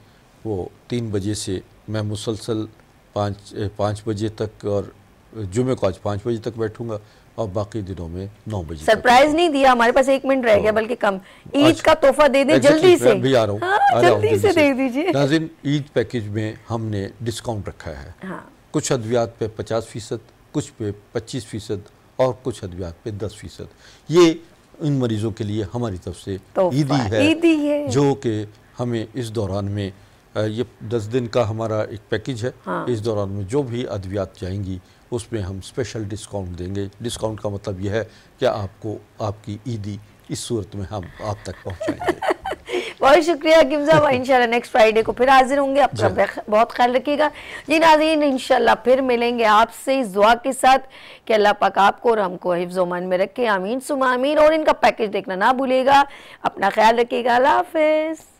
वो 3 बजे से मैं मुसलसल 5 बजे तक और जुमे को आज 5 बजे तक बैठूंगा और बाकी दिनों में 9 बजे। सरप्राइज नहीं दिया, हमारे पास 1 मिनट रह गया बल्कि कम। ईद का तोहफा दे दें जल्दी से। भी आ रहा हूँ, हाँ, जल्दी से दे दीजिए। नाज़रीन, ईद पैकेज में हमने डिस्काउंट रखा है। हाँ। कुछ अद्वियात पे 50%, कुछ पे 25% और कुछ अद्वियात पे 10%। ये इन मरीजों के लिए हमारी तरफ से ईदी है, जो कि हमें इस दौरान में ये 10 दिन का हमारा एक पैकेज है। हाँ। इस दौरान में जो भी अद्वियात जाएंगी उसमें हम स्पेशल डिस्काउंट देंगे। डिस्काउंट का मतलब यह है कि आपको आपकी ईदी इस सूरत में हम आप तक पहुंचाएंगे। बहुत शुक्रिया हकीम साहब। इंशाल्लाह नेक्स्ट फ्राइडे को फिर हाजिर होंगे। आपका बहुत ख्याल रखिएगा जी नाज़रीन। इंशाल्लाह फिर मिलेंगे आपसे इस दुआ के साथ कि अल्लाह पाक आपको और हमको हिफ्ज़ व अमान में रखे। आमीन सुमा आमीन। और इनका पैकेज देखना ना भूलिएगा। अपना ख्याल रखिएगा। अल्लाह हाफ़िज़।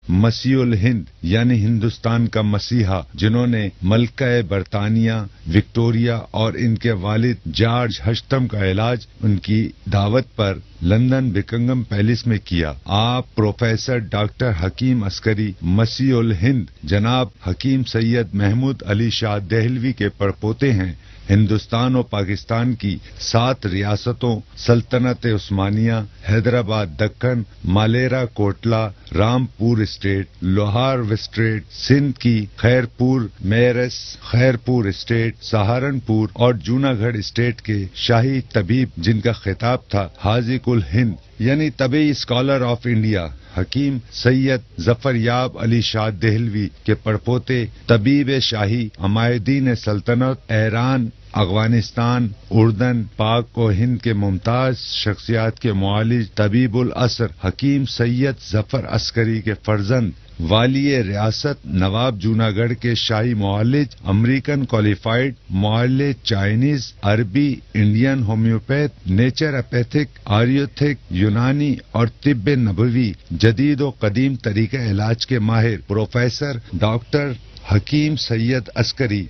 मसीहुल हिंद यानी हिंदुस्तान का मसीहा, जिन्होंने मलका बरतानिया विक्टोरिया और इनके वालिद जॉर्ज हश्तम का इलाज उनकी दावत पर लंदन बिकिंगम पैलेस में किया। आप प्रोफेसर डॉक्टर हकीम अस्करी मसीहुल हिंद जनाब हकीम सैयद महमूद अली शाह देहलवी के परपोते हैं। हिंदुस्तान और पाकिस्तान की 7 रियासतों सल्तनत उस्मानिया, हैदराबाद दक्कन, मालेरा कोटला, रामपुर स्टेट, लोहार स्टेट, सिंध की खैरपुर, मेरस, खैरपुर स्टेट, सहारनपुर और जूनागढ़ स्टेट के शाही तबीब जिनका खिताब था हाजी कुल हिंद यानी तबी स्कॉलर ऑफ इंडिया हकीम सैयद जफरयाब अली शाह देहलवी के पड़पोते तबीब शाही अमायदीन सल्तनत ईरान, अफगानिस्तान, उर्दन, पाक और हिंद के मुमताज शख्सियात के मुआलिज तबीबुल असर हकीम सैयद जफर अस्करी के फर्जंद वालिय रियासत नवाब जूनागढ़ के शाही मुआलिज अमेरिकन क्वालिफाइड मुआलिज चाइनीज, अरबी, इंडियन होम्योपैथ, नेचुरोपैथिक, आयुर्वेदिक, यूनानी और तिब्ब नबवी जदीद और कदीम तरीके इलाज के माहिर प्रोफेसर डॉक्टर हकीम सैयद अस्करी